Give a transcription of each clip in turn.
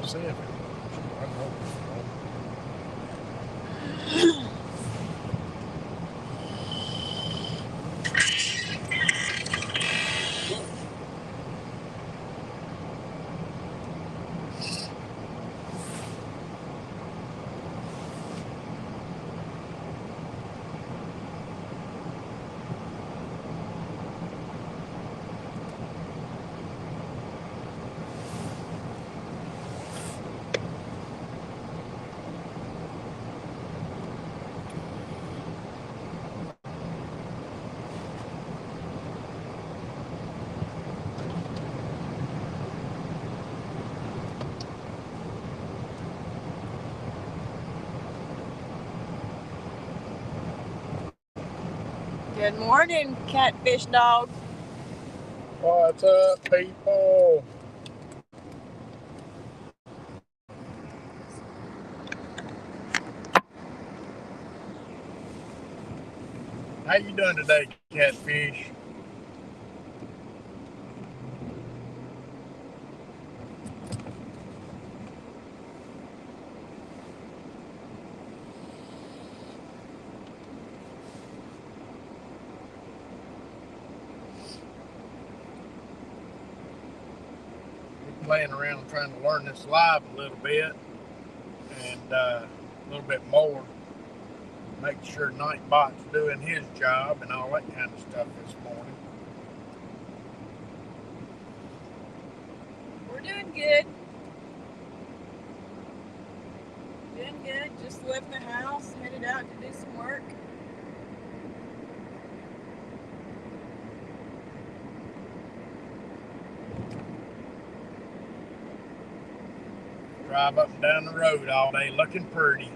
see if I hope. Good morning, catfish dog. What's up, people? How you doing today, catfish? We're playing around trying to learn this live a little bit and a little bit more. Make sure Nightbot's doing his job and all that kind of stuff this morning. We're doing good. Doing good. Just left the house, headed out to do some work. Drive up and down the road all day looking pretty.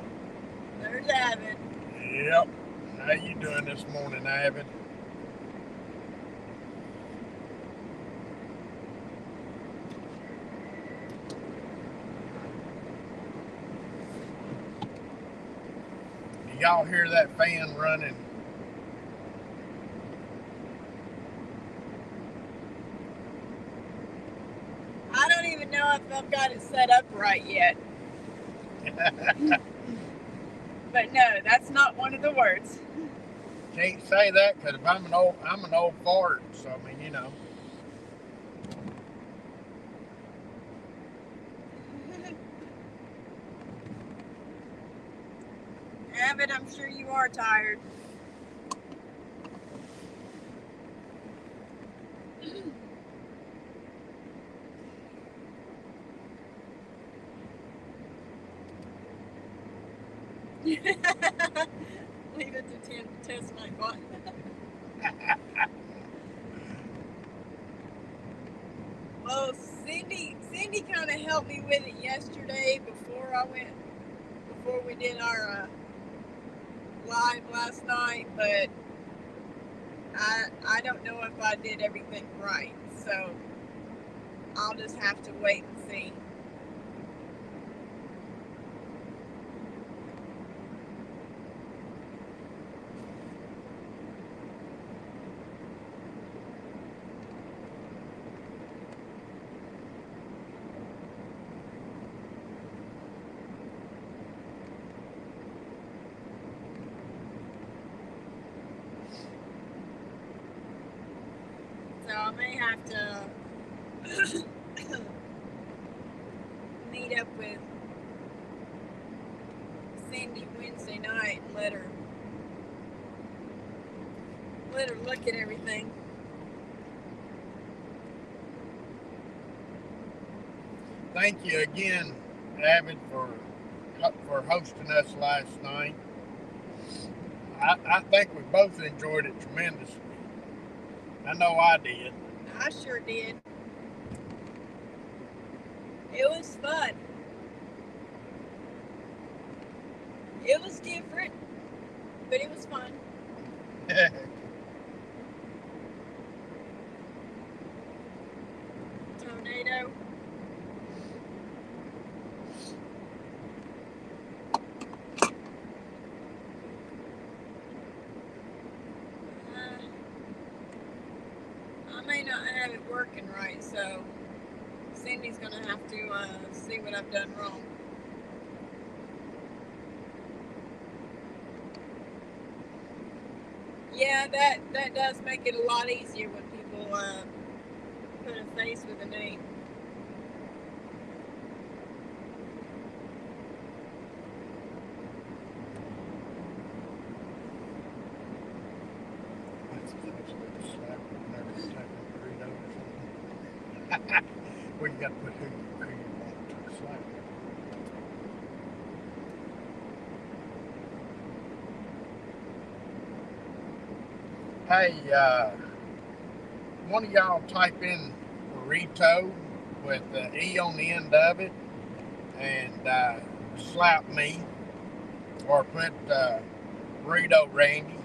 There's Avid. Yep. How you doing this morning, Avid? Do y'all hear that fan running? I don't even know if I've got it set up right yet. But no, that's not one of the words. Can't say that because I'm an old fart. So I mean, you know. Avid, I'm sure you are tired. Leave it to Tim to test my butt. Well, Cindy kind of helped me with it yesterday before we did our live last night, but I don't know if I did everything right, so I'll just have to wait and see. So I may have to meet up with Cindy Wednesday night and let her look at everything. Thank you again, Avid, for hosting us last night. I think we both enjoyed it tremendously. I know I did. I sure did. It was fun. It was different, but it was fun. Tornado. I may not have it working right, so Cindy's gonna have to see what I've done wrong. Yeah, that does make it a lot easier when people put a face with a name. Well, you got to put who you want to slap. Hey, one of y'all type in burrito with the E on the end of it and slap me, or put burrito Randy.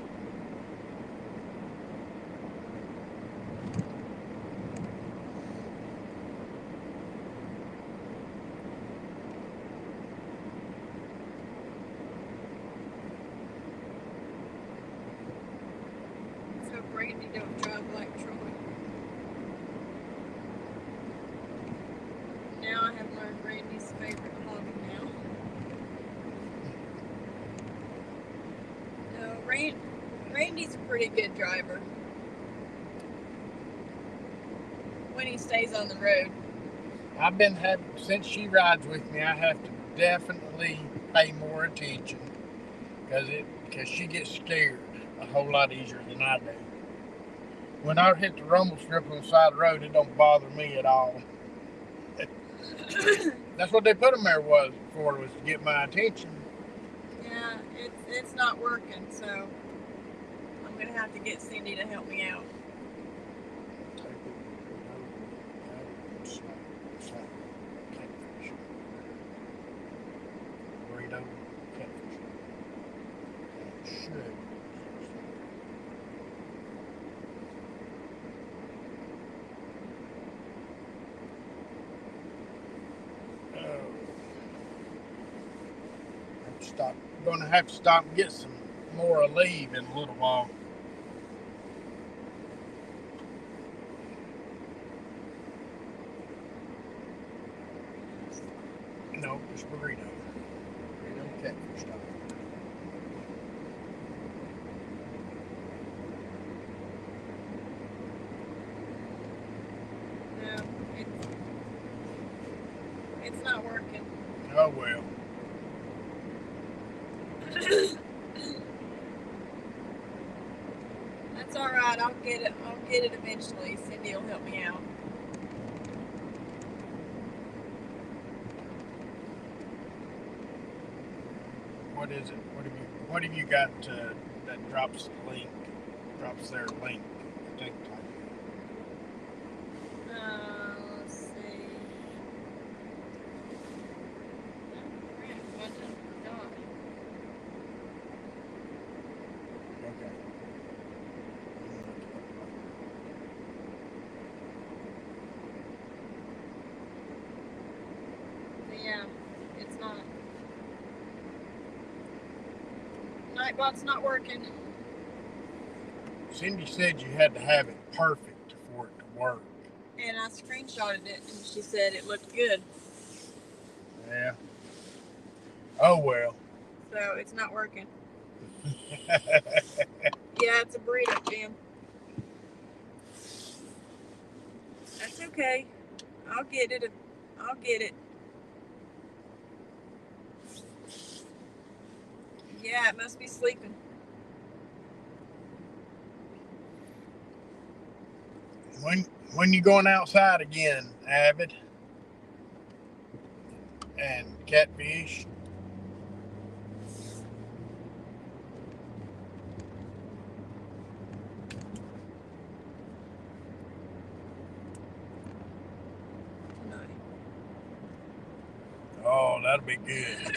So Randy don't drive like Troy. Now I have learned Randy's favorite hobby now. No, Randy's a pretty good driver when he stays on the road. I've been having, since she rides with me, I have to definitely pay more attention because she gets scared a whole lot easier than I do. When I hit the rumble strip on the side of the road, it don't bother me at all. That's what they put them there was to get my attention. Yeah, it's not working, so I'm gonna have to get Cindy to help me out. Burrito catfish. Should. Gonna have to stop and get some more Aleve in a little while. No, just burrito. Burrito catfish style. No, it's not working. Oh well. That's all right. I'll get it. I'll get it eventually. Cindy will help me out. What is it? What have you got that drops their link? TikTok. Let's see. Okay. Yeah, it's not. Nightbot's not working. Cindy said you had to have it perfect for it to work. And I screenshotted it, and she said it looked good. Yeah. Oh well. So it's not working. Yeah, it's a burrito jam. That's okay. I'll get it. I'll get it. Yeah, it must be sleeping. When you going outside again, Avid? And catfish? Tonight. Oh, that'll be good.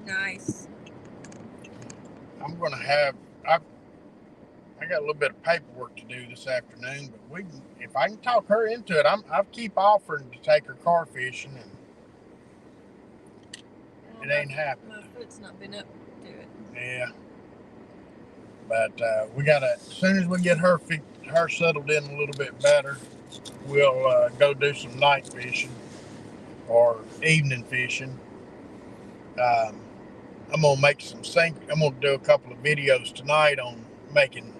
Nice. I'm gonna have. I got a little bit of paperwork to do this afternoon, but if I can talk her into it, I keep offering to take her car fishing, and It ain't happening. My foot's not been up to it. Yeah. But we gotta, as soon as we get her settled in a little bit better, we'll go do some night fishing or evening fishing. I'm gonna make some I'm gonna do a couple of videos tonight on making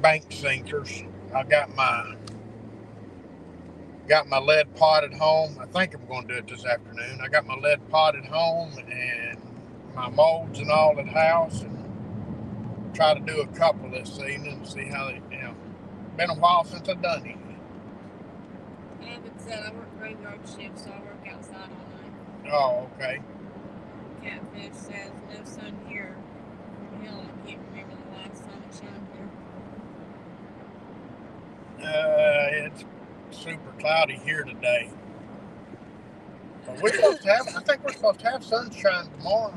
bank sinkers. I got my lead pot at home. I think I'm gonna do it this afternoon. I got my lead pot at home and my molds and all at house, and try to do a couple this evening and see how they, been a while since I've done any. Evan said I work graveyard shift, so I work outside all night. Oh, okay. Catfish says no sun here. Hell, I can't remember the last time it shone here. It's super cloudy here today. But we're supposed to have, I think we're supposed to have sunshine tomorrow.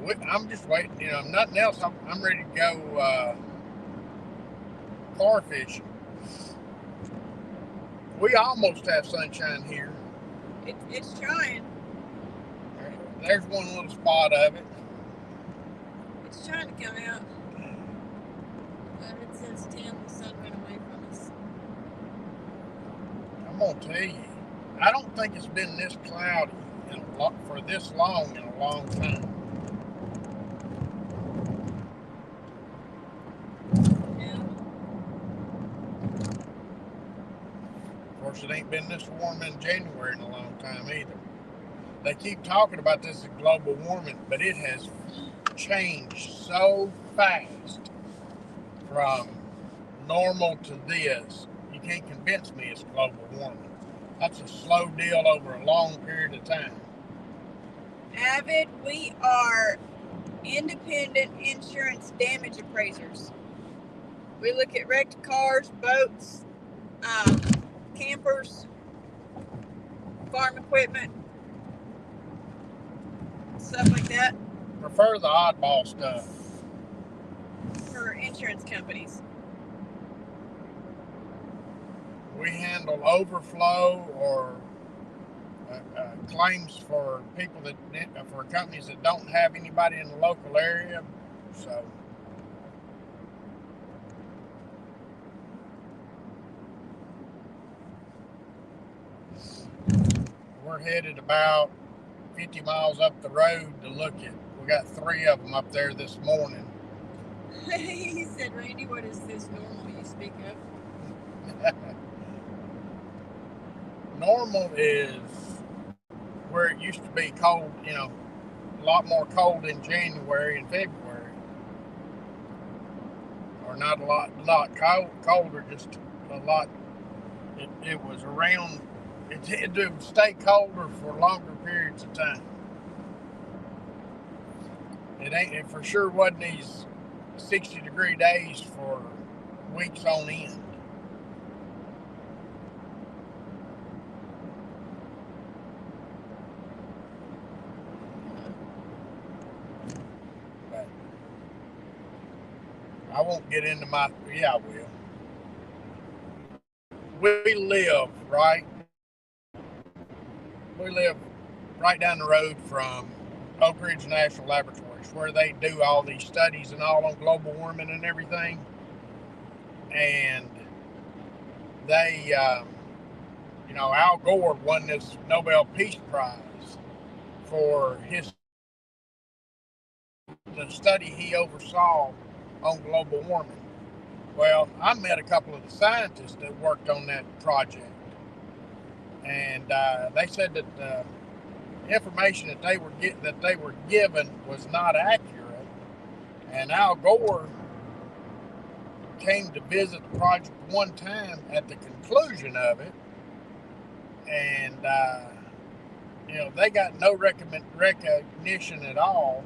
But I'm just waiting, nothing else. I'm ready to go car fishing. We almost have sunshine here. It's trying. There's one little spot of it. It's trying to come out. But it says 10, the sun ran away from us. I'm going to tell you, I don't think it's been this cloudy for this long in a long time. Yeah. Of course, it ain't been this warm in January in a long time either. They keep talking about this global warming, but it has changed so fast from normal to this. You can't convince me it's global warming. That's a slow deal over a long period of time. Avid, we are independent insurance damage appraisers. We look at wrecked cars, boats, campers, farm equipment, stuff like that. Prefer the oddball stuff. For insurance companies. We handle overflow or claims for people for companies that don't have anybody in the local area. So we're headed about 50 miles up the road to look at. We got 3 of them up there this morning. He said, Randy, what is this normal you speak of? Normal is where it used to be cold, a lot more cold in January and February. Or not a lot colder, just a lot. It was around, it would stay colder for longer periods of time. It for sure wasn't these 60-degree days for weeks on end. But I won't get into I will. We live right down the road from Oak Ridge National Laboratories, where they do all these studies and all on global warming and everything. And they, Al Gore won this Nobel Peace Prize for the study he oversaw on global warming. Well, I met a couple of the scientists that worked on that project, and they said that the information that they were given was not accurate. And Al Gore came to visit the project one time at the conclusion of it, and they got no recognition at all,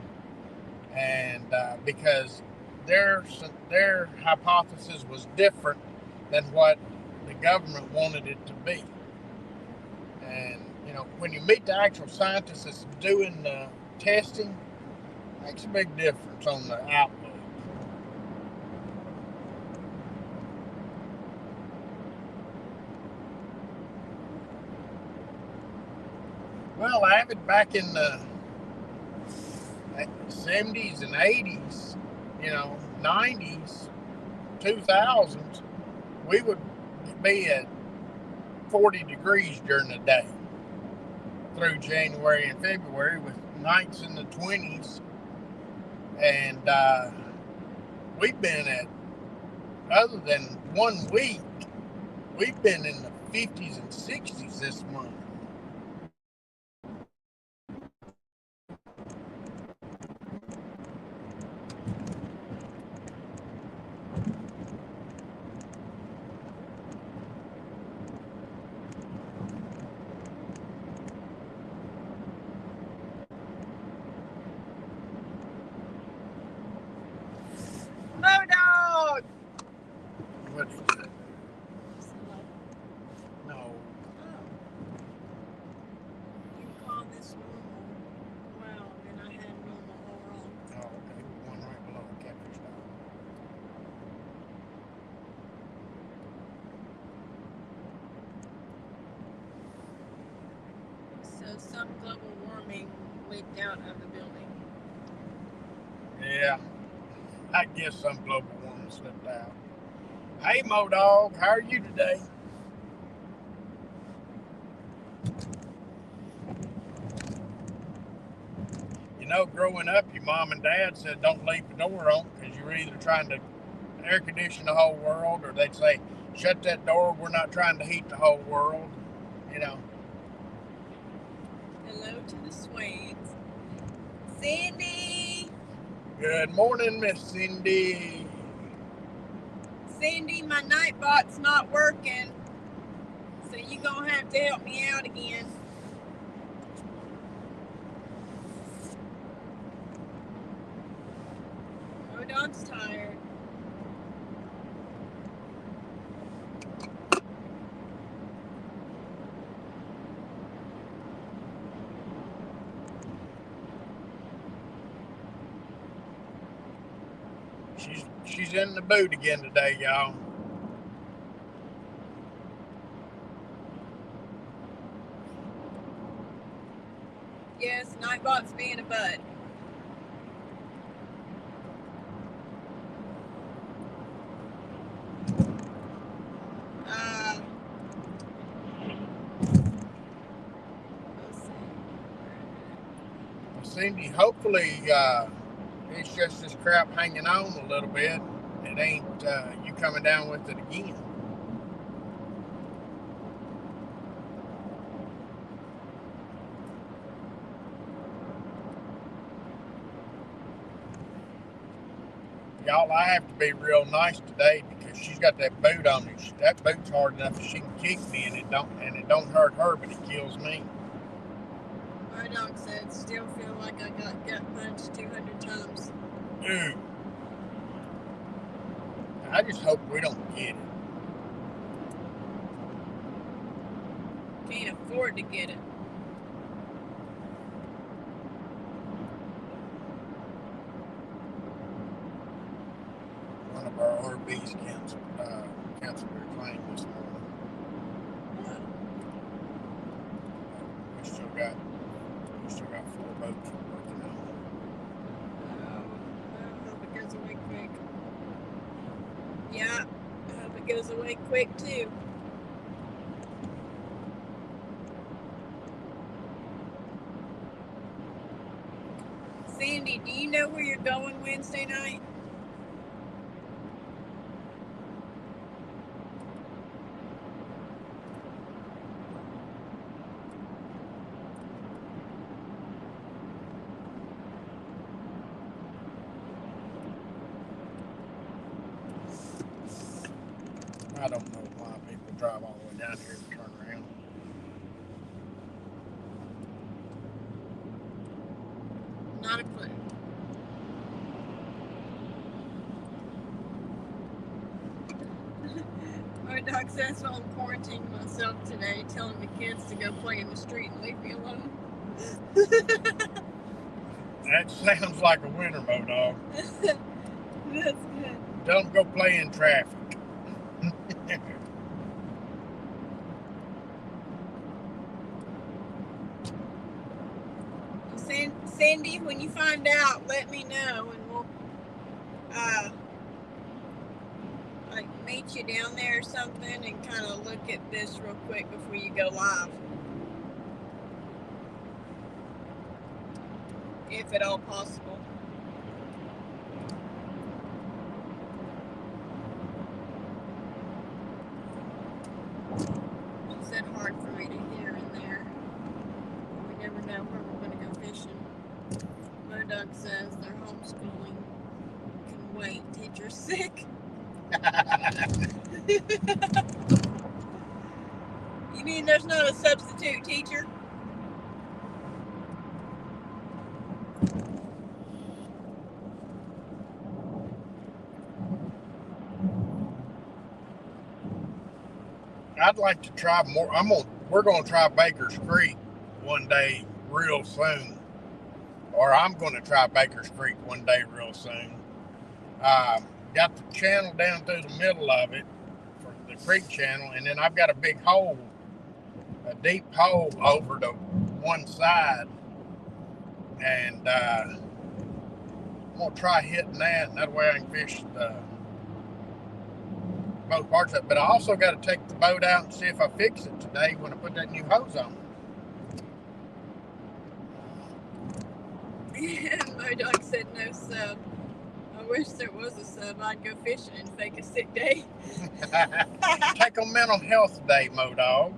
and because their hypothesis was different than what the government wanted it to be. And when you meet the actual scientists that's doing the testing, it makes a big difference on the outlook. Well, I have it back in the 70s and 80s, 90s, 2000s. We would be at 40 degrees during the day through January and February, with nights in the 20s. And we've been at, other than 1 week, we've been in the 50s and 60s this month. Dog! What is it? No. Oh. You call this normal? Well, then I had normal all wrong. Oh, okay. One right below the capture stop. So some global warming leaked out of the building. Yeah. I guess some global warming slipped out. Hey, Mo-Dog, how are you today? Growing up, your mom and dad said don't leave the door on because you're either trying to air condition the whole world, or they'd say, shut that door, we're not trying to heat the whole world. Hello to the Swains. Cindy! Good morning, Miss Cindy. Cindy, my Nightbot's not working, so you're gonna have to help me out again. Oh, Dog's tired. She's in the boot again today, y'all. Yes, Nightbot's being a bud. Cindy, hopefully it's just this crap hanging on a little bit. It ain't you coming down with it again. Y'all, I have to be real nice today because she's got that boot on me. That boot's hard enough that she can kick me, and it don't hurt her, but it kills me. My dog said, still feel like I got gut punched 200 times. Ooh. I just hope we don't get it. Can't afford to get it. One of our RVs canceled their claim this morning. We still got 4 boats we're working on. I hope it goes away quick. Yeah, I hope it goes away quick too. Sandy, do you know where you're going Wednesday night? I don't know why people drive all the way down here and turn around. Not a clue. My dog says I'm quarantining myself today, telling the kids to go play in the street and leave me alone. That sounds like a winner, Mo-Dog. That's good. Tell them go play in traffic. Cindy, when you find out, let me know, and we'll like meet you down there or something and kind of look at this real quick before you go live, if at all possible. She said hard for me to hear in there. We never know where we're going to go fishing. Modug says their homeschooling can wait. Teacher's sick. You mean there's not a substitute teacher? I'd like to try more. We're gonna try Baker's Creek one day real soon, or I'm gonna try Baker's Creek one day real soon. Got the channel down through the middle of it for the creek channel, and then I've got a big hole, a deep hole over to one side, and I'm gonna try hitting that, and that way I can fish both parts of it. But I also got to take the boat out and see if I fix it today when I put that new hose on. Modog said no sub. I wish there was a sub. I'd go fishing and fake a sick day. Take a mental health day, Modog.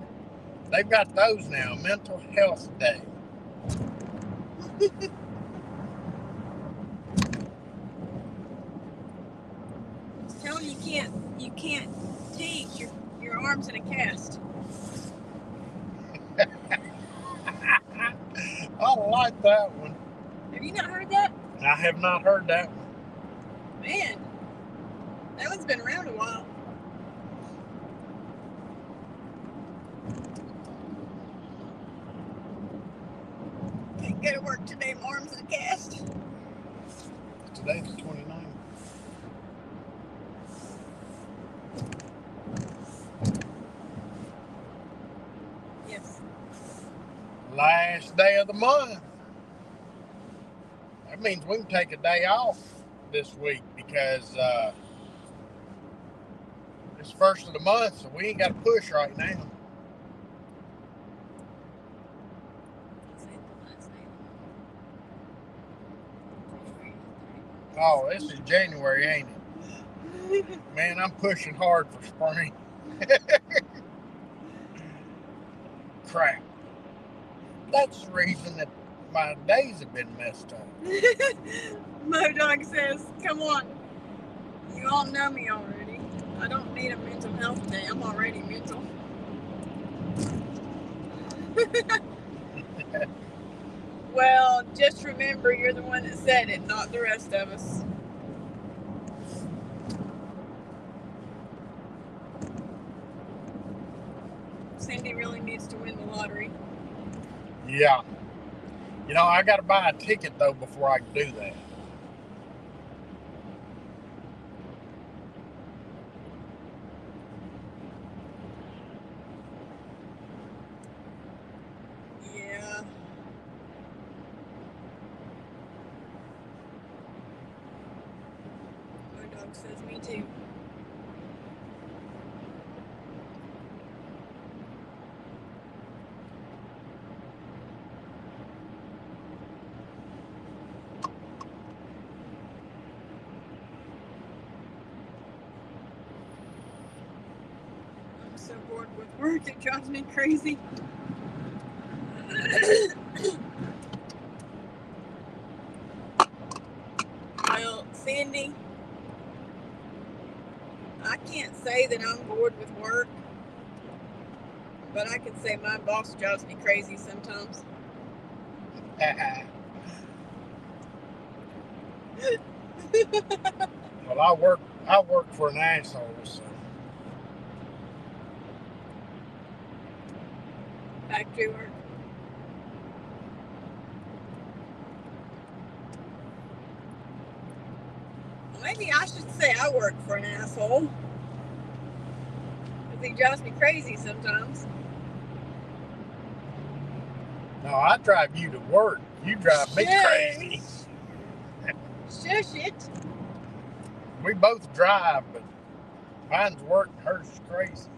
They've got those now, mental health day. Tell him you can't teach your arms in a cast. I like that one. Have you not heard that? I have not heard that one. Man, that one's been around a while. Can't go to work today, my arms in a cast. Today's the 29th. Yes. Last day of the month. That means we can take a day off this week because it's first of the month, so we ain't got to push right now. Oh, this is January, ain't it? Man, I'm pushing hard for spring. Crap. That's the reason that my days have been messed up. Modog says, come on. You all know me already. I don't need a mental health day. I'm already mental. Well, just remember you're the one that said it, not the rest of us. Cindy really needs to win the lottery. Yeah. You know, I got to buy a ticket, though, before I can do that. Yeah. My dog says me too. So bored with work, it drives me crazy. Well, Sandy, I can't say that I'm bored with work, but I can say my boss drives me crazy sometimes. Well, I work for an asshole, so. Factory work. Well, maybe I should say I work for an asshole. Because he drives me crazy sometimes. No, I drive you to work You drive me crazy. Shush it. We both drive, but mine's work and hers is crazy.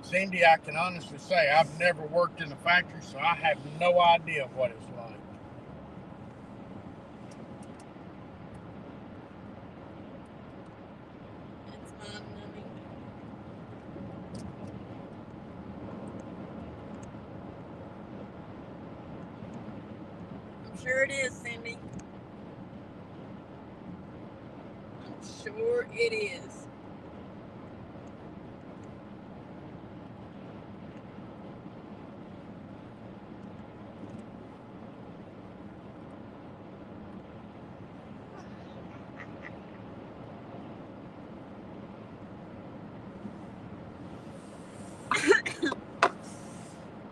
Cindy, I can honestly say I've never worked in a factory, so I have no idea what it's like. It's mind-numbing. I'm sure it is, Cindy. I'm sure it is.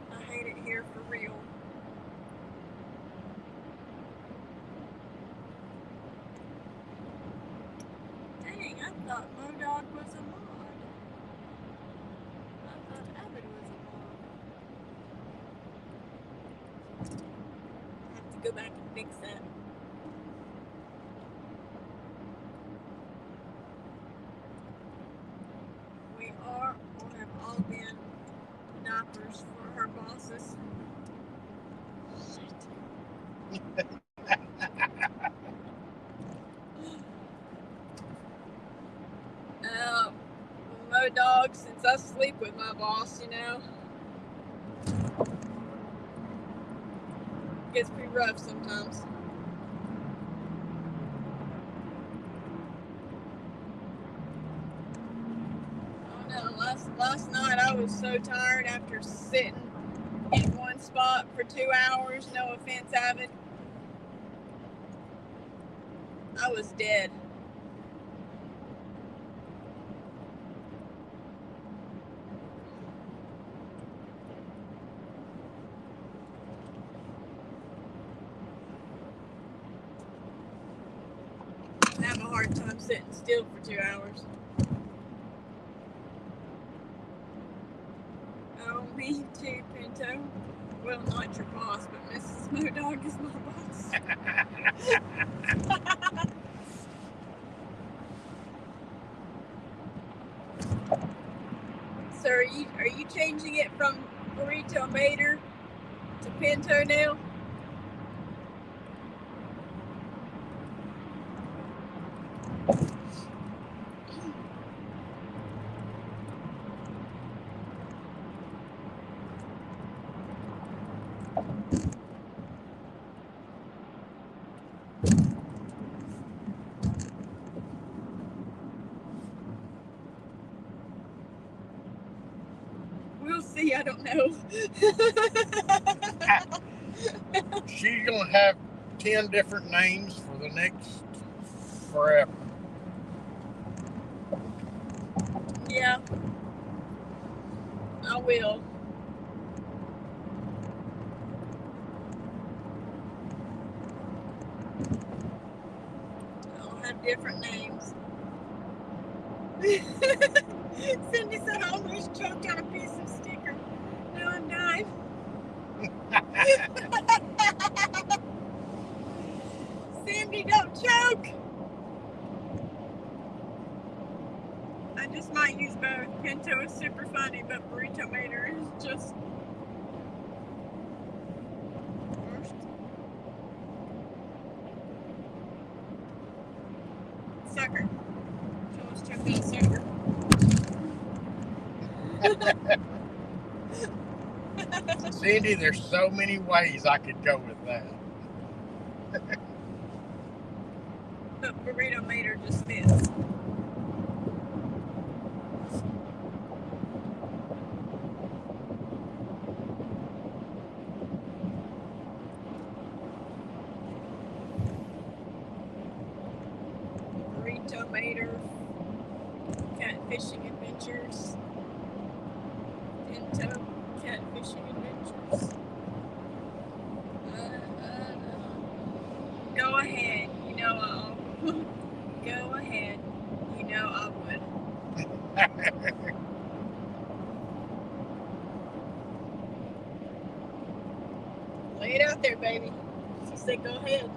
I hate it here for real. Dang, I thought Modog was a mod. I thought Avid was a mod. I have to go back and fix that. We are or have all been doctors for her bosses. Shit. Modog, since I sleep with my boss, you know, it gets pretty rough sometimes. Oh no, last night I was so tired after sitting in one spot for 2 hours, no offense, Avid. I was dead. I have a hard time sitting still for 2 hours. Oh, me too, Pinto. Well, not your boss, but Mrs. Modog is my boss. So are you changing it from Burrito Mater to Pinto now? We'll see, I don't know. She's going to have 10 different names for the next forever. Yeah, I will. I'll have different names. Cindy said I almost choked on a piece of sticker. Now I'm dying. Cindy, don't choke. I just might use both. Pinto is super funny, but Burrito Mater is just worst. Sucker. She almost choked on a sucker. Cindy, there's so many ways I could go with that. But Burrito Mater just fits. Burrito Mater, Catfishing Adventures, Pinto Catfishing Adventures. Go ahead, you know I'll. Go ahead, you know I would. said, go ahead.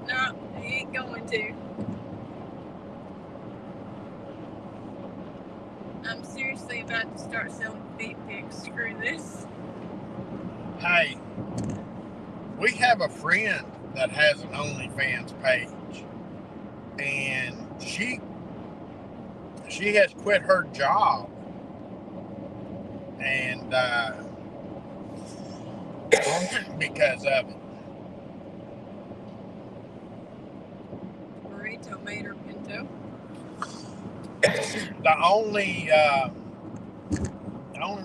No, he ain't going to. I'm seriously about to start selling feet pics. Screw this. Hey, we have a friend that has an OnlyFans page, and she has quit her job, and because of it. Burrito made her pinto. The only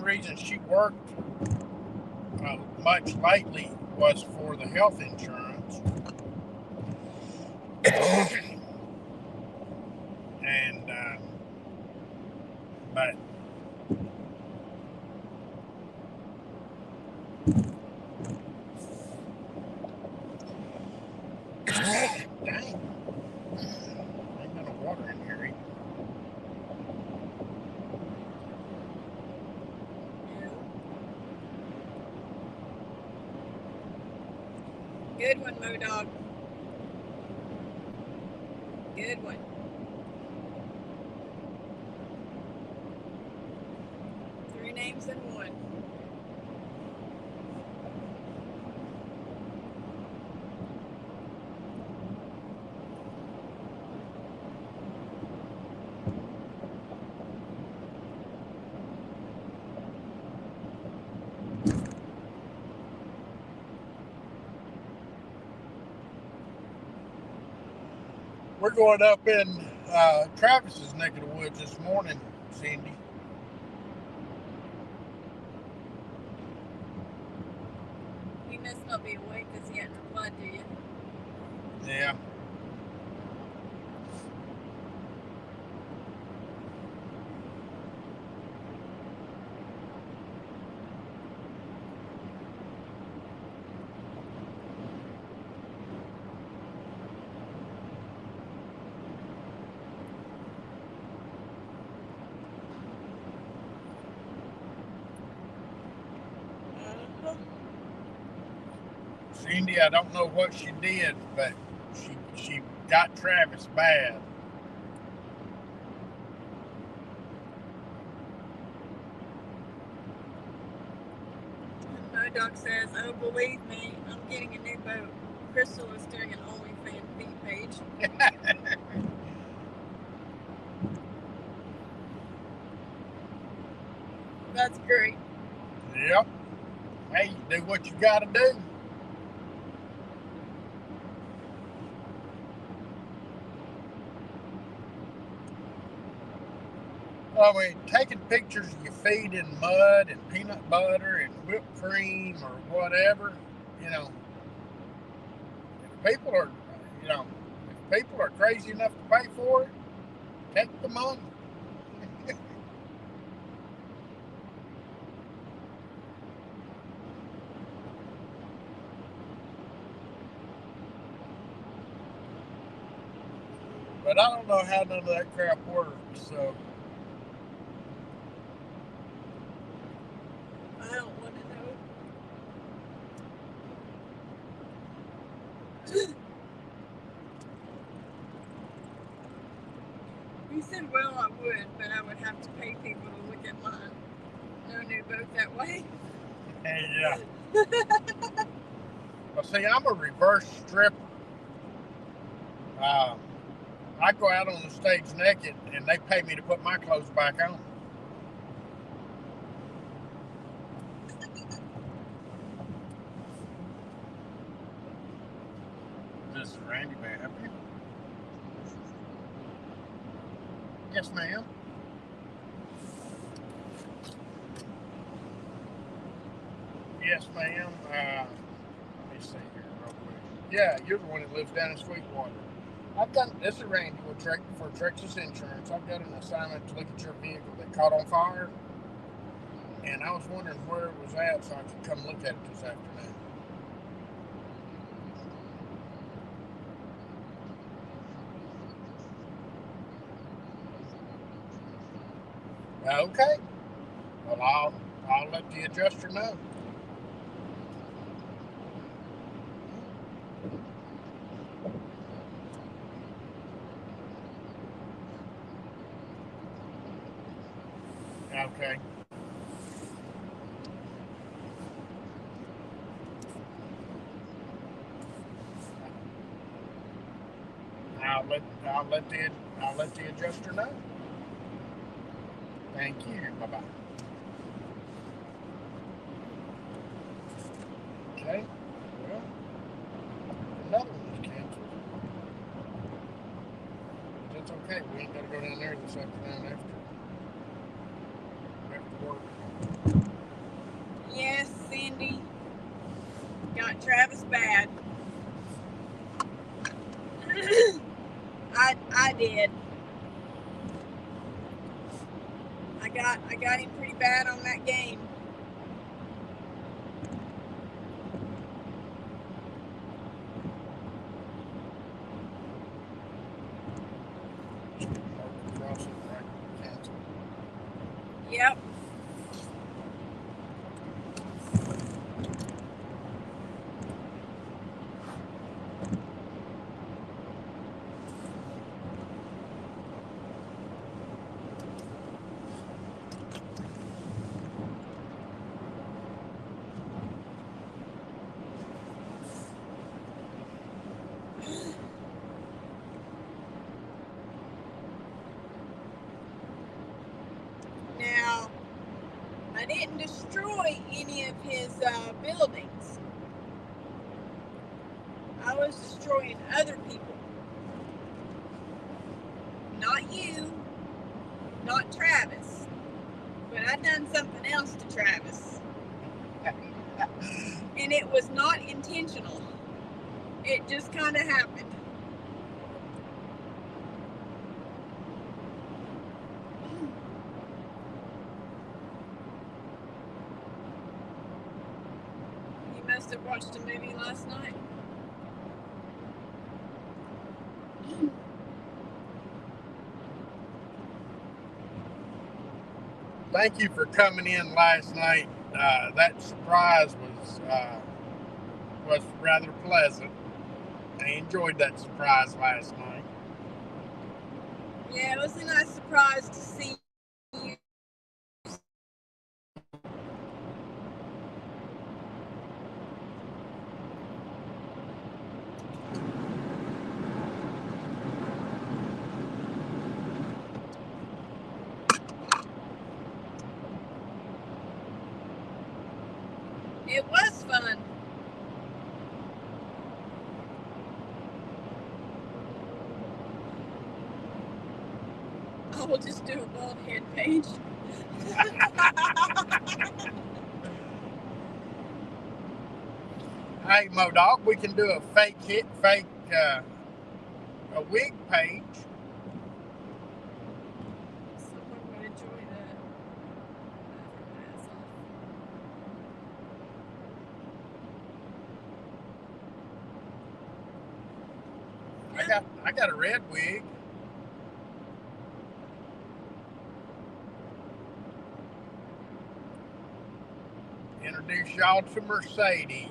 reason she worked much lately was for the health insurance, and but dang, ain't got no water in here either. Good one, Modog. Good one. Three names in one. We're going up in Travis's neck of the woods this morning, Cindy. You must not be awake because he hadn't replied to you. Yeah. Cindy, I don't know what she did, but she got Travis bad. Modog says, oh, believe me, I'm getting a new boat. Crystal is doing an OnlyFans feet page. That's great. Yep. Hey, you do what you gotta do. I mean, taking pictures of your feet in mud and peanut butter and whipped cream or whatever, you know, if people are, if people are crazy enough to pay for it, take the money. But I don't know how none of that crap works, so. I don't want to know. He said, well, I would, but I would have to pay people to look at mine. No new boat that way. Yeah. Well, see, I'm a reverse stripper. I go out on the stage naked, and they pay me to put my clothes back on. This is Randy. May I help you? Yes, ma'am. Yes, ma'am. Let me see here real quick. Yeah, you're the one that lives down in Sweetwater. This is Randy for Texas Insurance. I've got an assignment to look at your vehicle that caught on fire, and I was wondering where it was at so I could come look at it this afternoon. Okay. Well, I'll let the adjuster know. Okay. I'll let the adjuster know. Thank you. Bye bye. Okay. Well, another one was canceled. That's okay. We ain't got to go down there this afternoon after work. Yes, Cindy. Got Travis bad. I did. I got him pretty bad on that game. Crossing right canceled. Yep. Now, I didn't destroy any of his buildings. I was destroying other people. Not you, not Travis. But I done something else to Travis. And it was not intentional. It just kind of happened. You must have watched a movie last night. Thank you for coming in last night. That surprise was rather pleasant. I enjoyed that surprise last night. Yeah, it was a nice surprise to see you. It was fun. I will just do a bald head page. Hey, Modog, we can do a a wig page. Someone would enjoy that. I got a red wig. Introduce y'all to Mercedes.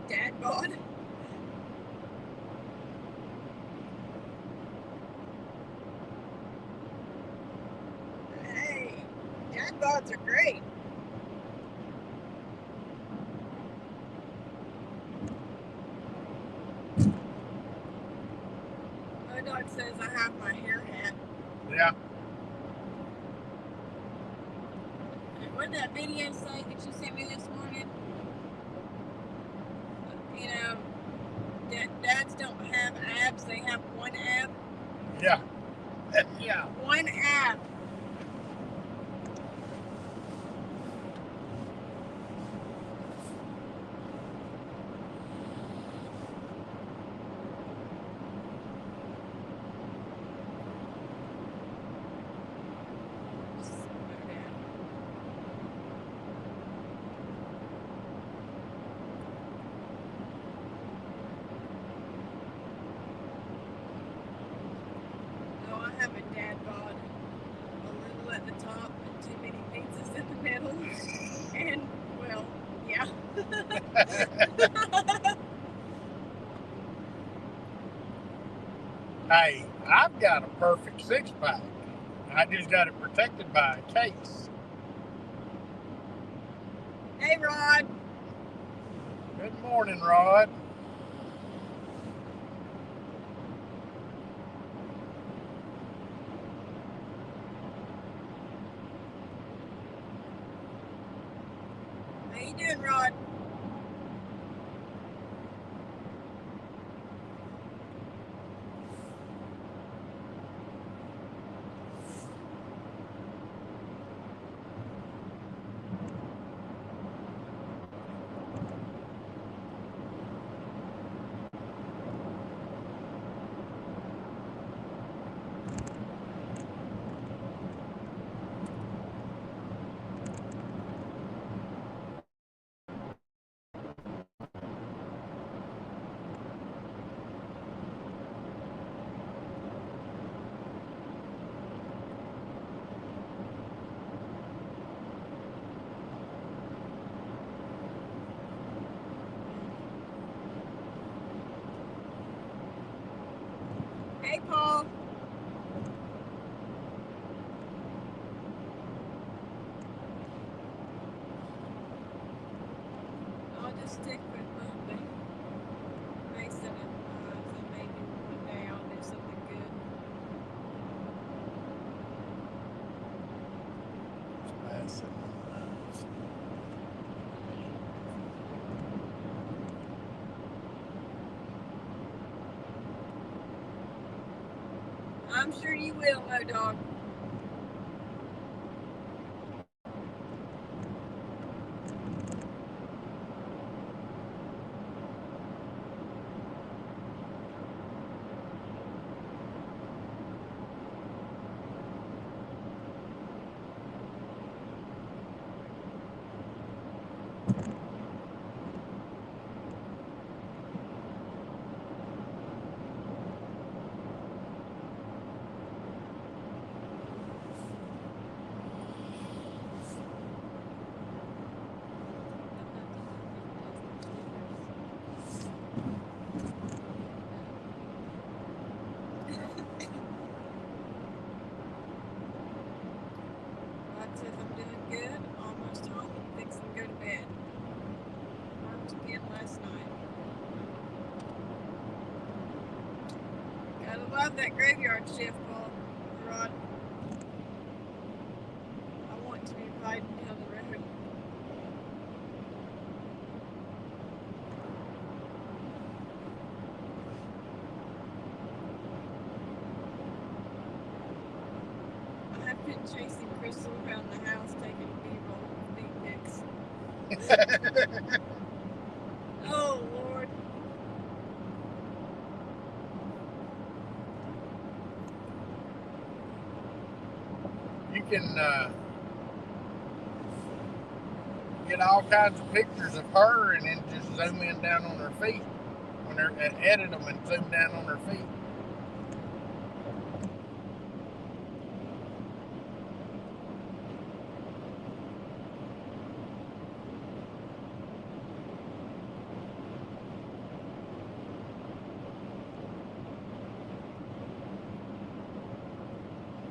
Dad bod. Hey, dad bods are great. My dog says I have my hair hat. Yeah. What did that video say that you sent me this morning? You know, dads don't have abs, they have one ab. Yeah. Yeah. One ab. Hey, I've got a perfect six pack. I just got it protected by a case. Hey, Rod. Good morning, Rod. How you doing, Rod? Hey, Paul. I'll just stick with Monday. Mason and so maybe one day I'll do something good. I'm sure you will, Mo Dog. Rod says I'm doing good. Almost home and fixing to go to bed. Worked again last night. Gotta love that graveyard shift, Paul. Rod. I want to be riding down the road. I've been chasing Crystal around the house, taking B-roll with pics. Oh, Lord. You can get all kinds of pictures of her and then just zoom in down on her feet. When they're edit them and zoom down on her feet.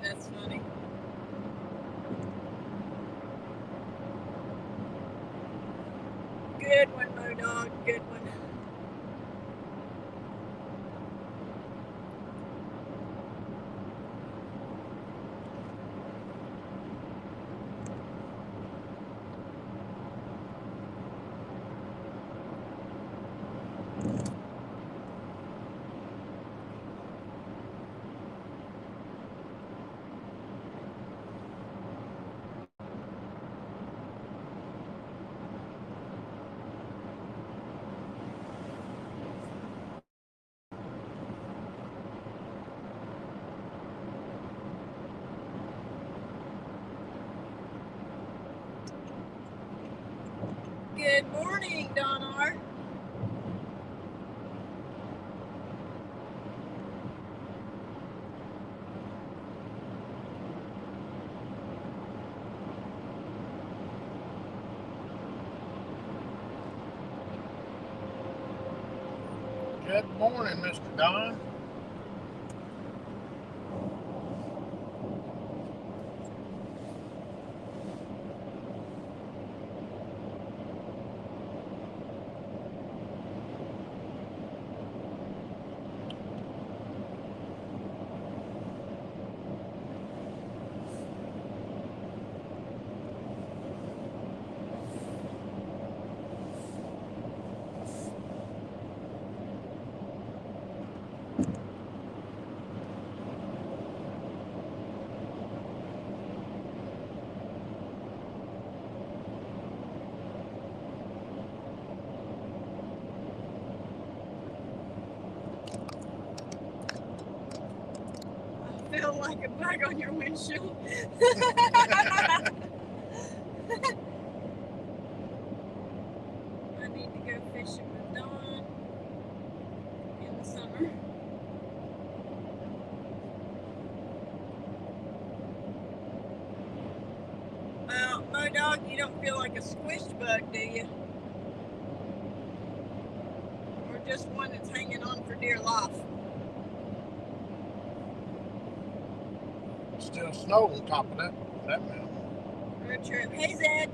That's funny. Good one, Mo Dog. Good one. Good morning, Donar. Good morning, Mr. Don. I feel like a bug on your windshield. I need to go fishing with Dawn in the summer. Well, Mo-Dog, you don't feel like a squished bug, do you? Or just one that's hanging on for dear life? Still snow on top of that mountain. Road trip. Hey, Zed.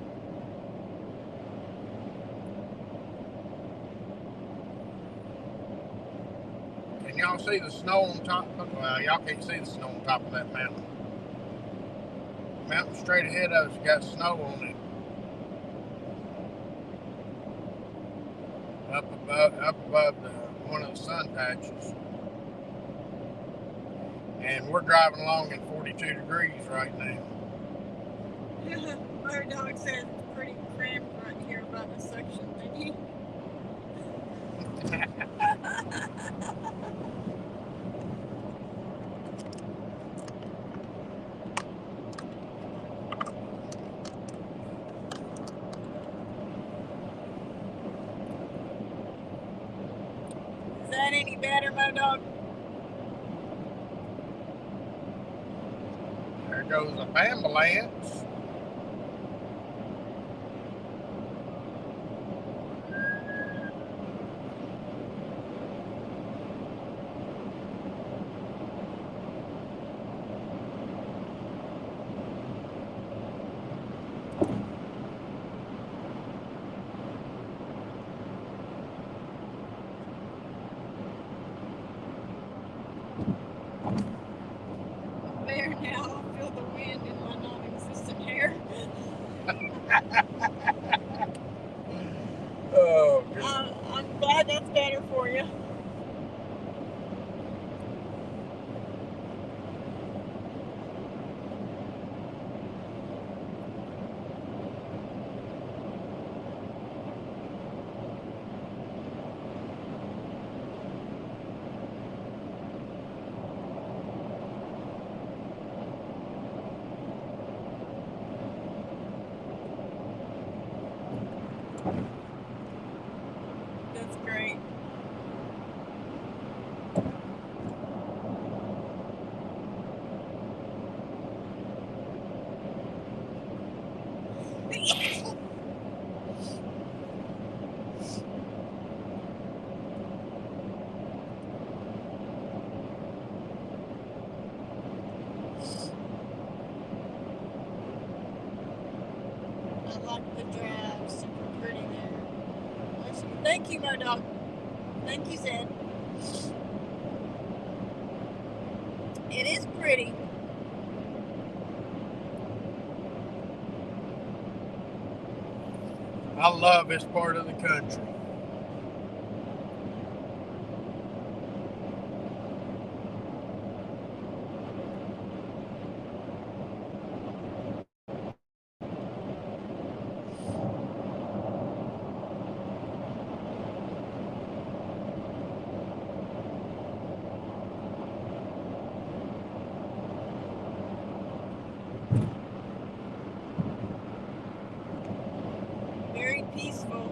Can y'all see the snow on top? Well, y'all can't see the snow on top of that mountain. The mountain straight ahead of us got snow on it. Up above one of the sun patches. And we're driving along at 42 degrees right now. Mo-Dog says it's pretty cramped right here by the suction thingy. Is that any better, Mo-Dog? There goes a ambulance. There now, I feel the wind in my non-existent hair. Oh, good. I'm glad that's better for you. That's great. I like the drive, super pretty there. Thank you, Mo-Dog. Thank you, Zed. It is pretty. I love this part of the country. Very peaceful.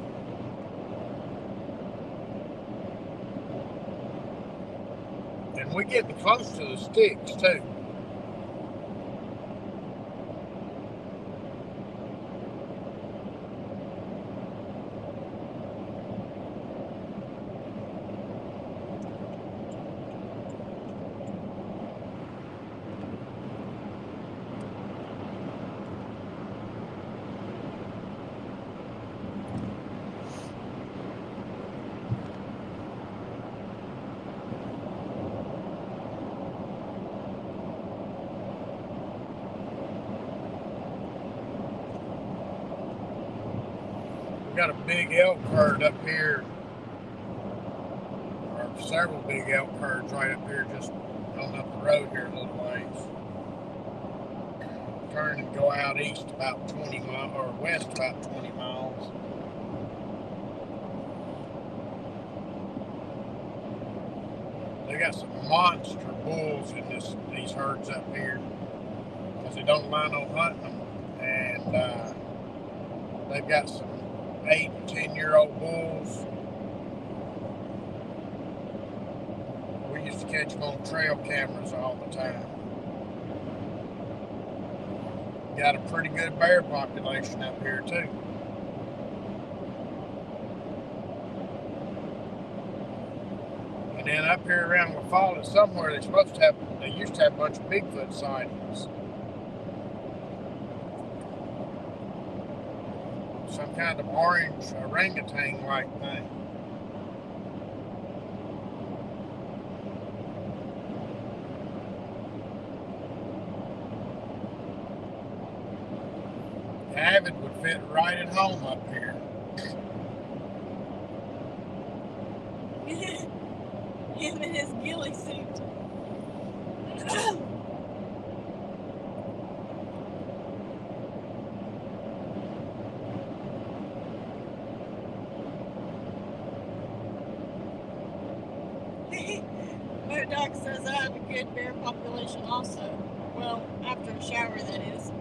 And we're getting close to the sticks, too. got a big elk herd up here, or several big elk herds right up here, just on up the road here a little ways. Turn and go out east about 20 miles, or west about 20 miles. They got some monster bulls in these herds up here, because they don't line on hunting them, and they've got some 8 and 10-year-old bulls. We used to catch them on trail cameras all the time. Got a pretty good bear population up here too. And then up here around La Follette somewhere they used to have a bunch of Bigfoot sightings. Some kind of orange orangutan-like thing. Avid would fit right at home up here. Him in his ghillie suit. Modoc says I have a good bear population also. Well, after a shower, that is.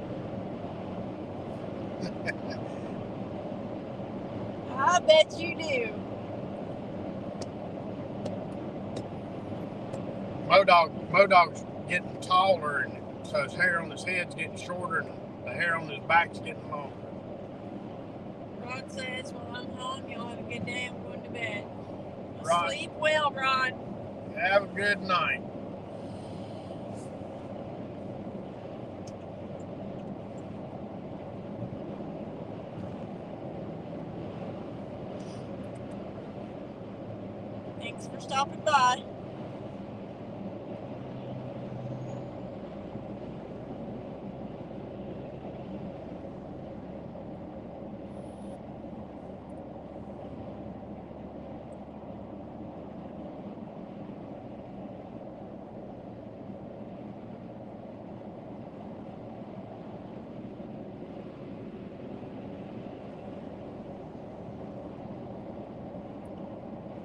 I bet you do. Modog's getting taller, and so his hair on his head's getting shorter, and the hair on his back's getting longer. Rod says, well, I'm home. Y'all have a good day. I'm going to bed. Rod. Sleep well, Rod. Have a good night. Thanks for stopping by.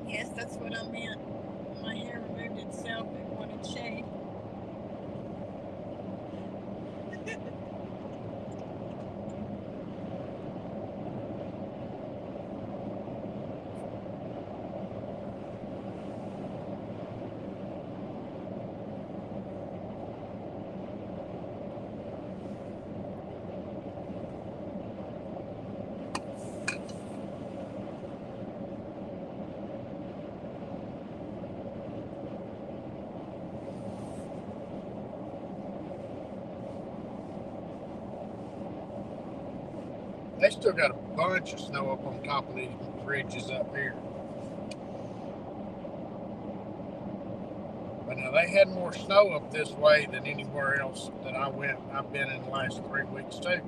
Yes, that's what I meant. My hair removed itself. It wanted shade. They still got a bunch of snow up on top of these ridges up here. But now they had more snow up this way than anywhere else that I've been in the last 3 weeks too.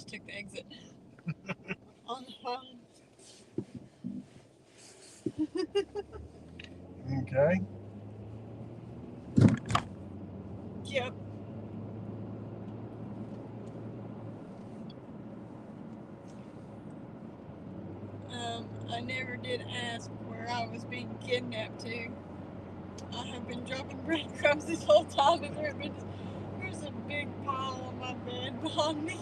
just took the exit on the phone. Okay. Yep. I never did ask where I was being kidnapped to. I have been dropping breadcrumbs this whole time, and there's a big pile on my bed behind me.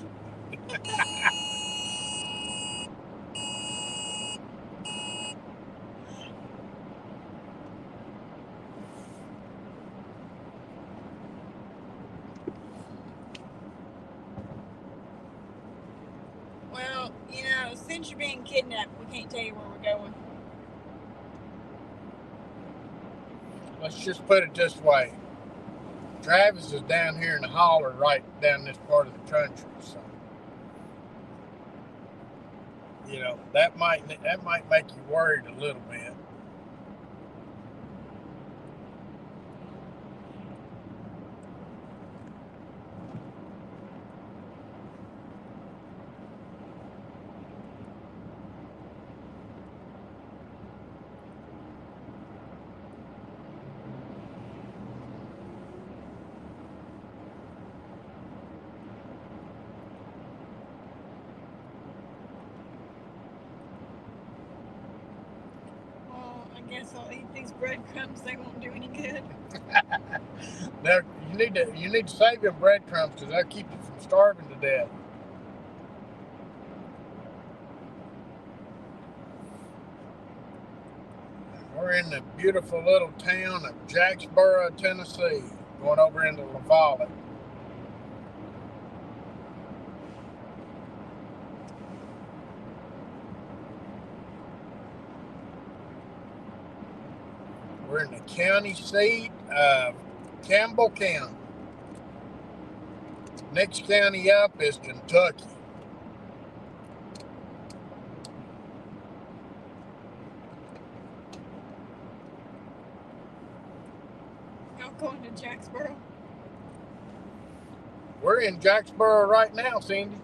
Well, since you're being kidnapped, we can't tell you where we're going. Let's just put it this way. Travis is down here in the holler right down this part of the country, so that might make you worried a little bit. I guess I'll eat these breadcrumbs. They won't do any good. Now you need to save them breadcrumbs because they'll keep you from starving to death. We're in the beautiful little town of Jacksboro, Tennessee, going over into Lavalette. We're in the county seat of Campbell County. Next county up is Kentucky. Y'all going to Jacksboro? We're in Jacksboro right now, Cindy.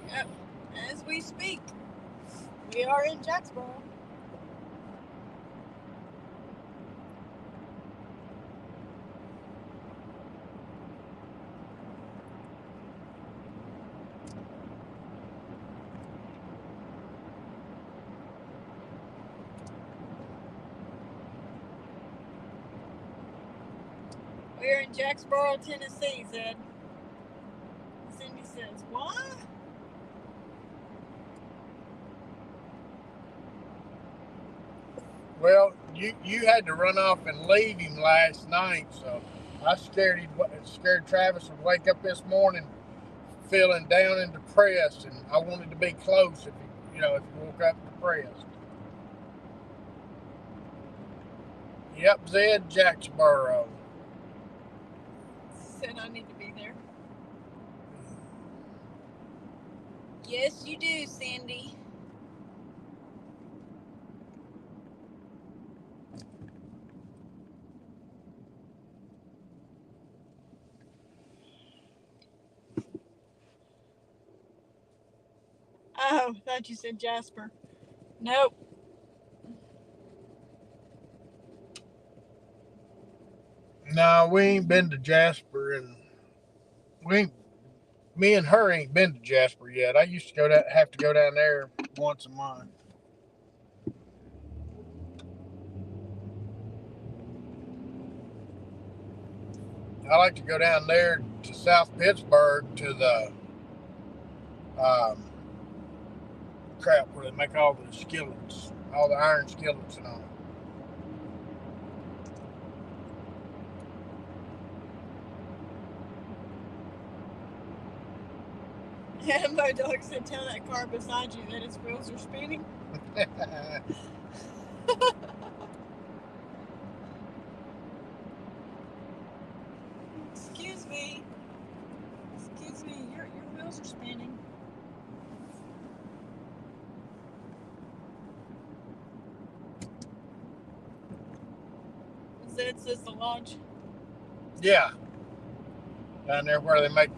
Yep. As we speak, we are in Jacksboro. We're in Jacksboro, Tennessee, Zed. Cindy says, what? Well, you had to run off and leave him last night, so I scared Travis would wake up this morning feeling down and depressed, and I wanted to be close if he woke up depressed. Yep, Zed, Jacksboro. Said I need to be there. Yes, you do, Cindy. Oh, thought you said Jasper. Nope. No, we ain't been to Jasper, and me and her ain't been to Jasper yet. I used to have to go down there once a month. I like to go down there to South Pittsburgh to the where they make all the skillets, all the iron skillets and all. Yeah, my dog said, tell that car beside you that its wheels are spinning. Excuse me. Excuse me, your wheels are spinning. Zed says the lodge. Yeah. Down there where they make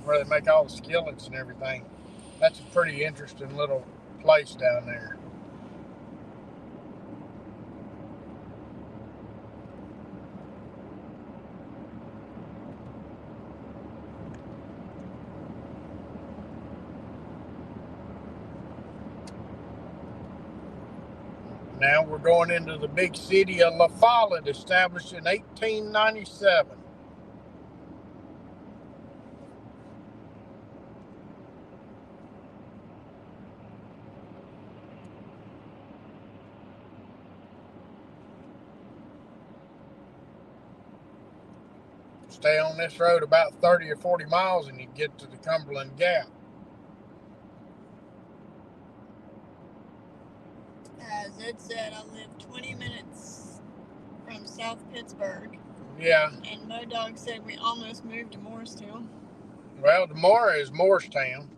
where they make all the skillets and everything. That's a pretty interesting little place down there. Now we're going into the big city of La Follette, established in 1897. Stay on this road about 30 or 40 miles and you get to the Cumberland Gap. As Ed said, I live 20 minutes from South Pittsburgh. Yeah. And Mo-Dog said we almost moved to Morristown. Well, tomorrow is Morristown.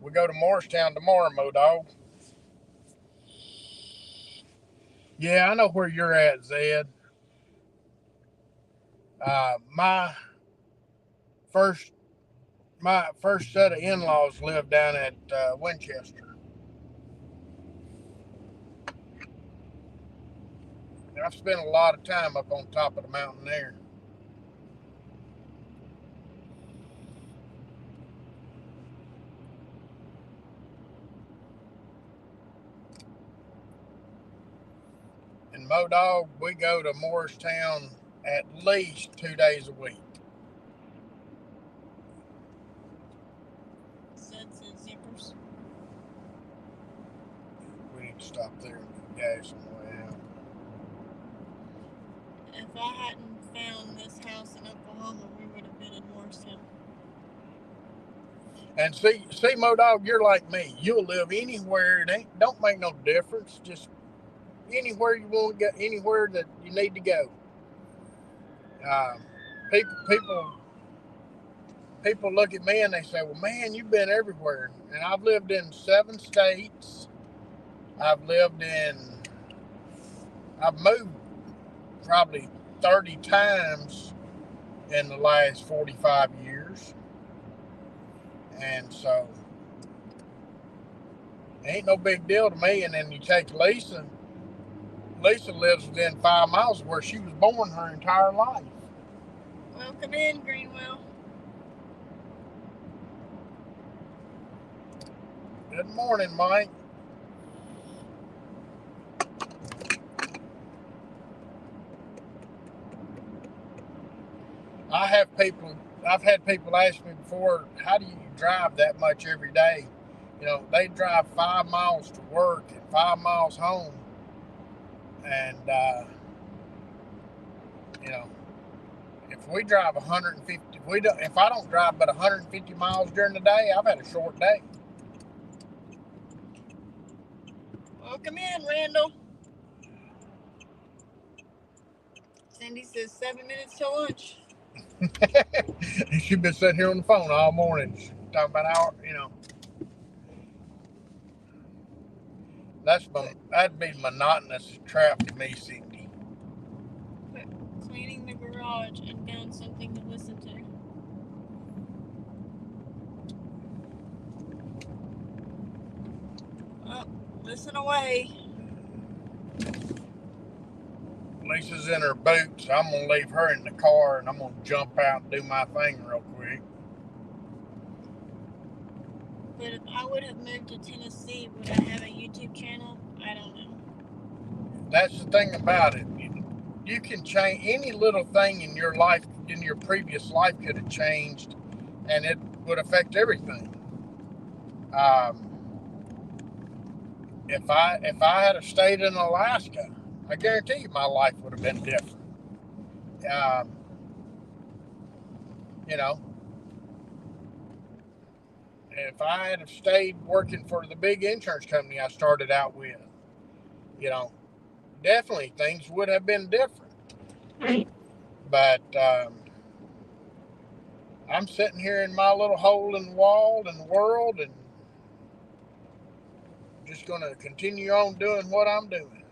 We go to Morristown tomorrow, Mo-Dog. Yeah, I know where you're at, Zed. My first set of in-laws lived down at Winchester. I've spent a lot of time up on top of the mountain there. And Mo-Dog, we go to Morristown at least 2 days a week. Zed said zippers. We need to stop there and get gas on the way out. If I hadn't found this house in Oklahoma, we would have been in Morristown. And see, Mo-Dog, you're like me. You'll live anywhere. It don't make no difference. Just anywhere you want to go, anywhere that you need to go. People look at me and they say, well, man, you've been everywhere. And I've lived in 7 states. I've moved probably 30 times in the last 45 years. And so, it ain't no big deal to me. And then you take Lisa. Lisa lives within 5 miles of where she was born her entire life. Welcome in, Greenwell. Good morning, Mike. I've had people ask me before, how do you drive that much every day? You know, they drive 5 miles to work and 5 miles home. And, you know, if we drive 150, if I don't drive but 150 miles during the day, I've had a short day. Welcome in, Randall. Cindy says 7 minutes till lunch. She's been sitting here on the phone all morning talking about how, you know. That'd be monotonous trap to me, Cindy. Cleaning the garage and found something to listen to. Well, listen away. Lisa's in her boots. I'm going to leave her in the car and I'm going to jump out and do my thing real quick. But if I would have moved to Tennessee, would I have a YouTube channel? I don't know. That's the thing about it. You can change any little thing in your life, in your previous life could have changed, and it would affect everything. If I had stayed in Alaska, I guarantee you my life would have been different. You know, if I had stayed working for the big insurance company I started out with, you know, definitely things would have been different. But I'm sitting here in my little hole in the wall in the world and just going to continue on doing what I'm doing.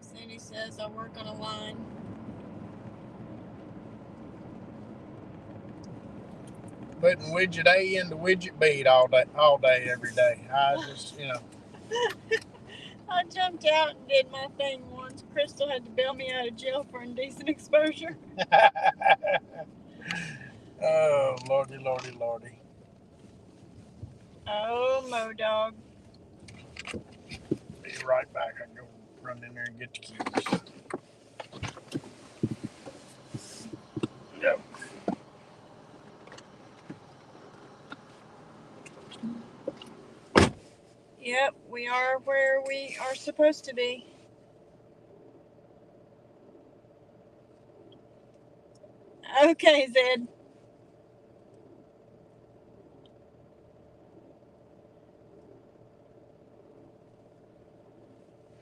Sandy says I work on a line. putting widget A into widget B all day, every day. I just, I jumped out and did my thing once. Crystal had to bail me out of jail for indecent exposure. Oh, lordy, lordy, lordy. Oh, Mo-Dog. Be right back. I can go run in there and get the keys. Yep. Yep, we are where we are supposed to be. Okay, Zed.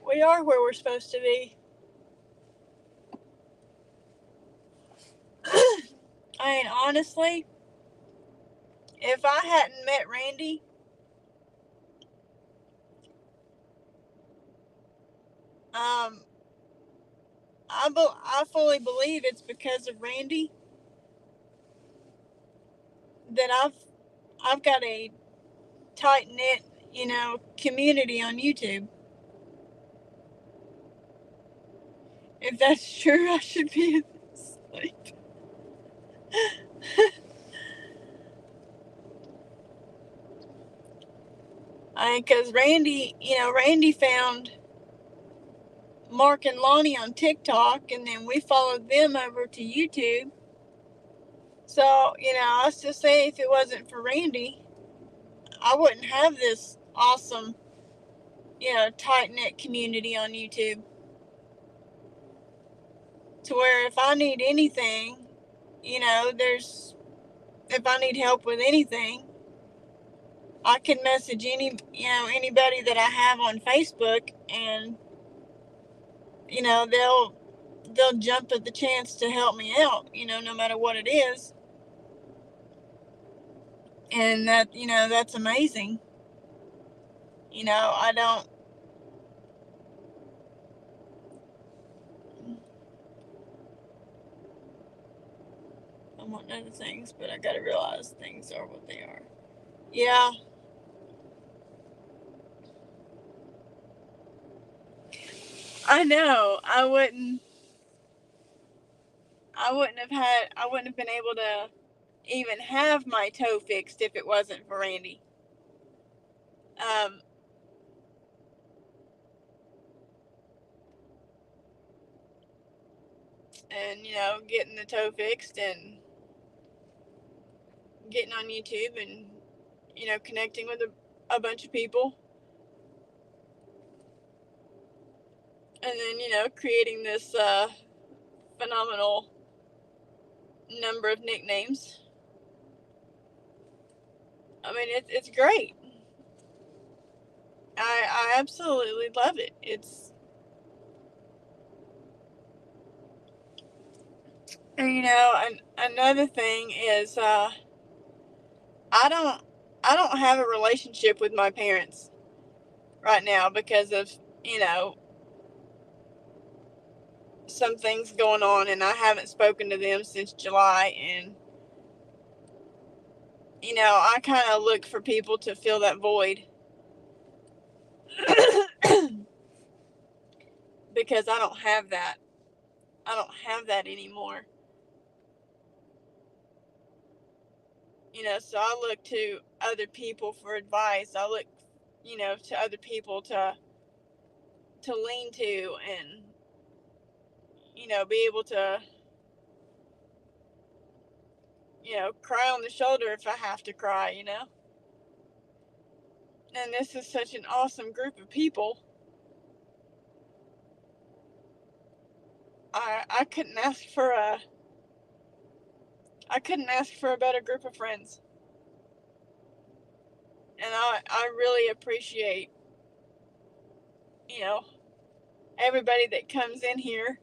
We are where we're supposed to be. I mean, honestly, if I hadn't met Randy, I fully believe it's because of Randy that I've got a tight knit, community on YouTube. If that's true, I should be asleep. Because Randy found Mark and Lonnie on TikTok, and then we followed them over to YouTube. So, I still say if it wasn't for Randy, I wouldn't have this awesome, tight-knit community on YouTube. To where if I need anything, if I need help with anything, I can message anybody that I have on Facebook, and, they'll jump at the chance to help me out, no matter what it is. And that's amazing. I want other things, but I gotta realize things are what they are. Yeah. I know. I wouldn't have been able to even have my toe fixed if it wasn't for Randy. And getting the toe fixed and getting on YouTube and connecting with a bunch of people, and then creating this phenomenal number of nicknames. I mean, it's great. I absolutely love it. And another thing is I don't have a relationship with my parents right now because of some things going on, and I haven't spoken to them since July, and I kind of look for people to fill that void. Because I don't have that anymore. So I look to other people for advice. I look to other people to lean to, and be able to cry on the shoulder if I have to cry. And this is such an awesome group of people. I couldn't ask for a better group of friends. And I really appreciate everybody that comes in here.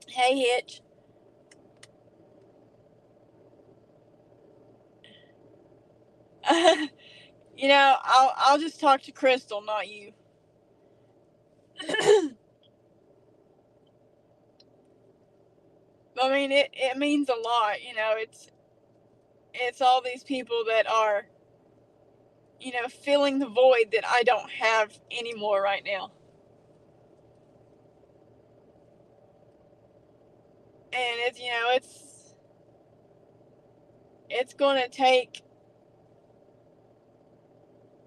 Hey, Hitch. I'll just talk to Crystal, not you. I mean, it means a lot. It's all these people that are, filling the void that I don't have anymore right now. And it's going to take,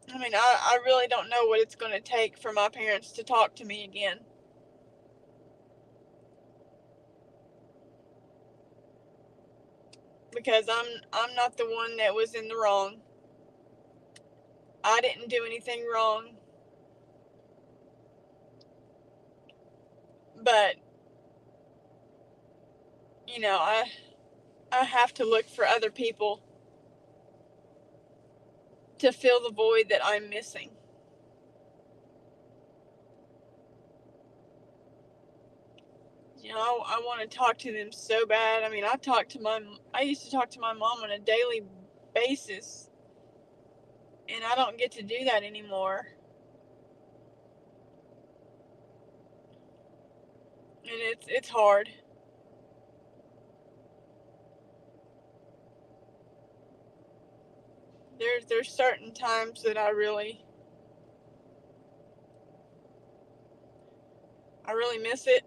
I really don't know what it's going to take for my parents to talk to me again. Because I'm not the one that was in the wrong. I didn't do anything wrong. But, I have to look for other people to fill the void that I'm missing. I want to talk to them so bad. I used to talk to my mom on a daily basis, and I don't get to do that anymore. And it's hard. There's certain times that I really miss it.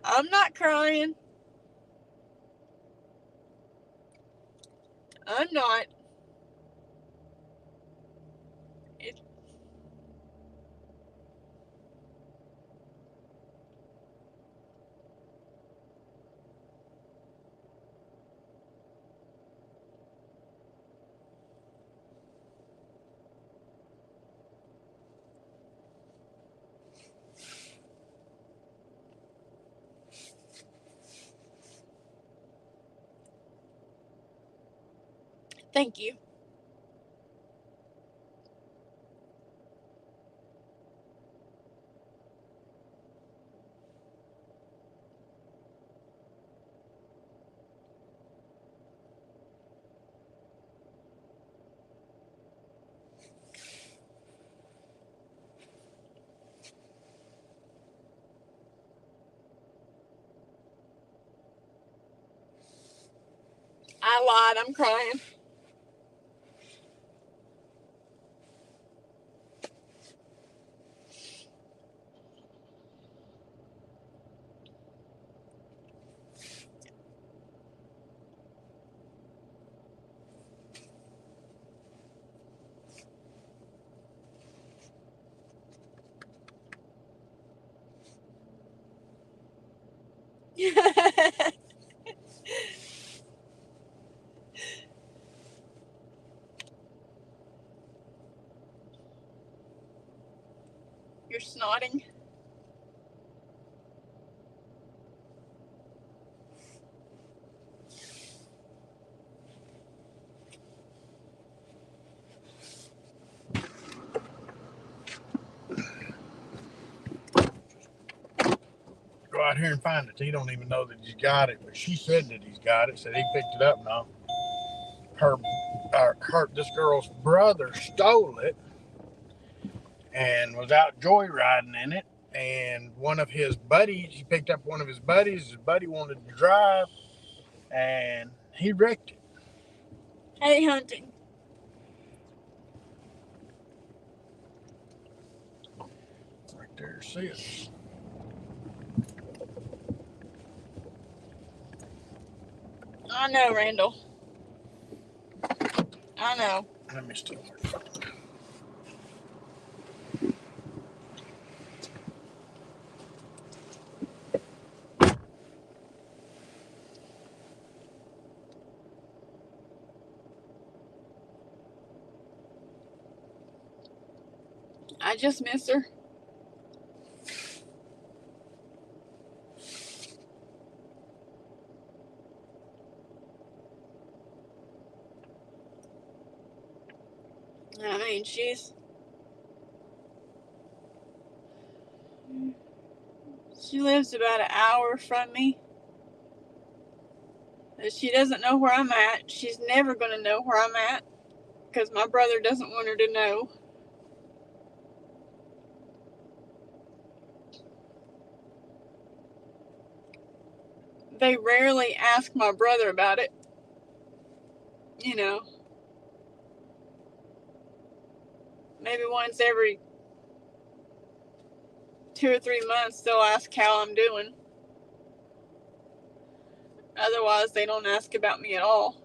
I'm not crying. I'm not. It, Thank you. I lied. I'm crying. You're snotting. Go out here and find it. He don't even know that he's got it, but she said that he's got it. Said he picked it up now. This girl's brother stole it and was out joyriding in it. And one of his buddies, he picked up one of his buddies. His buddy wanted to drive, and he wrecked it. Hey, hunting. Right there, see it. I know, Randall. I know. Let me steal her. I just miss her. She lives about an hour from me. She doesn't know where I'm at. She's never going to know where I'm at because my brother doesn't want her to know. They rarely ask my brother about it. You know, maybe once every 2 or 3 months they'll ask how I'm doing. Otherwise, they don't ask about me at all.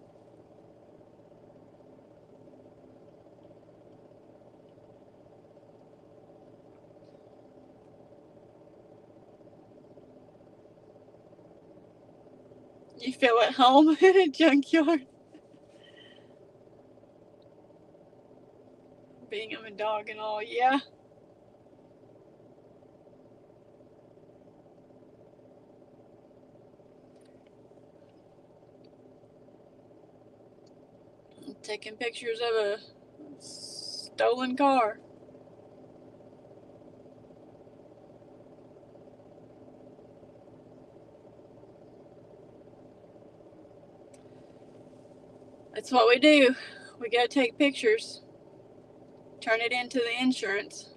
You feel at home in a junkyard? Being a dog and all, yeah. I'm taking pictures of a stolen car. That's what we do. We go take pictures, turn it into the insurance.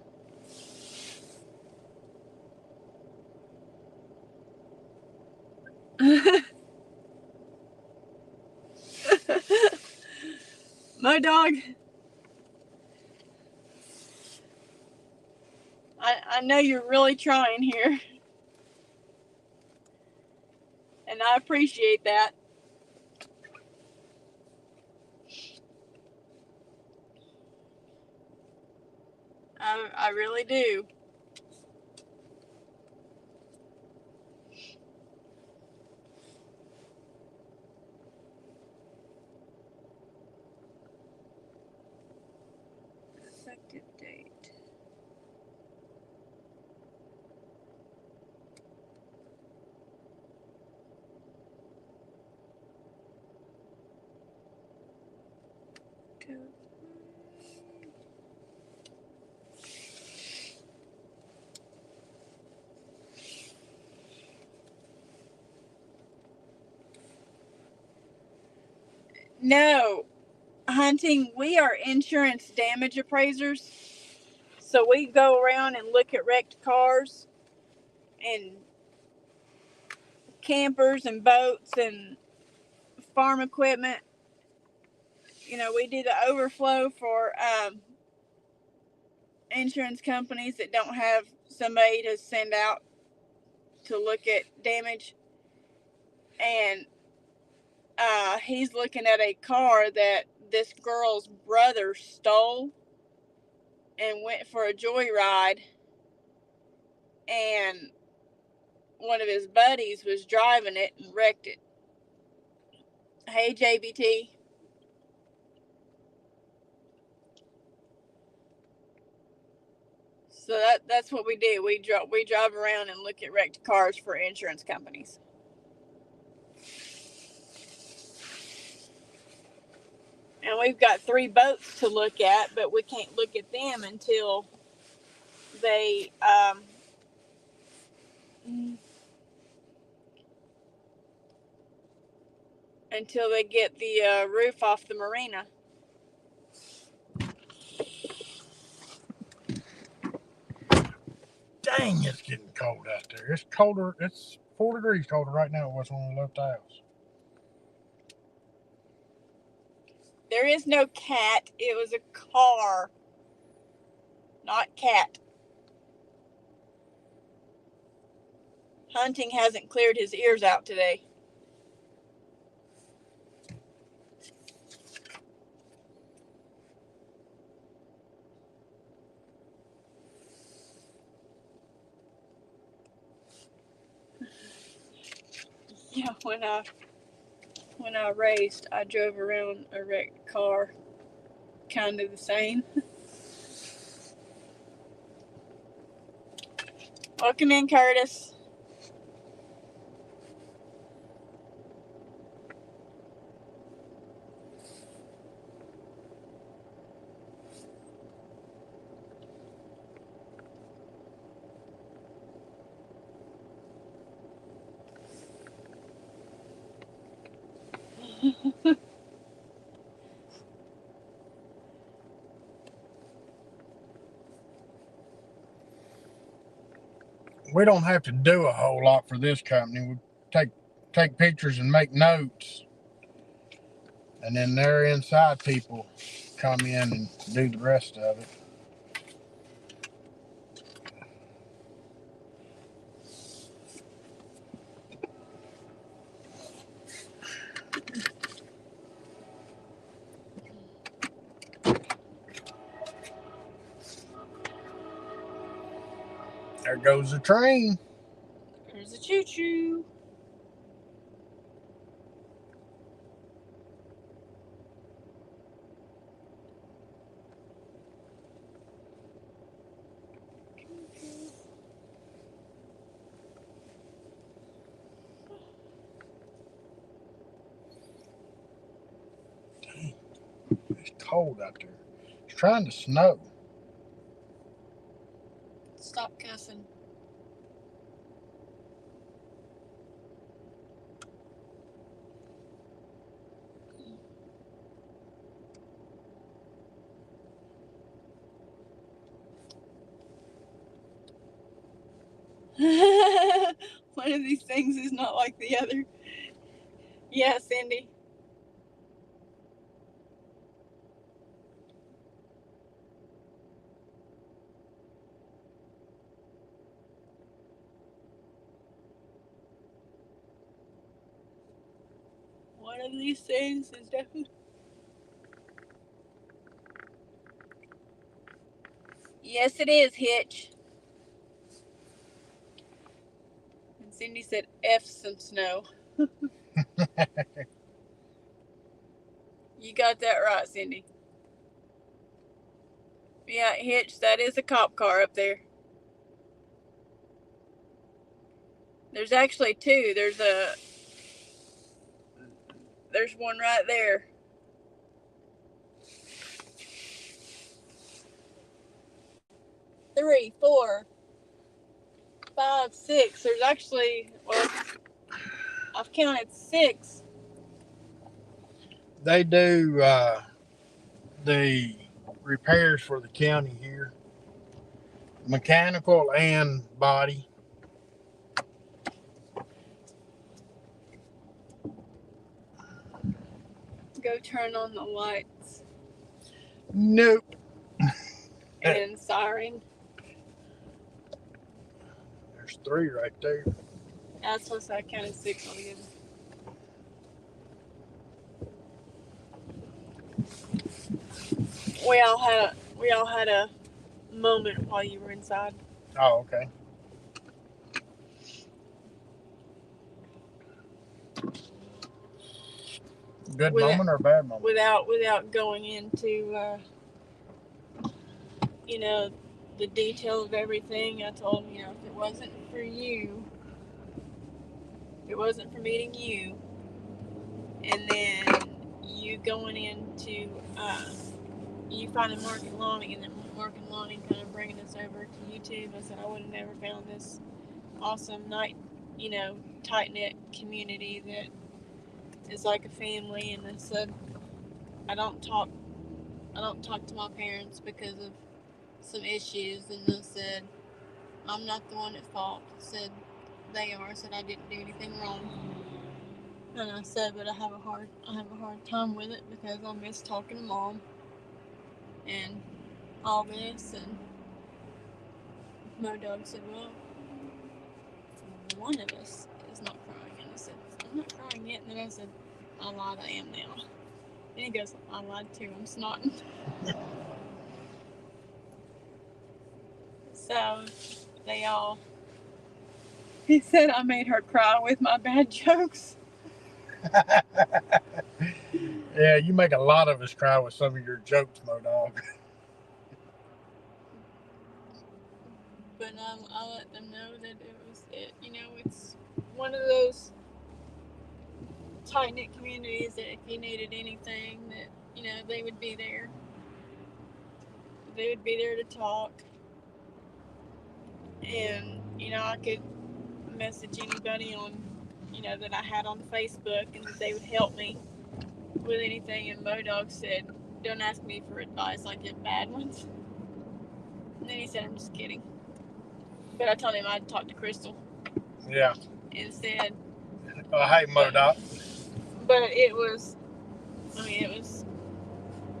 My dog. I know you're really trying here. And I appreciate that. I really do. Effective date. No, Hunting, we are insurance damage appraisers. So we go around and look at wrecked cars and campers and boats and farm equipment. You know, we do the overflow for insurance companies that don't have somebody to send out to look at damage. And he's looking at a car that this girl's brother stole and went for a joyride, and one of his buddies was driving it and wrecked it. Hey, JBT. So that's what we do. We drive around and look at wrecked cars for insurance companies. And we've got 3 boats to look at, but we can't look at them until they get the roof off the marina. Dang, it's getting cold out there. It's colder. It's 4 degrees colder right now than it was when we left the house. There is no cat. It was a car, not cat. Hunting hasn't cleared his ears out today. Yeah, when I raced, I drove around a wrecked car, kind of the same. Welcome in, Curtis. We don't have to do a whole lot for this company. We take pictures and make notes, and then their inside people come in and do the rest of it. There goes the train. There's a choo-choo. Dang, it's cold out there. It's trying to snow. Stop cussing. One of these things is not like the other. Yeah, Cindy. One of these things is definitely. Yes, it is, Hitch. And Cindy said, F some snow. You got that right, Cindy. Yeah, Hitch, that is a cop car up there. There's actually two. There's one right there. Three, 4, 5, 6. There's actually, well, I've counted 6. They do the repairs for the county here, mechanical and body. Go turn on the lights. Nope. And siren. There's 3 right there. That's what I counted 6 altogether. We all had a moment while you were inside. Oh, okay. Good moment or bad moment? Without going into the detail of everything. I told him, if it wasn't for you, if it wasn't for meeting you, and then you going into you finding Mark and Lonnie, and then Mark and Lonnie kind of bringing us over to YouTube, I said I would have never found this awesome tight-knit community that is like a family. And I said I don't talk to my parents because of some issues, and I said I'm not the one at fault. I said they are. I said I didn't do anything wrong. And I said, but I have a hard time with it because I miss talking to Mom and all this. And Mo-Dog said, well, one of us is not crying. And I said, I'm not crying yet. And then I said, I lied, I am now. And he goes, I lied too, I'm snotting. So he said I made her cry with my bad jokes. Yeah, you make a lot of us cry with some of your jokes, Mo-Dog. But I let them know that it's one of those tight-knit communities that if you needed anything, that they would be there. They would be there to talk. And I could message anybody on that I had on Facebook, and that they would help me. with anything, and Modog said, "Don't ask me for advice, I give bad ones." And then he said, "I'm just kidding." But I told him I'd talk to Crystal Yeah. instead. Hey, Modok. But it was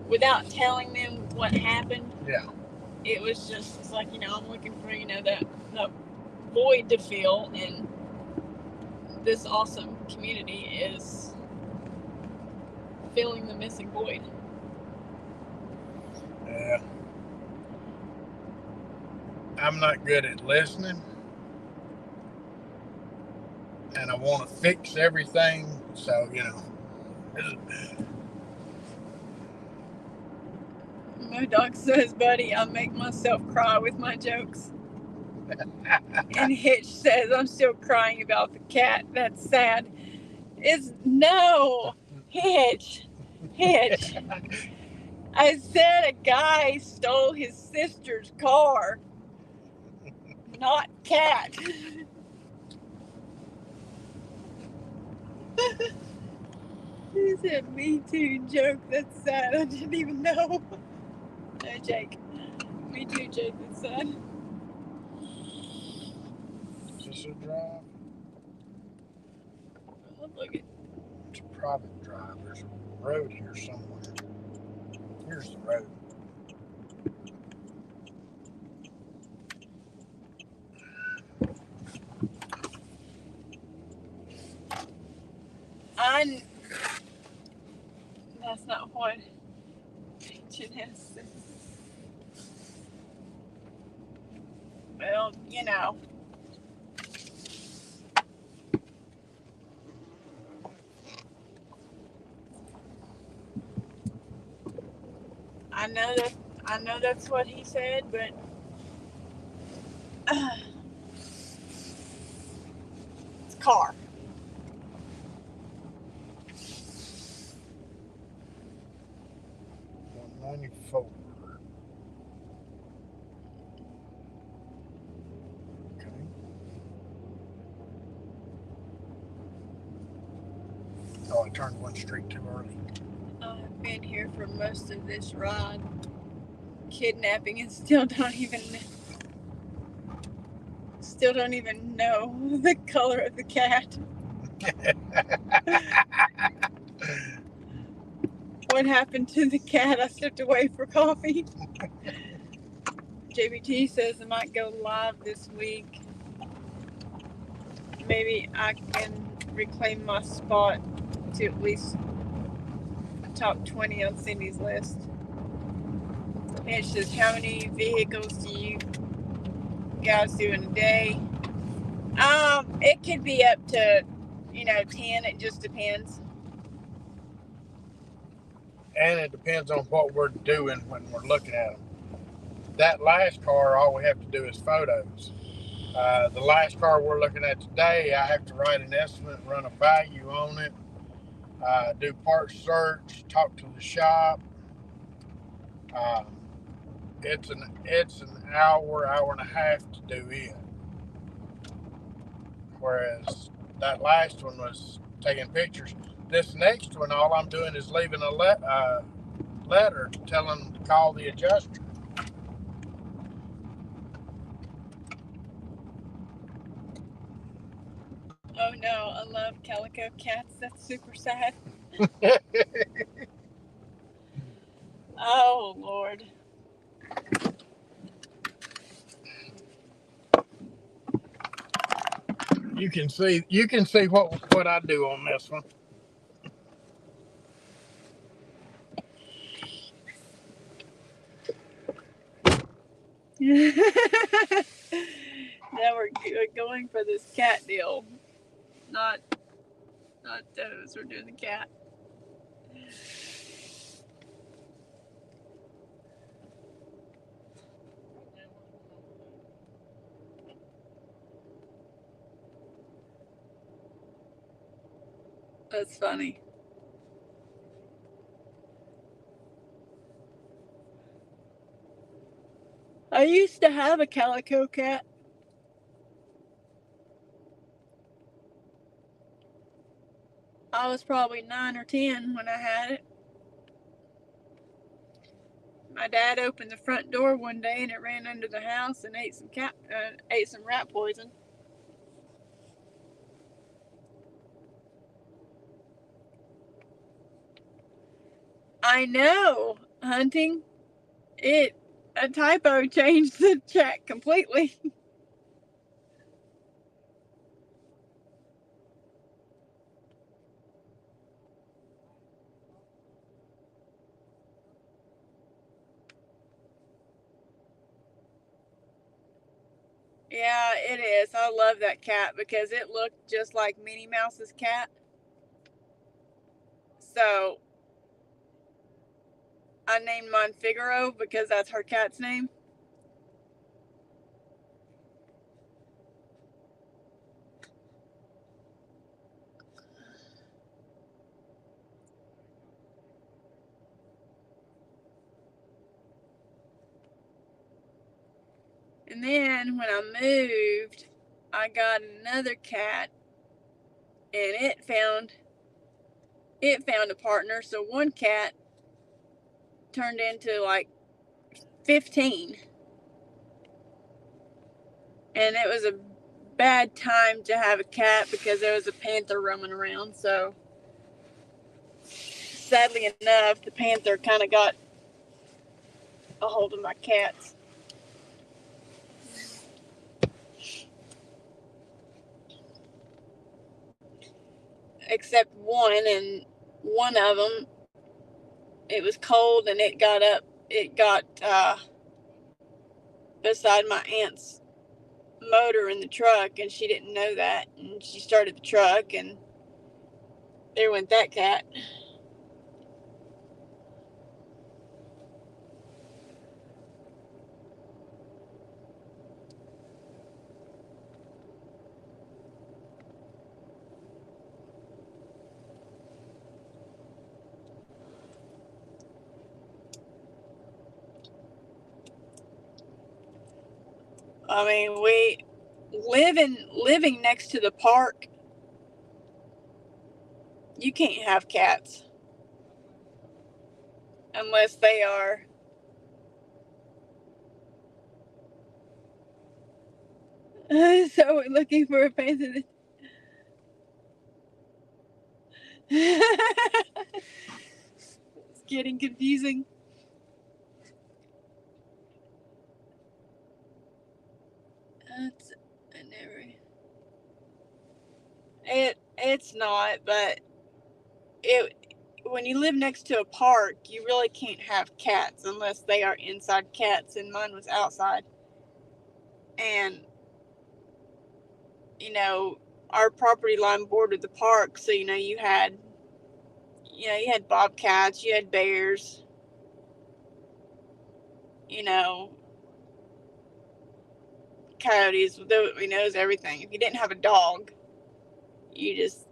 without telling them what happened. Yeah. It was just, it's like, I'm looking for, that void to fill, and this awesome community is filling the missing void. Yeah. I'm not good at listening, and I want to fix everything, so, Modog says, "Buddy, I make myself cry with my jokes." And Hitch says, "I'm still crying about the cat. That's sad." No, Hitch. I said a guy stole his sister's car, not cat. He said, "Me too" joke. That's sad. I didn't even know. No, Jake. Me too joke. That's sad. Is this a drive? Oh, look at. It's a private drive. There's a road here somewhere. Here's the road. That's not what Jeanette said. Well, I know that's what he said, but it's a car. $194. Okay. Oh, I turned one street too early. I've been here for most of this ride, kidnapping, and still don't even know the color of the cat. What happened to the cat? I stepped away for coffee. JBT says I might go live this week. Maybe I can reclaim my spot to at least top 20 on Cindy's list. And it says, "How many vehicles do you guys do in a day?" It could be up to 10. It just depends. And it depends on what we're doing when we're looking at them. That last car, all we have to do is photos. The last car we're looking at today, I have to write an estimate, run a value on it, do part search, talk to the shop. It's an hour and a half to do it. Whereas that last one was taking pictures. This next one, all I'm doing is leaving a letter telling them to call the adjuster. Oh no, I love calico cats. That's super sad. Oh Lord. You can see what I do on this one. Now we're going for this cat deal. Not those. We're doing the cat. That's funny. I used to have a calico cat. I was probably 9 or 10 when I had it. My dad opened the front door one day and it ran under the house and ate some rat poison. I know, hunting. A typo changed the chat completely. Yeah, it is. I love that cat because it looked just like Minnie Mouse's cat. So I named mine Figaro because that's her cat's name. And then when I moved, I got another cat and it found a partner. So one cat turned into like 15. And it was a bad time to have a cat because there was a panther roaming around. So sadly enough, the panther kind of got a hold of my cats. Except one, and one of them, it was cold and it got beside my aunt's motor in the truck, and she didn't know that, and she started the truck, and there went that cat. I mean, we living next to the park, you can't have cats unless they are so we're looking for a panther. It's getting confusing. It's not, but when you live next to a park, you really can't have cats unless they are inside cats, and mine was outside. And our property line bordered the park, so you had bobcats, you had bears, coyotes. It knows everything. If you didn't have a dog, it just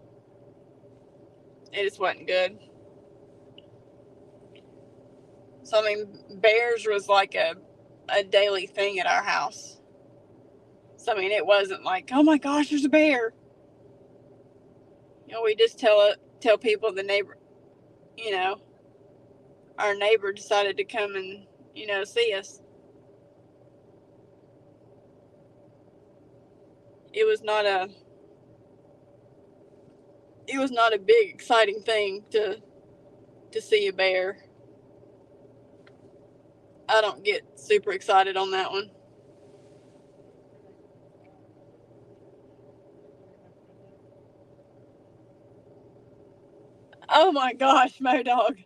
wasn't good. So I mean, bears was like a daily thing at our house. So I mean, it wasn't like, oh my gosh, there's a bear. We just tell people the neighbor, our neighbor decided to come and see us. It was not a big exciting thing to see a bear. I don't get super excited on that one. Oh my gosh, MoDog.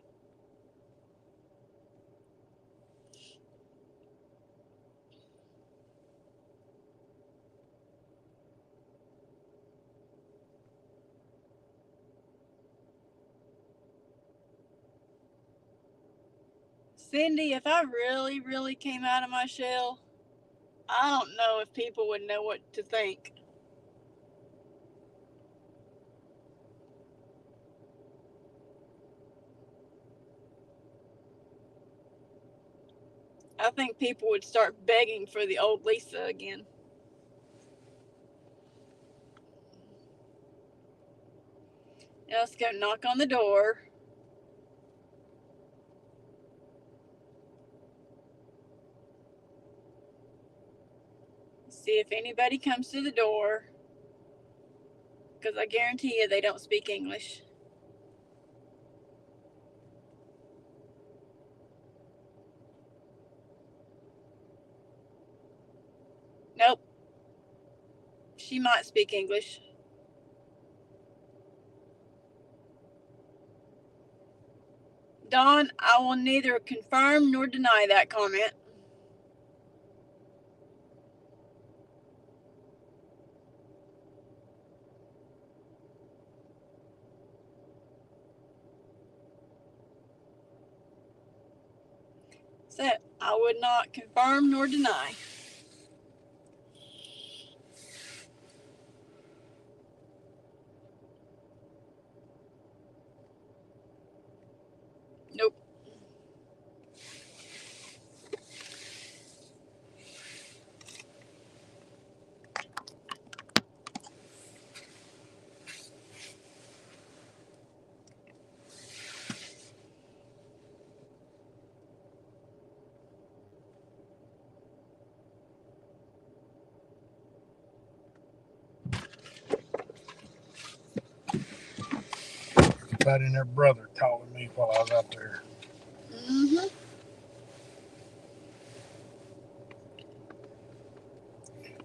Cindy, if I really, really came out of my shell, I don't know if people would know what to think. I think people would start begging for the old Lisa again. Now let's go knock on the door. See if anybody comes to the door. Because I guarantee you they don't speak English. Nope. She might speak English. Dawn, I will neither confirm nor deny that comment. So, I would not confirm nor deny. Nope. That and their brother calling me while I was out there. Mm-hmm.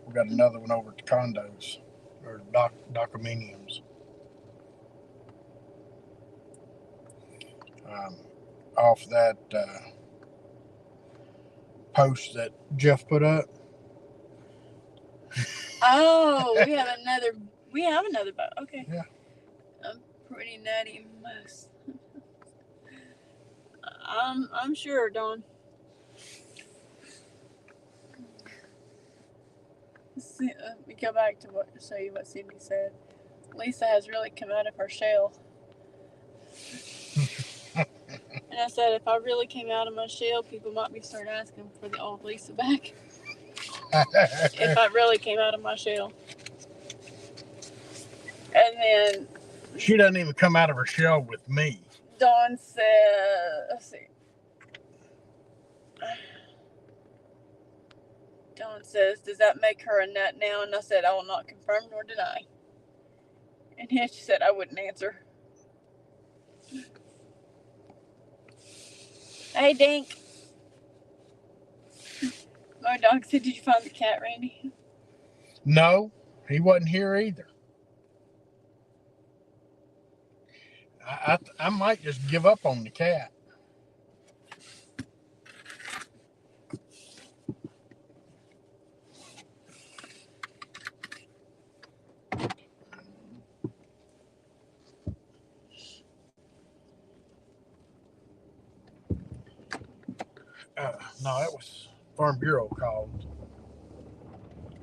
We got another one over at the condos, or condominiums. Off that post that Jeff put up. Oh, we have another boat. Okay. Yeah. Pretty nutty mess. I'm sure, Dawn. See, let me go back to show you what Cindy said. Lisa has really come out of her shell. And I said, if I really came out of my shell, people might be starting asking for the old Lisa back. If I really came out of my shell. And then she doesn't even come out of her shell with me. Dawn said, let's see. Dawn says, does that make her a nut now? And I said, I will not confirm nor deny. And then she said, I wouldn't answer. Hey, Dink. My dog said, did you find the cat, Randy? No, he wasn't here either. I might just give up on the cat. No, that was Farm Bureau called.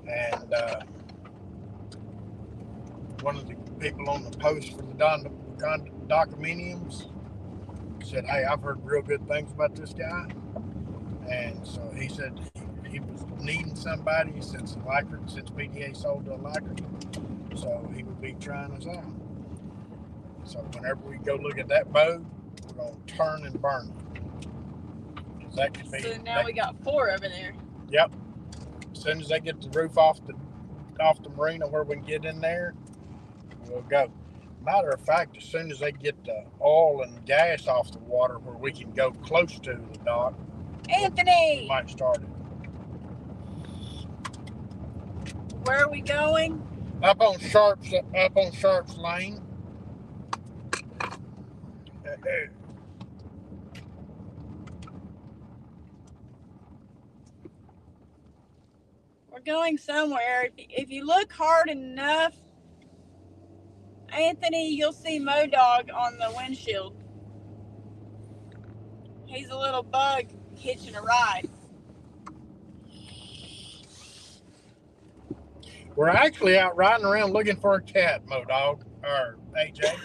And one of the people on the post for the condominiums said, hey, I've heard real good things about this guy. And so he said he was needing somebody since PDA sold to Alacrity. So he would be trying us out. So whenever we go look at that boat, we're going to turn and burn it. That could be, so now we got 4 over there. Yep. As soon as they get the roof off the marina where we can get in there, we'll go. Matter of fact, as soon as they get the oil and gas off the water where we can go close to the dock, Anthony! We might start it. Where are we going? Up on Sharps Lane. We're going somewhere. If you look hard enough, Anthony, you'll see MoDog on the windshield. He's a little bug hitching a ride. We're actually out riding around looking for a cat, MoDog, or AJ.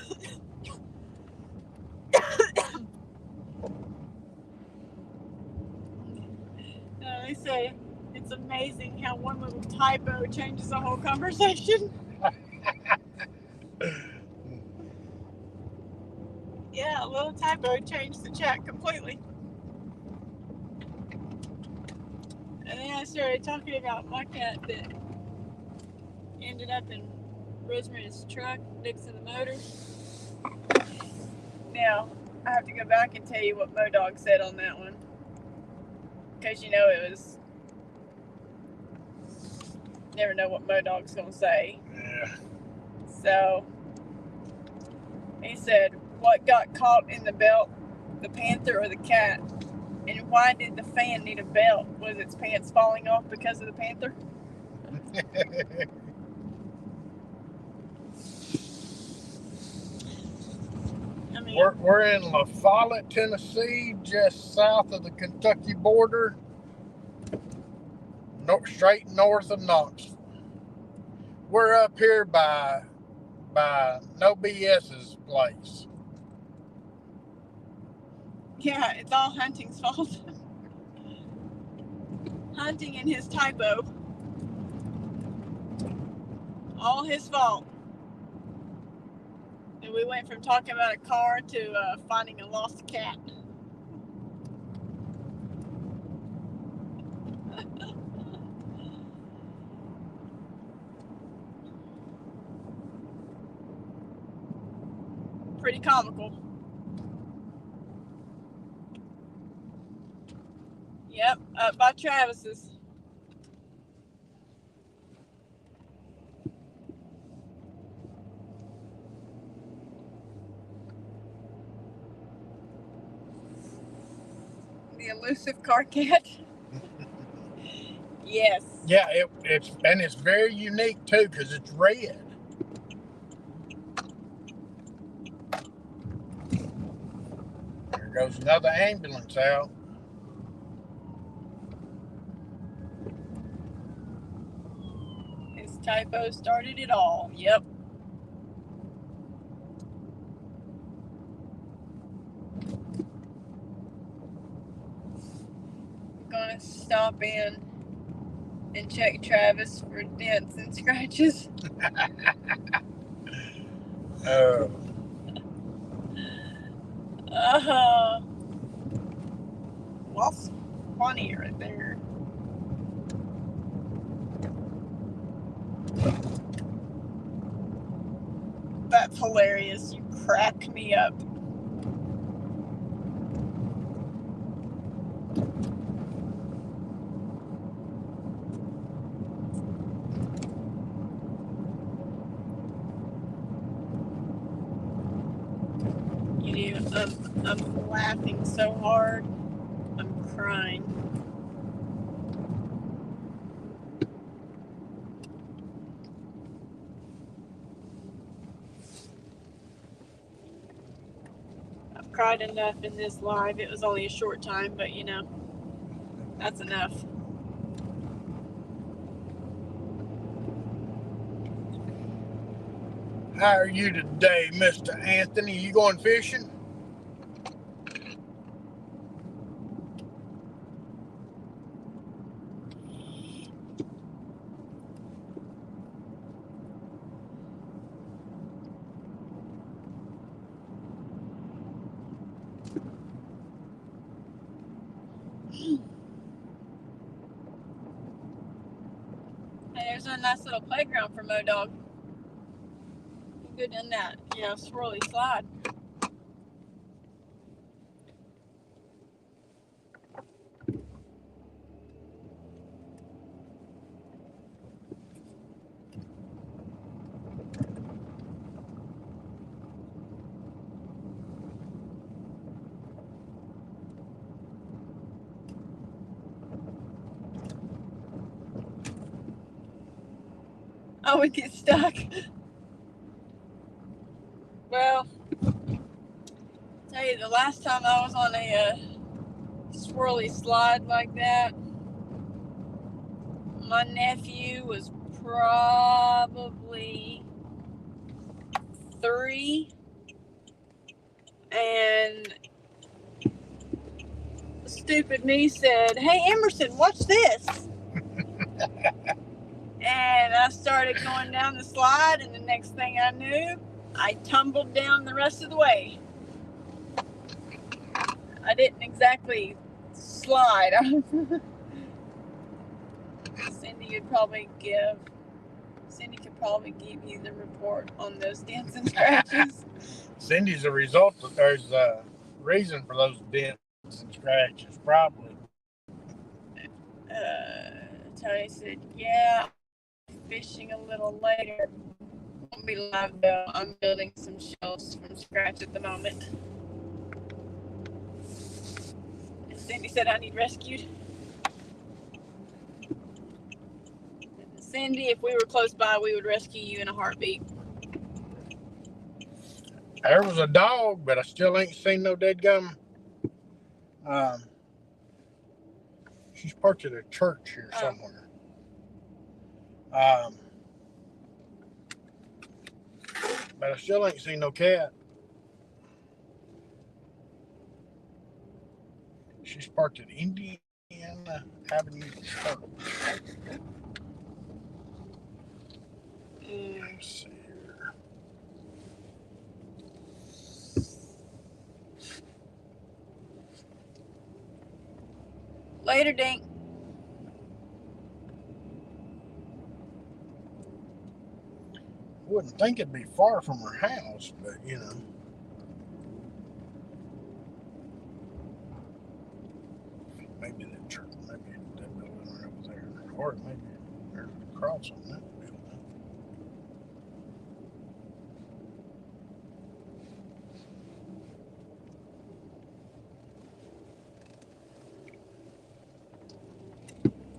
They say it's amazing how one little typo changes the whole conversation. that little typo changed the chat completely. And then I started talking about my cat that ended up in Rosemary's truck next to the motor. Now, I have to go back and tell you what MoDog said on that one. Because you know it was... Never know what MoDog's going to say. Yeah. So, he said, what got caught in the belt, the panther or the cat? And why did the fan need a belt? Was its pants falling off because of the panther? I mean, We're in La Follette, Tennessee, just south of the Kentucky border, straight north of Knoxville. We're up here by No BS's place. yeah, it's all Hunting's fault. Hunting and his typo. All his fault. And we went from talking about a car to finding a lost cat. Pretty comical. Yep, up by Travis's. The elusive car cat. Yes. Yeah, it's very unique too because it's red. There goes another ambulance out. His typo started it all. Yep. I'm gonna stop in and check Travis for dents and scratches. Lost funny right there. That's hilarious. You crack me up. You know, I'm laughing so hard, I'm crying. I've cried enough in this live. It was only a short time, but you know, that's enough. How are you today, Mr. Anthony? You going fishing? Hey, there's a nice little playground for MoDog. Good in that, you know, swirly slide. Oh, it gets stuck. Well, tell you, the last time I was on a swirly slide like that, my nephew was probably 3, and stupid me said, "Hey Emerson, watch this." And I started going down the slide, and the next thing I knew, I tumbled down the rest of the way. I didn't exactly slide. Cindy could probably give you the report on those dents and scratches. Cindy's a result of there's a reason for those dents and scratches, probably. Tony said, yeah, fishing a little later. Won't be live though. I'm building some shelves from scratch at the moment. And Cindy said I need rescued. Cindy, if we were close by, we would rescue you in a heartbeat. There was a dog, but I still ain't seen no dead gum. She's parked at a church here somewhere. But I still ain't seen no cat. She's parked at Indiana Avenue Church. Let's see here. Later, Dink. Wouldn't think it'd be far from her house, but you know. Maybe that church, maybe that building right over there. Or maybe there's a cross on that building.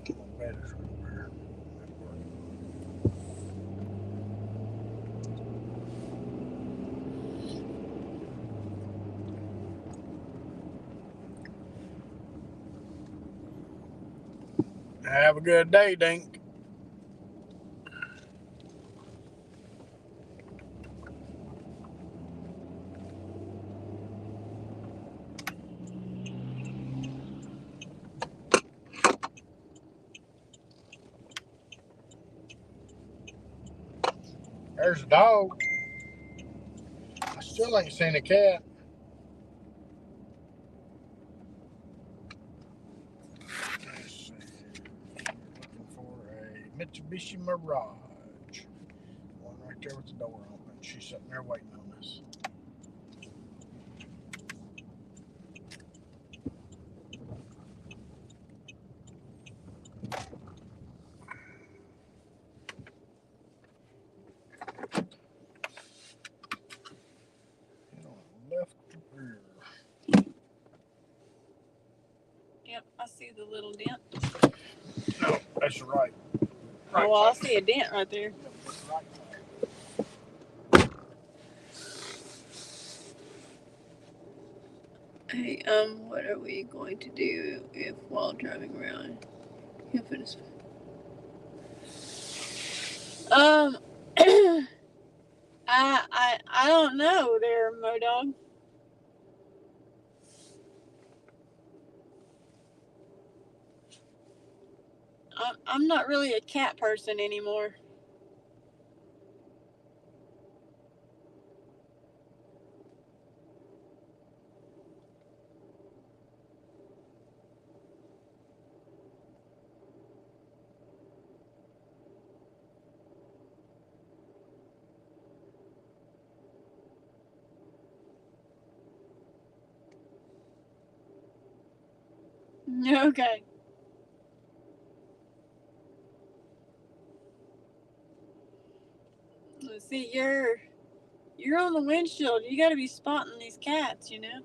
I bet it's right there. Have a good day, Dink. There's a dog. I still ain't seen a cat. Let's see. Looking for a Mitsubishi Mirage. One right there with the door open. She's sitting there waiting on us. Left rear. Yep, I see the little dent. No, that's right. Oh, well, I see a dent right there. Hey, what are we going to do if while driving around? I don't know there, Modog. I'm not really a cat person anymore. Okay. Let's see, you're on the windshield. You got to be spotting these cats, you know.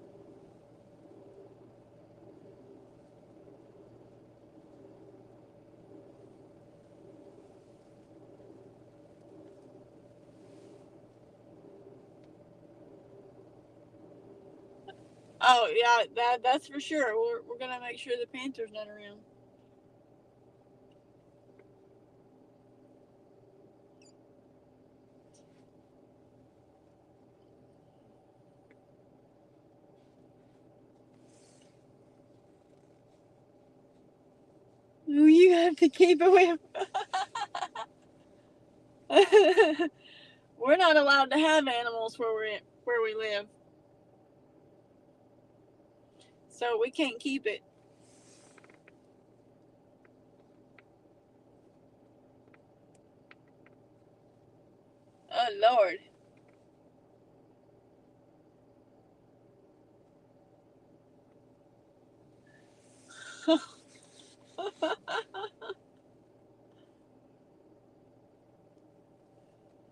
Oh yeah, that's for sure. We're gonna make sure the Panther's not around. You have to keep away. We're not allowed to have animals where we live. So we can't keep it. Oh, Lord.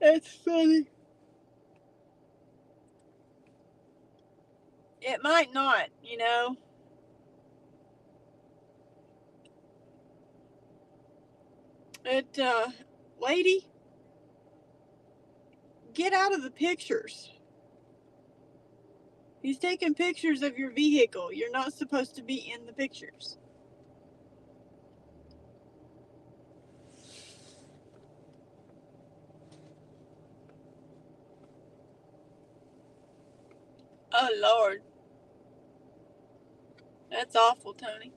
That's funny. It might not, you know. It, lady, get out of the pictures. He's taking pictures of your vehicle. You're not supposed to be in the pictures. Oh, Lord. That's awful, Tony.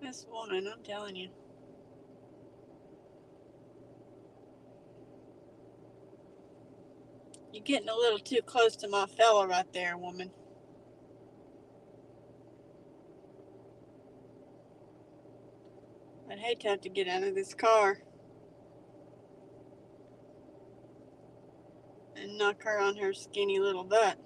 This woman, I'm telling you. You're getting a little too close to my fella right there, woman. I'd hate to have to get out of this car and knock her on her skinny little butt.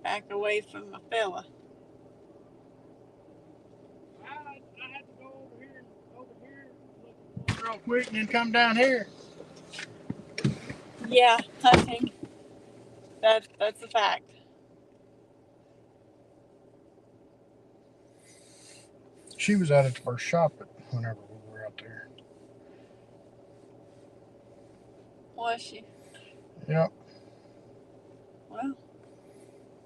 Back away from my fella. I had to go over here, look real quick, and then come down here. Yeah, hunting. That's a fact. She was out at the first shop whenever we were out there. Was she? Yep. Well,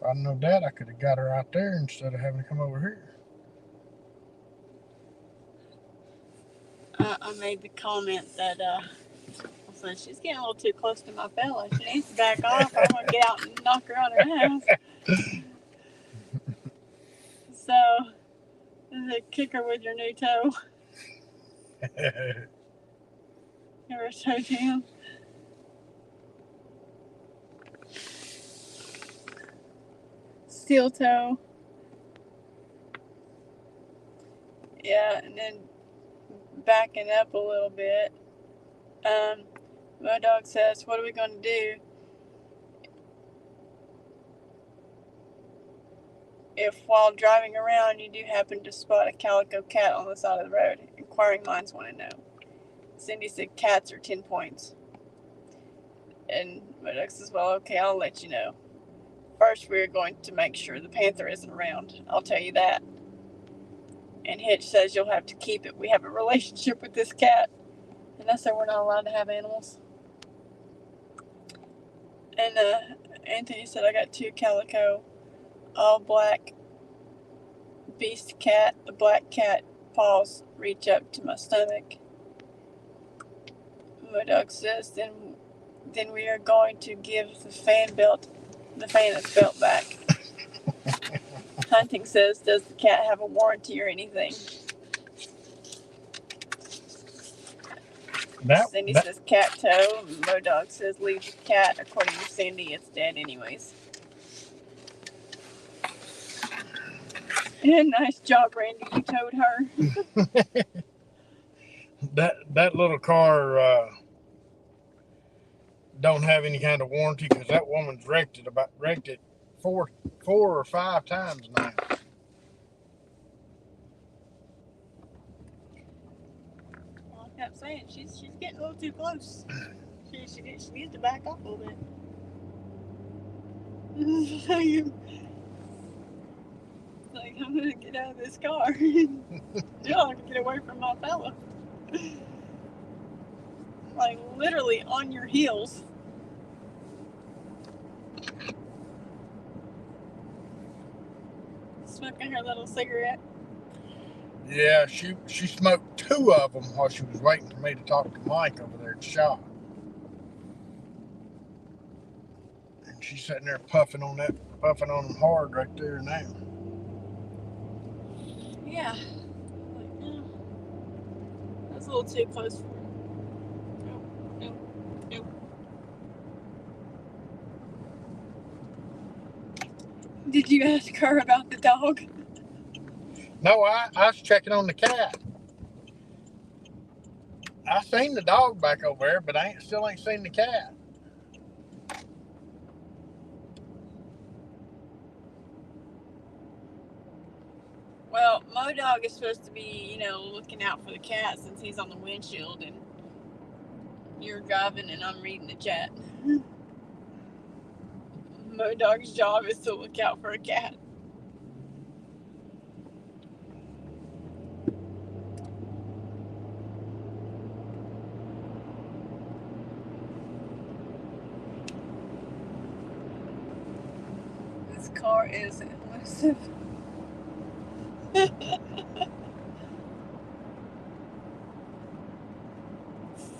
If I know that, I could have got her out there instead of having to come over here. I made the comment that I said she's getting a little too close to my fella. She needs to back off. I want to get out and knock her on her ass. So, is it kick her with your new toe? Ever toe jam? Steel toe. Yeah, and then backing up a little bit. My dog says, what are we going to do if while driving around you do happen to spot a calico cat on the side of the road? Inquiring minds want to know. Cindy said cats are 10 points. And my dog says, well, okay, I'll let you know. First, we're going to make sure the panther isn't around. I'll tell you that. And Hitch says you'll have to keep it. We have a relationship with this cat. And I said we're not allowed to have animals. And Anthony said I got 2 calico, all black beast cat. The black cat paws reach up to my stomach. My dog says then we are going to give the fan its belt back. Hunting says, does the cat have a warranty or anything? Cindy says cat toe. Modog says leave the cat. According to Cindy, it's dead anyways. Yeah, nice job, Randy. You towed her. That little car don't have any kind of warranty because that woman's wrecked it four or five times now. Well, I kept saying she's getting a little too close. She needs to back up a little bit. Like, I'm gonna get out of this car. Y'all have to get away from my fella. Like, literally on your heels. Smoking her little cigarette. Yeah, she smoked two of them while she was waiting for me to talk to Mike over there at the shop. And she's sitting there puffing on them hard right there now. Yeah. Like, no. That's a little too close for her. Nope. Did you ask her about the dog? No, I was checking on the cat. I seen the dog back over there, but I still ain't seen the cat. Well, Mo-Dog is supposed to be, looking out for the cat since he's on the windshield and you're driving and I'm reading the chat. Mo-Dog's job is to look out for a cat. This car is elusive.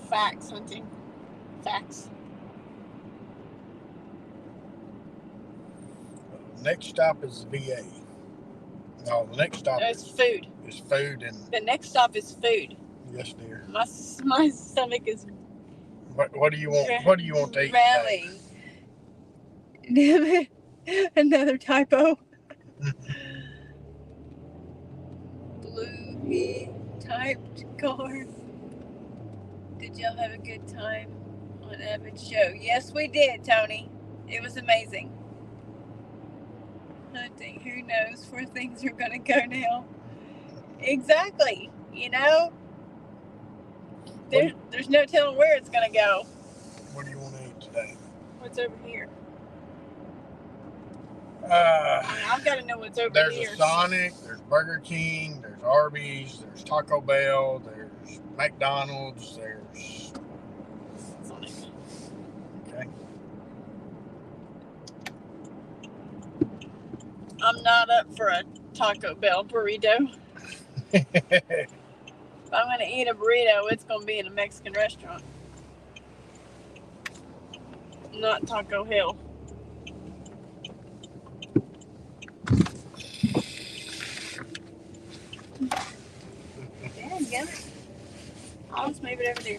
Facts hunting. Facts. Next stop is the VA. No, the next stop is food. Is food and the next stop is food. Yes, dear. My stomach is. What do you want? What do you want to eat rallying. Damn it! Another typo. Bluey typed car. Did y'all have a good time on Evan's show? Yes, we did, Tony. It was amazing. Hunting, who knows where things are gonna go now? Exactly. There's no telling where it's gonna go. What do you want to eat today? What's over here? I've got to know what's over there's here. There's a Sonic, there's Burger King, there's Arby's, there's Taco Bell, there's McDonald's, there's Sonic. Okay. I'm not up for a Taco Bell burrito. If I'm going to eat a burrito, it's going to be in a Mexican restaurant. Not Taco Hill. Yeah. I'll just move it over there.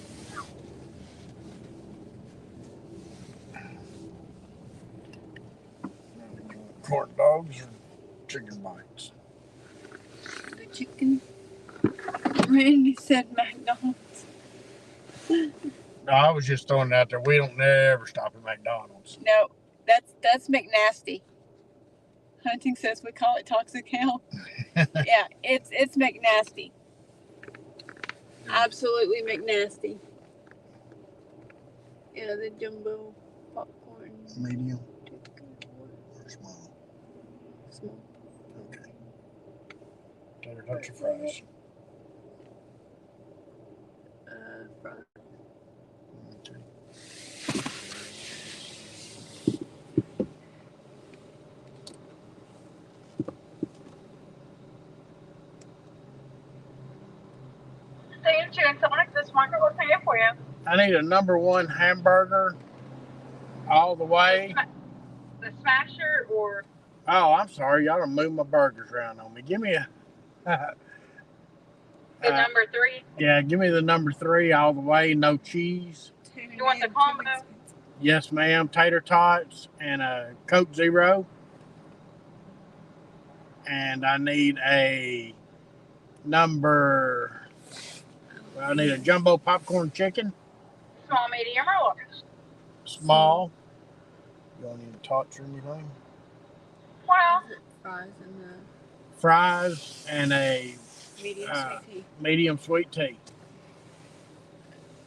Corn dogs or chicken bites? The chicken. Randy said McDonald's. No, I was just throwing it out there. We don't never stop at McDonald's. No, that's McNasty. Hunting says we call it Toxic Hell. Yeah, it's McNasty. Absolutely McNasty. Yeah, the jumbo popcorn. Medium or small? Small. Okay. Tater tots or fries? Fries. Okay. Hey, Chewing Sonic, this market, what can I get for you? I need a #1 hamburger all the way. The smasher or? Oh, I'm sorry. Y'all done moved my burgers around on me. Give me a... The number 3? Yeah, give me the #3 all the way, no cheese. You want the combo? Yes, ma'am. Tater tots and a Coke Zero. And I need a number Well, I need a jumbo popcorn chicken. Small, medium, or large? Small. You don't need a tots or anything? Well, Fries and Fries and a medium sweet tea. medium sweet tea.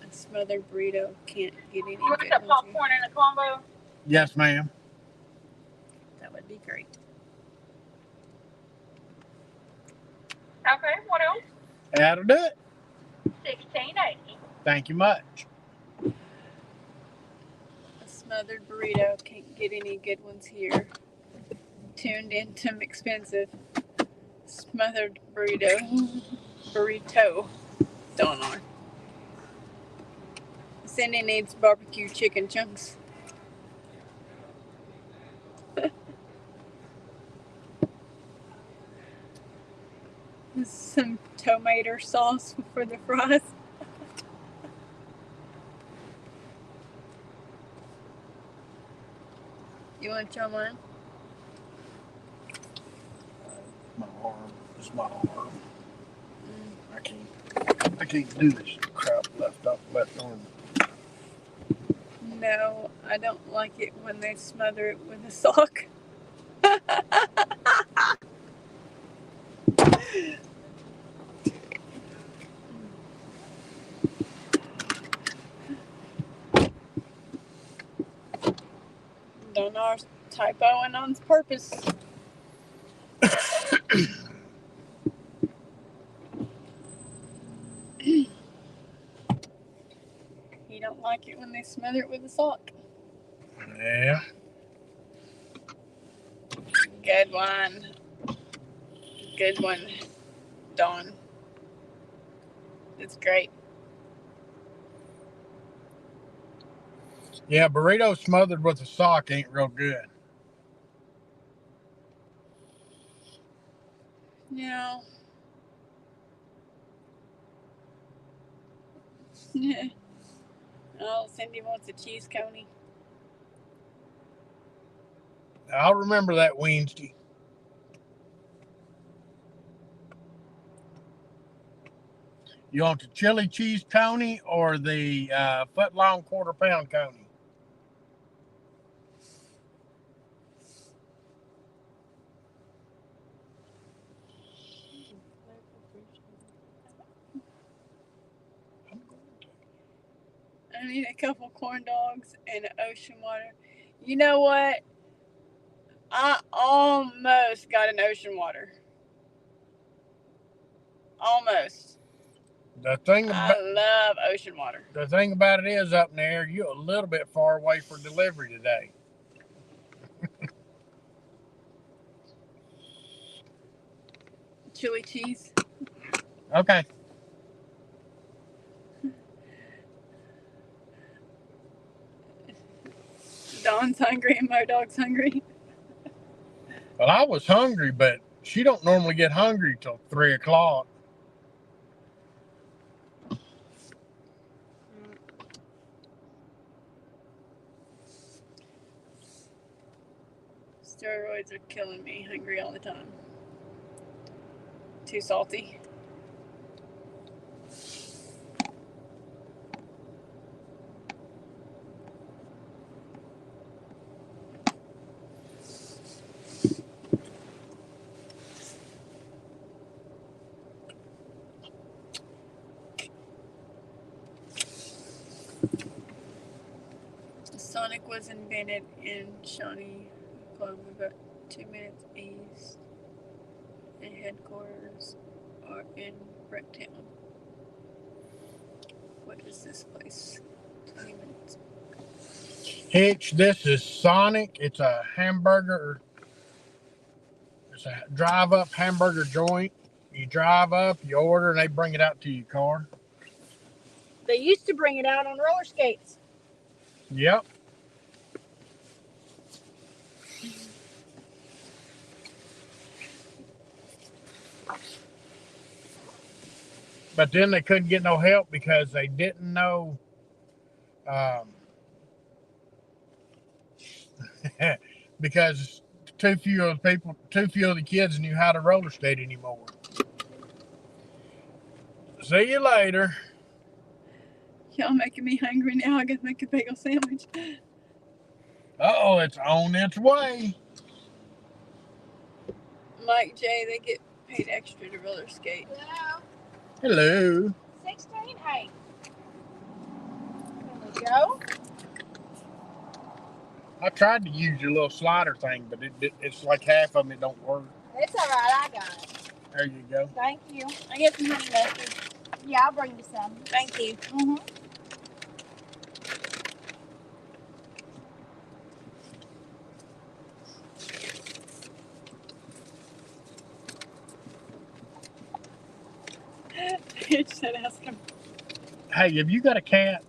A smothered burrito can't get any. you want the popcorn in a combo? Yes, ma'am. That would be great. Okay, what else? That'll do it. $16.80. Thank you much. A smothered burrito can't get any good ones here. Tuned into expensive. Smothered burrito. Don't know. Cindy needs barbecue chicken chunks. Some tomato sauce for the fries. You want to try mine? My arm. It's my arm. I can't do this crap left arm. No, I don't like it when they smother it with a sock. Donar's typoing on purpose. You don't like it when they smother it with a sock. Yeah. Good one. Good one, Dawn. It's great. Yeah, burrito smothered with a sock ain't real good. No. Yeah. Oh, Cindy wants a cheese coney. I'll remember that Wednesday. You want the chili cheese coney or the foot-long quarter-pound coney? I need a couple corn dogs and ocean water. You know what? I almost got an ocean water. Almost. The thing I about love ocean water. the thing about it is up in there, you're a little bit far away for delivery today. Chili cheese. Okay. Dawn's hungry and Modog's hungry. Well, I was hungry, but she don't normally get hungry till 3 o'clock. Steroids are killing me. Hungry all the time. Too salty. Sonic was invented in Shawnee, Oklahoma, about 2 minutes east. And headquarters are in Bricktown. What is this place? 20 minutes. Hitch, this is Sonic. It's a hamburger. It's a drive-up hamburger joint. You drive up, you order, and they bring it out to your car. They used to bring it out on roller skates. Yep. But then they couldn't get no help because they didn't know because too few of the kids knew how to roller skate anymore. See you later. Y'all making me hungry now. I gotta make a bagel sandwich. Uh-oh, it's on its way. Mike J, they get paid extra to roller skate. Hello. Hello. 16. Hey. There we go. I tried to use your little slider thing, but it's like half of them it don't work. It's all right. I got it. There you go. Thank you. I get some honey mustard. Yeah, I'll bring you some. Thank you. Mm-hmm. Bitch said ask him. Hey, have you got a cat?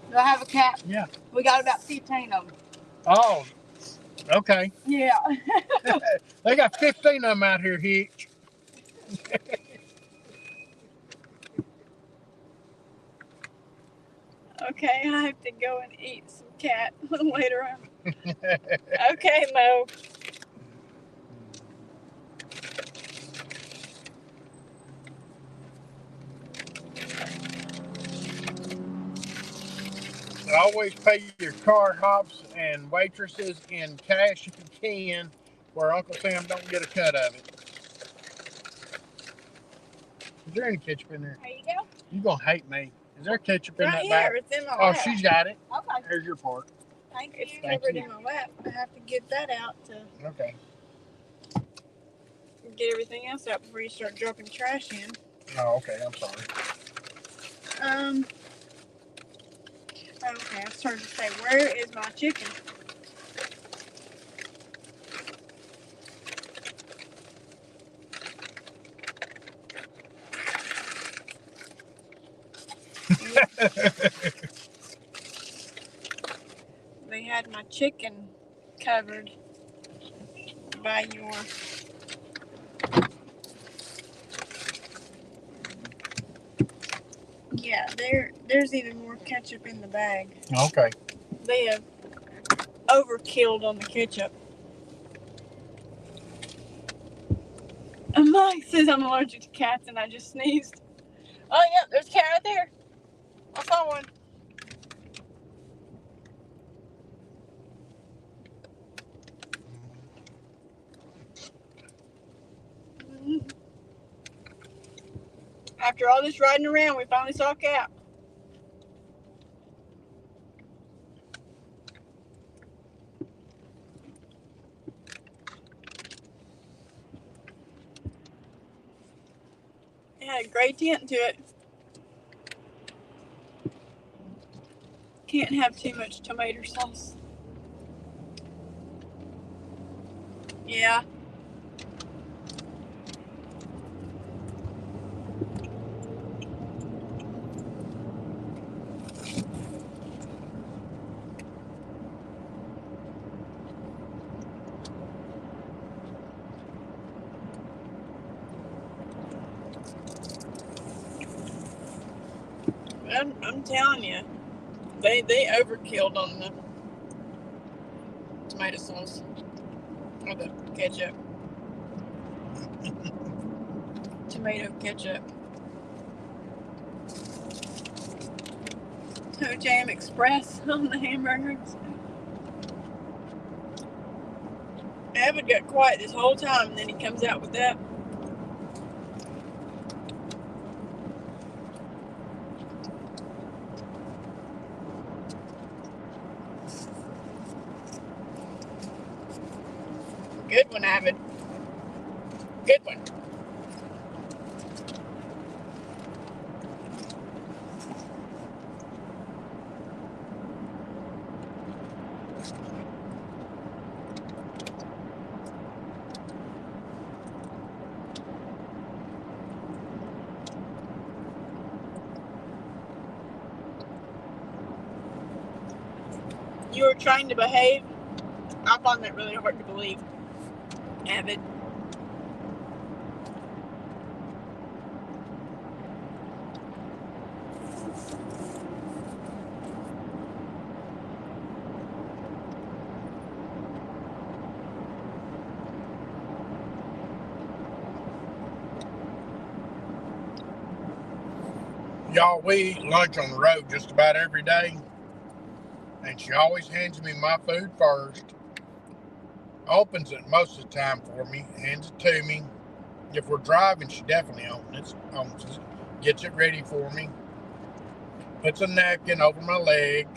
Do I have a cat? Yeah. We got about 15 of them. Oh, okay. Yeah. They got 15 of them out here, Hitch. Okay, I have to go and eat some cat later on. Okay, Mo. Always pay your car hops and waitresses in cash if you can, where Uncle Sam don't get a cut of it. Is there any ketchup in there? There you go. You gonna hate me. Is there ketchup in Right that here. bag? It's in my Oh, lap. she's got it. Okay. There's your part. Thank It's you. Thank covered you. in my lap. I have to get that out to Okay. get everything else out before you start dropping trash in. Oh, okay. I'm sorry. Okay, I started to say, where is my chicken? They had my chicken covered by your. Yeah, there's even more ketchup in the bag. Okay. They have overkilled on the ketchup. And Mike says I'm allergic to cats and I just sneezed. Oh, yeah, there's a cat right there. I saw one. After all this riding around, we finally saw a cat. It had a gray tint to it. Can't have too much tomato sauce. Yeah. I'm telling you, they overkilled on the tomato sauce or the ketchup. Tomato ketchup. Toe Jam Express on the hamburgers. Evan got quiet this whole time, and then he comes out with that. Good one, Avid. Good one. You were trying to behave. I find that really hard to believe. Avid. Y'all, we eat lunch on the road just about every day. And she always hands me my food first. Opens it most of the time for me. Hands it to me. If we're driving, she definitely opens it. Gets it ready for me. Puts a napkin over my leg.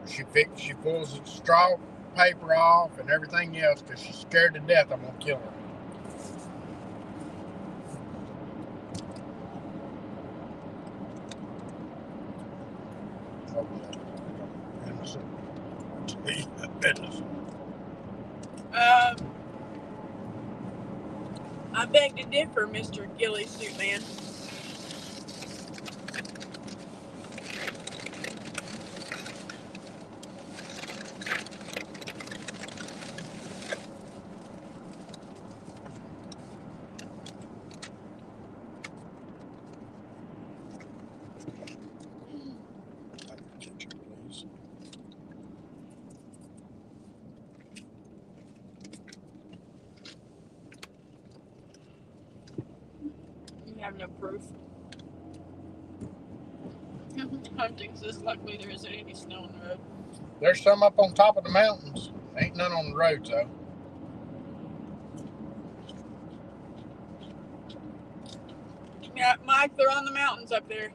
She pulls the straw paper off and everything else because she's scared to death I'm going to kill her. I beg to differ, Mr. Ghillie Suit Man. You have no proof. Hunting's this luckily there isn't any snow on the road. There's some up on top of the mountains. Ain't none on the road, though. Yeah, Mike, they're on the mountains up there.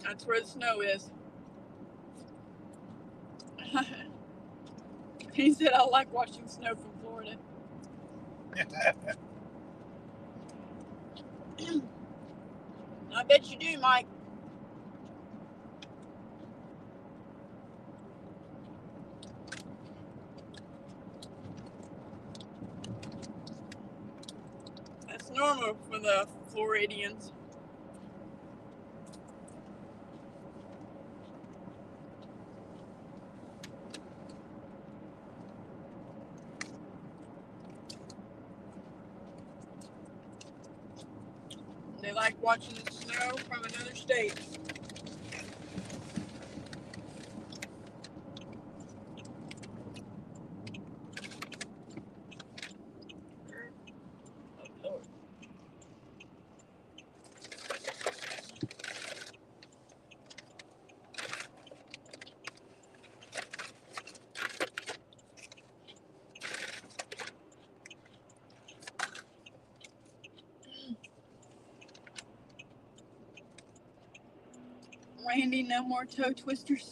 That's where the snow is. He said, I like watching snow from Florida. I bet you do, Mike. That's normal for the Floridians. They like watching the snow from another state. Randy, no more toe twisters.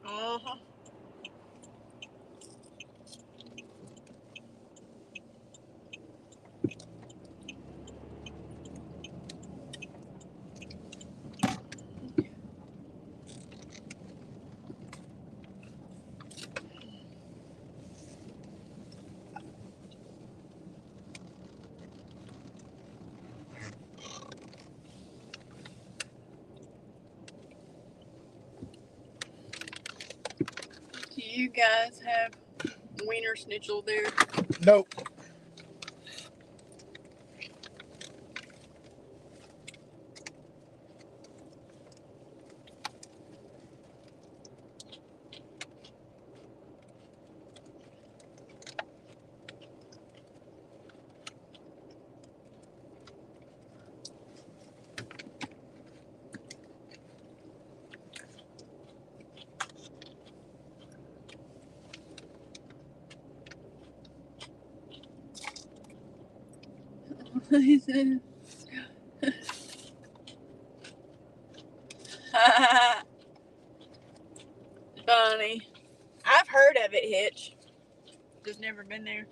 Uh-huh. Do you guys have wiener schnitzel there? Nope. He said, funny. I've heard of it, Hitch. Just never been there.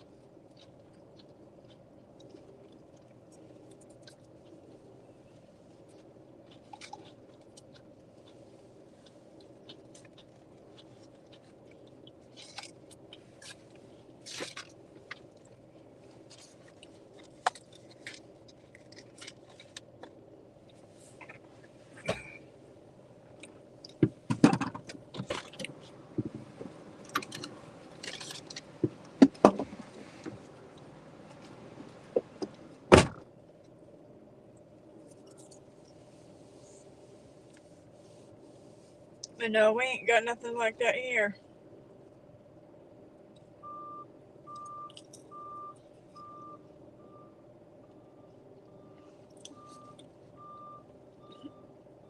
No, we ain't got nothing like that here.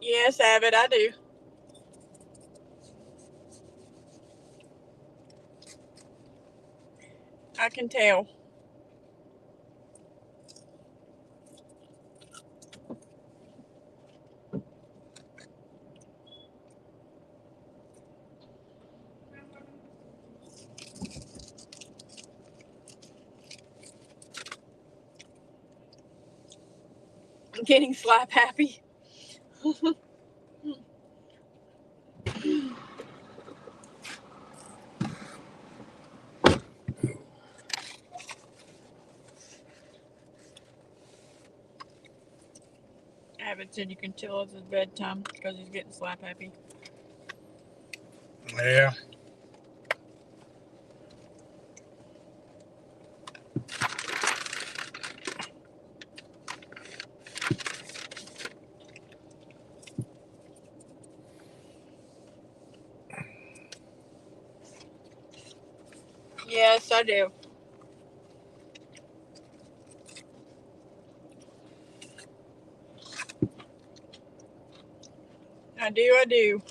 Yes, Avid, I do. I can tell. I'm getting slap happy. Avid said you can tell it's his bedtime because he's getting slap happy. Yeah. Yes, I do. I do.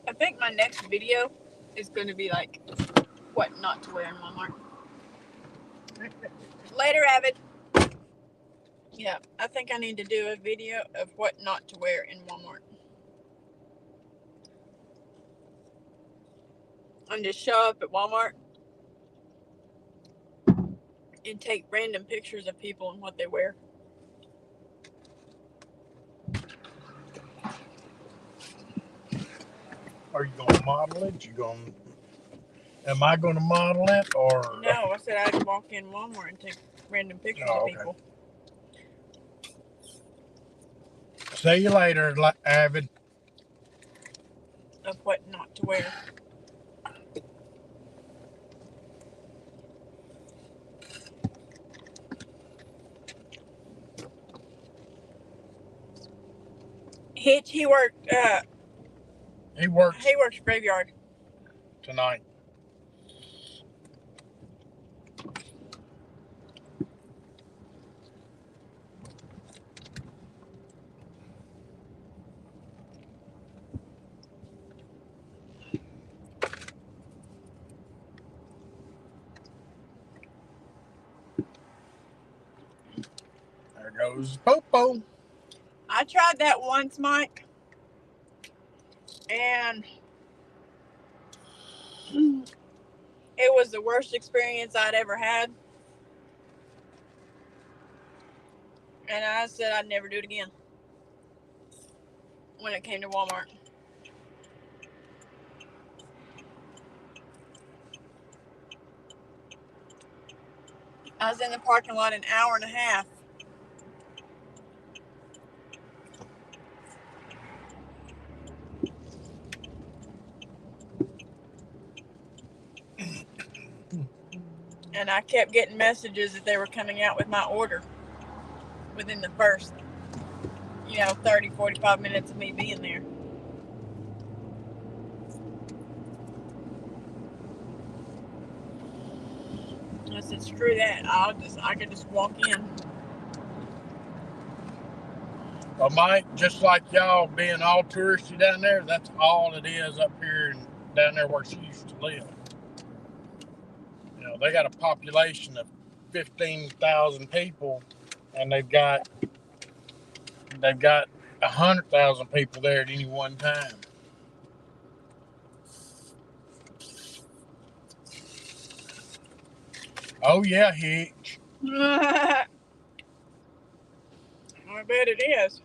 I think my next video is going to be like what not to wear in Walmart. Later, Avid. Yeah, I think I need to do a video of what not to wear in Walmart. And just show up at Walmart and take random pictures of people and what they wear. Are you gonna model it? Am I gonna model it or? No, I said I'd walk in Walmart and take random pictures of people. See you later, Avid. Of what not to wear. Hitch, he worked. He works He works graveyard. tonight. There goes Popo. I tried that once, Mike, and it was the worst experience I'd ever had. And I said I'd never do it again when it came to Walmart. I was in the parking lot an hour and a half. And I kept getting messages that they were coming out with my order within the first, 30, 45 minutes of me being there. I said, screw that. I could just walk in. Well, Mike, just like y'all being all touristy down there, that's all it is up here and down there where she used to live. They got a population of 15,000 people, and they've got 100,000 people there at any one time. Oh yeah, Hitch. I bet it is.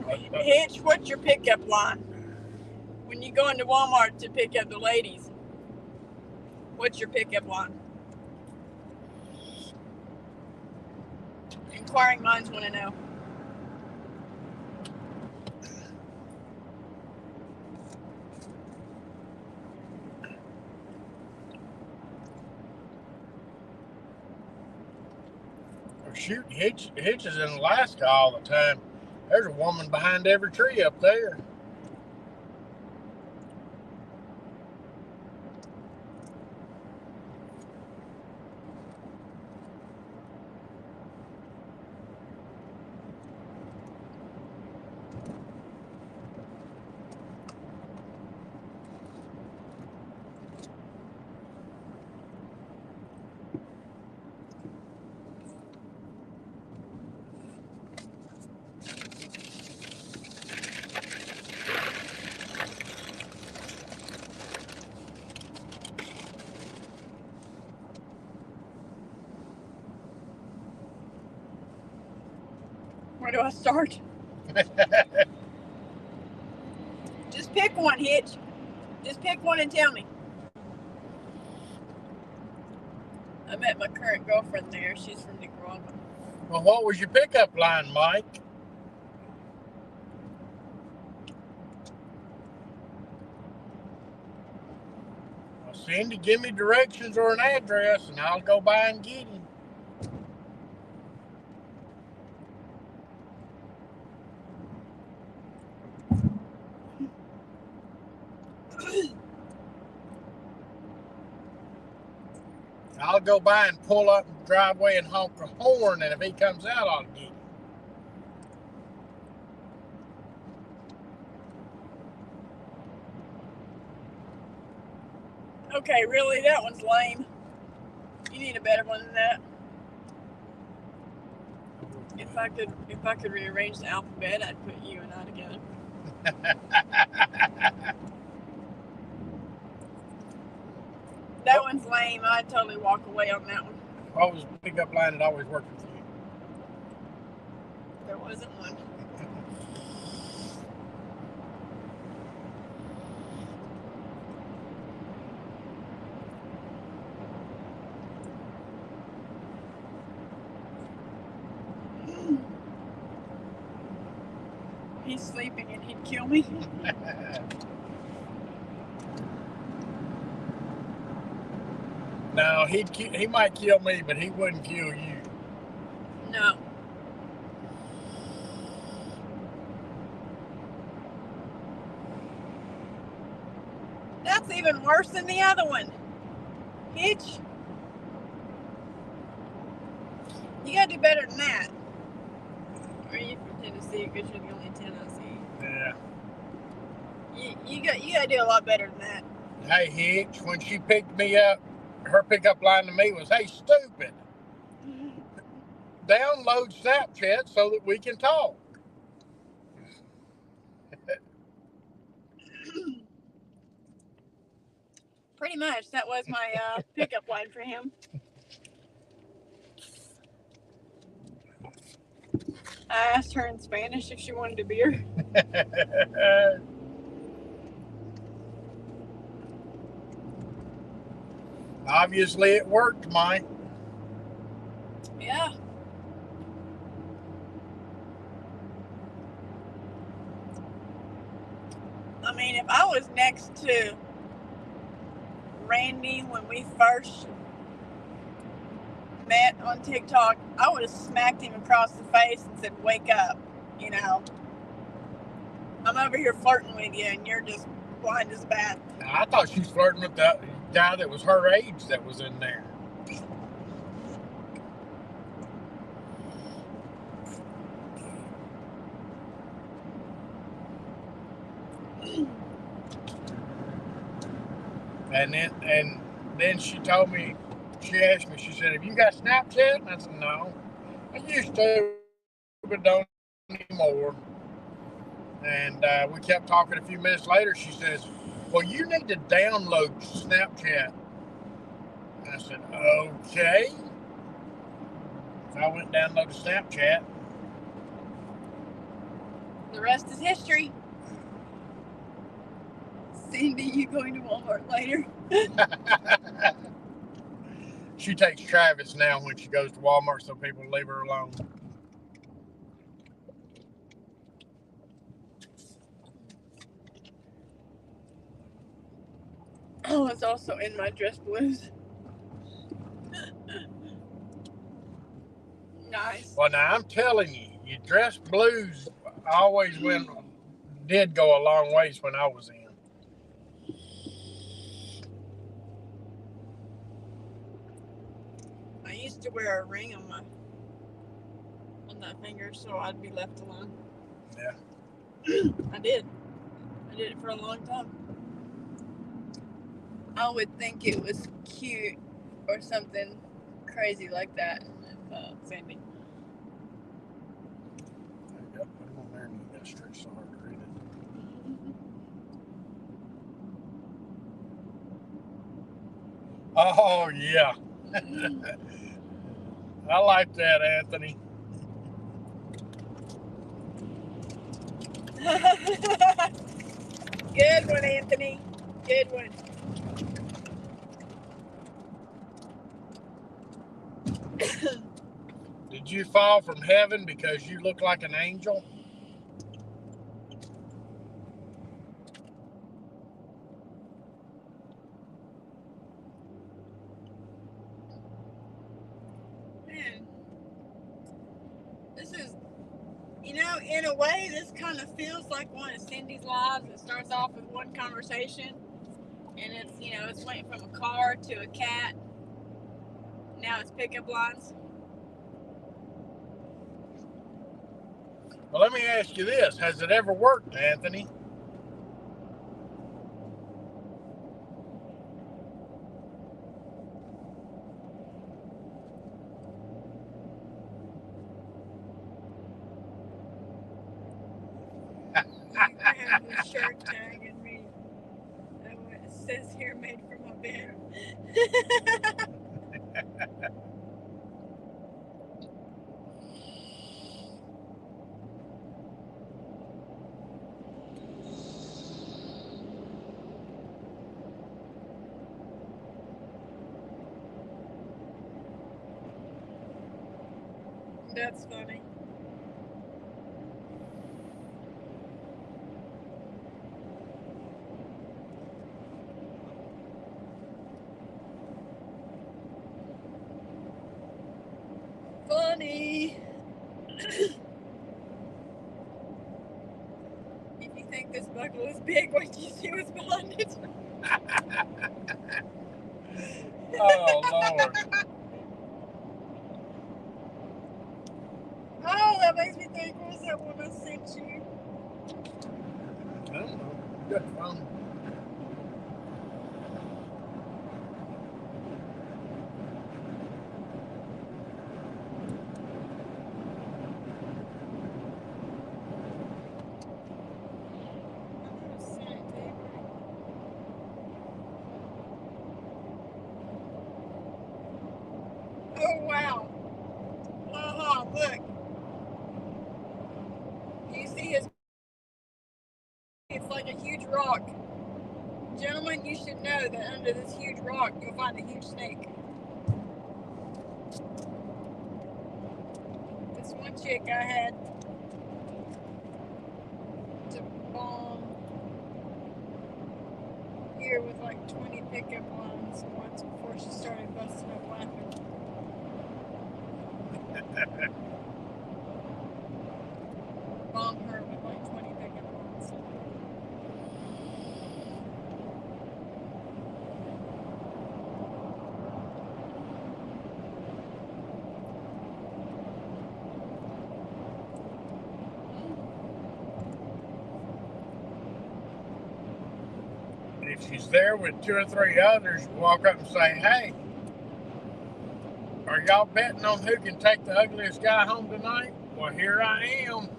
Hitch, what's your pickup line? When you go into Walmart to pick up the ladies, what's your pickup line? Inquiring minds want to know. Shoot, Hitch is in Alaska all the time. There's a woman behind every tree up there. Where do I start? Just pick one, Hitch. Just pick one and tell me. I met my current girlfriend there. She's from Nicaragua. Well, what was your pickup line, Mike? Well, Cindy, give me directions or an address, and I'll go by and get him. I'll go by and pull up in the driveway and honk the horn, and if he comes out, I'll get him. Okay, really? That one's lame. You need a better one than that. If I could rearrange the alphabet, I'd put you and I together. That one's lame. I'd totally walk away on that one. What was the pickup line that always worked with you? There wasn't one. He's sleeping and he'd kill me. No, he might kill me, but he wouldn't kill you. No. That's even worse than the other one. Hitch. You gotta do better than that. Or are you from Tennessee? Because you're the only Tennessee. Yeah. You gotta do a lot better than that. Hey, Hitch, when she picked me up, her pickup line to me was, "Hey, stupid, download Snapchat so that we can talk." Pretty much. That was my pickup line for him. I asked her in Spanish if she wanted a beer. Obviously, it worked, Mike. Yeah. I mean, if I was next to Randy when we first met on TikTok, I would have smacked him across the face and said, "Wake up, you know. I'm over here flirting with you and you're just blind as a bat." I thought she was flirting with the guy that was her age that was in there. And then she told me, she asked me, she said, "Have you got Snapchat?" And I said, "No. I used to, but don't anymore." And we kept talking. A few minutes later, she says, "Well, you need to download Snapchat." And I said, "Okay." So I went and downloaded Snapchat. The rest is history. Cindy, you going to Walmart later? She takes Travis now when she goes to Walmart so people leave her alone. Oh, it's also in my dress blues. Nice. Well, now I'm telling you, your dress blues always did go a long ways when I was in. I used to wear a ring on that finger so I'd be left alone. Yeah. I did it for a long time. I would think it was cute or something crazy like that. Sandy. There you go. Put them on there and you got stretch so hard to read it. Oh, yeah. I like that, Anthony. Good one, Anthony. Good one. Did you fall from heaven because you look like an angel? Man, this is, in a way, this kind of feels like one of Cindy's lives. It starts off with one conversation, and it's went from a car to a cat. Now it's pickup lines. Well, let me ask you this. Has it ever worked, Anthony? I have the shirt tag and me. It says here made for my bed. That's funny. Funny. If you think this buckle is big, wait till you see what's behind it. Oh, Lord. Oh, that makes me think, what was that one I sent you? I don't know. Good phone. I sent it to you. Oh, wow. Look. Do you see his? It's like a huge rock. Gentlemen, you should know that under this huge rock, you'll find a huge snake. This one chick I had to bomb here with like 20 pickup lines once before she started busting up laughing. Bomb her with like 20 pickup lines. If she's there with 2 or 3 others, walk up and say, hey, are y'all betting on who can take the ugliest guy home tonight? Well, here I am.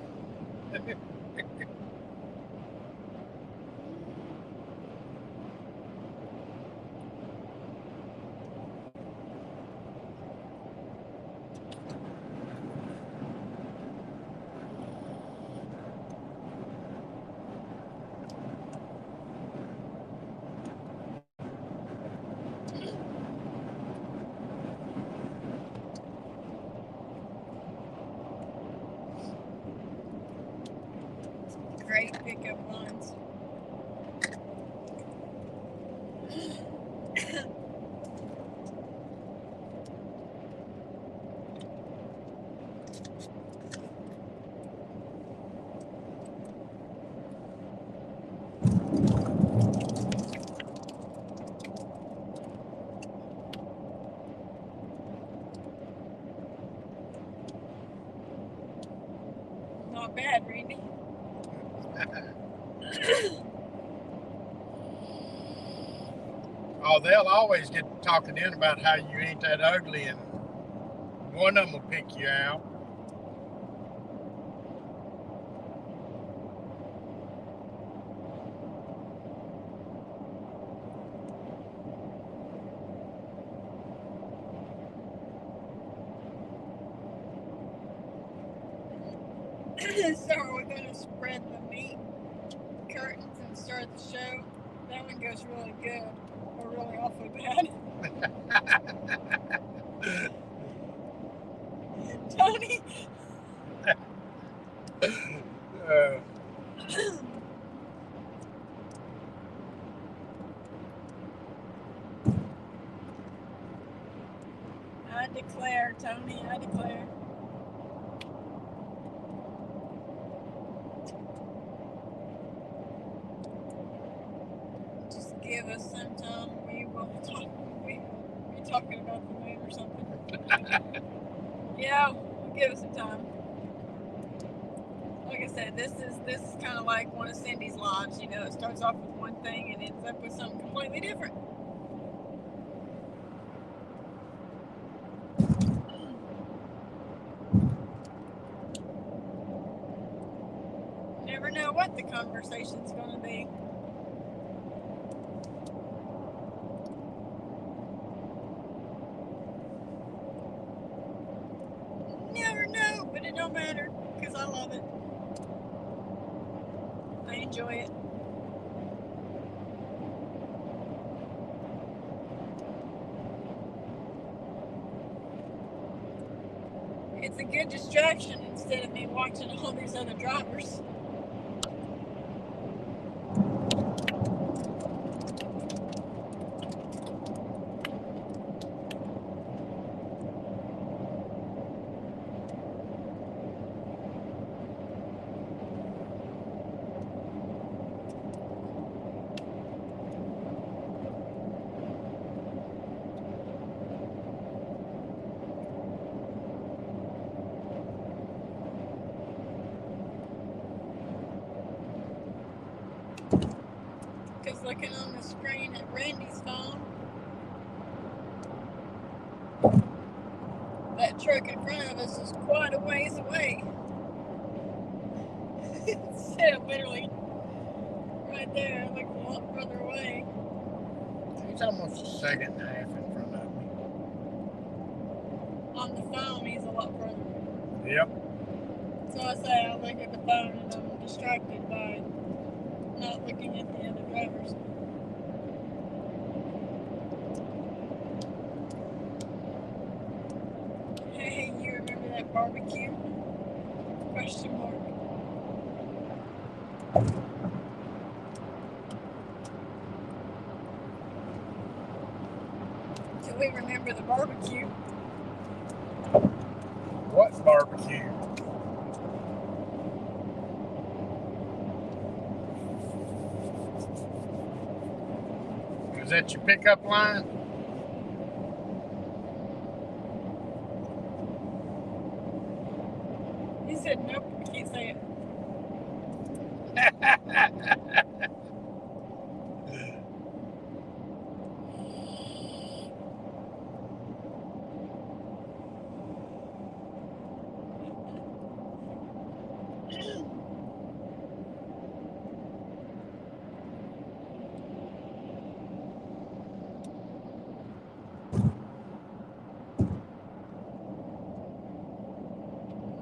Not bad, Randy. Oh, they'll always get talking in about how you ain't that ugly, and one of them will pick you out. So we're going to spread the meat curtains and start the show. That one goes really good, or really awfully bad. Tony. I declare, Tony, I declare. Just give us some time. We will talk. We'll be talking about the moon or something. Yeah, we'll give us some time. Like I said, this is kind of like one of Cindy's lives. You know, it starts off with one thing and ends up with something completely different. Never know what the conversation's going to be. Never know, but it don't matter because I love it. I enjoy it. It's a good distraction instead of me watching all these other drivers. Because looking on the screen at Randy's phone, that truck in front of us is quite a ways away. Instead of literally right there, like a lot further away. He's almost a second and a half in front of me. On the phone, he's a lot further. Yep. So I say I look at the phone and I'm distracted by not looking at the other drivers. Hey, you remember that barbecue? Question mark. Do we remember the barbecue? What barbecue? Was that your pickup line? He said nope, I can't say it.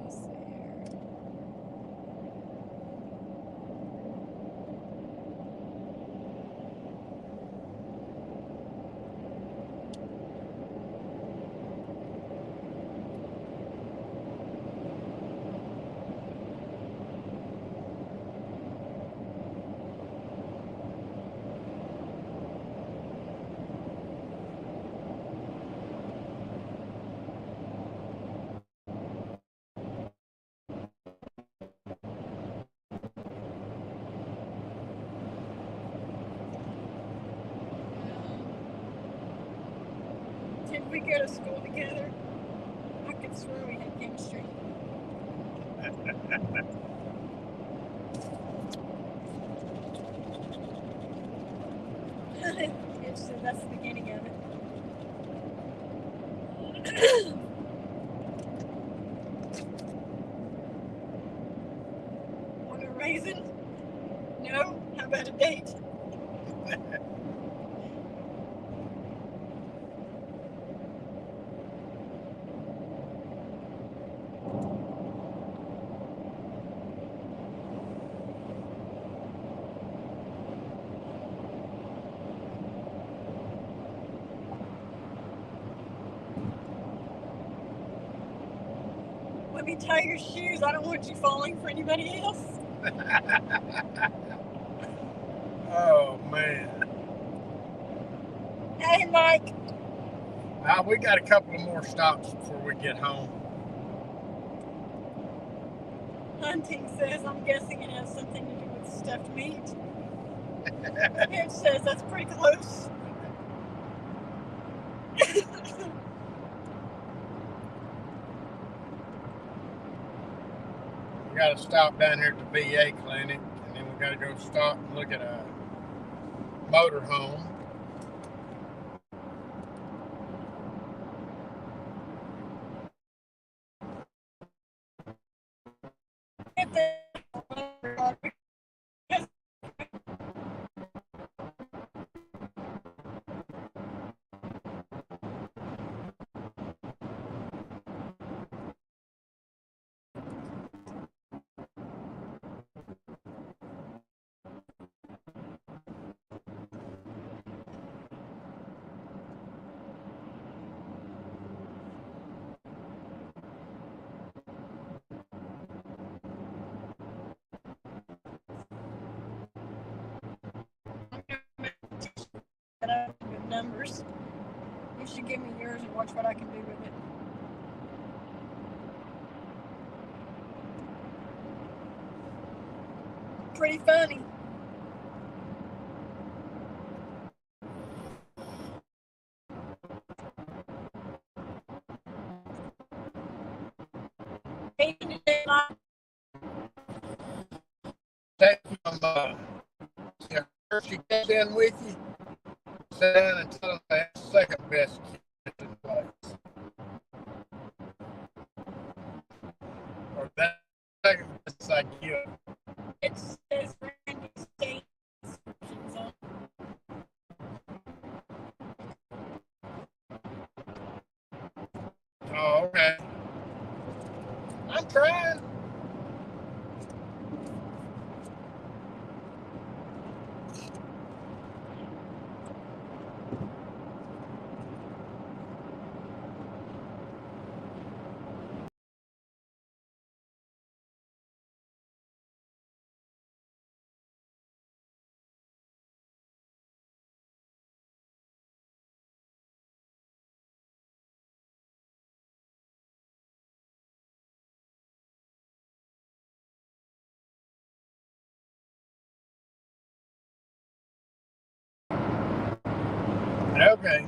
Let's see here. we go to school together, I could swear we had chemistry. So that's the beginning of it. Want a raisin? No? How about a date? Let me tie your shoes. I don't want you falling for anybody else. Oh, man. Hey, Mike. We got a couple of more stops before we get home. Hunting says, I'm guessing it has something to do with stuffed meat. It says that's pretty close. We got to stop down here at the VA clinic, and then we got to go stop and look at a motor home. With numbers. You should give me yours and watch what I can do with it. Pretty funny. Take them, if she gets in with you, sit down and tell them that's the second best kitchen place. Or that second best idea. It says Randy State instructions on. Oh, okay. I'm trying. Okay.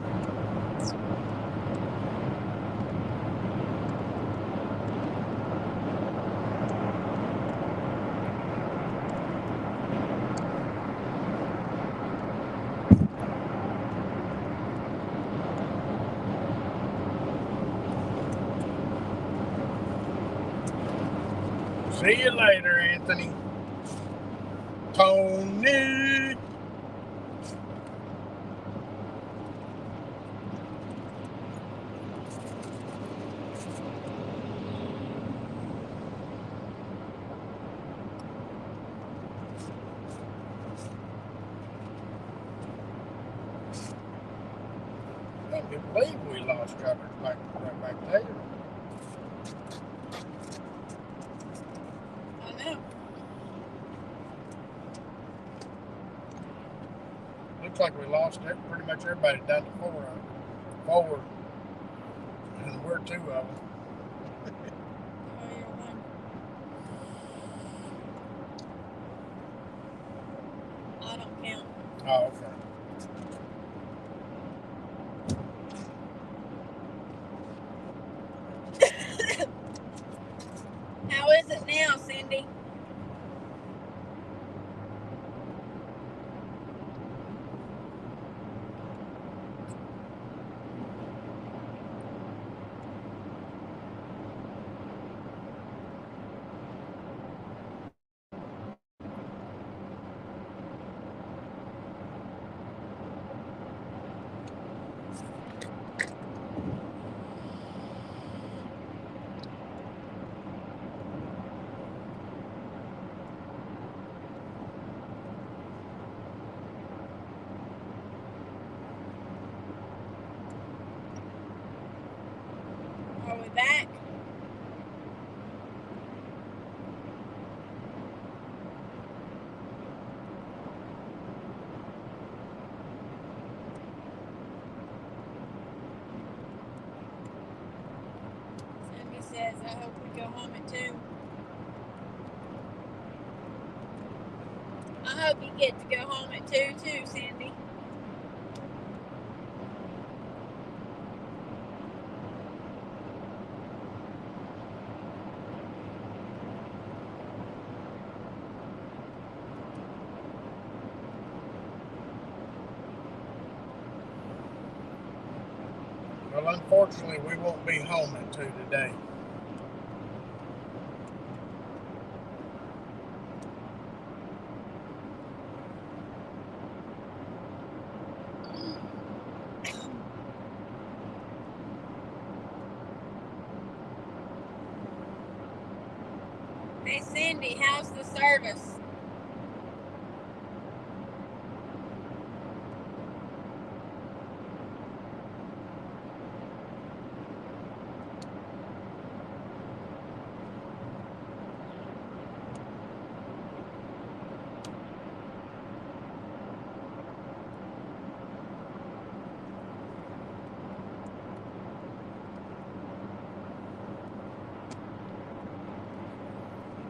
See you later, Anthony. Tony. I can't believe we lost coverage right back there. I know. Looks like we lost pretty much everybody down to four, and we're two of them. Oh, you're one. I don't count. Oh, okay. says, I hope we go home at 2. I hope you get to go home at 2 too, Cindy. Well, unfortunately, we won't be home at 2 today. Hey, Cindy, how's the service?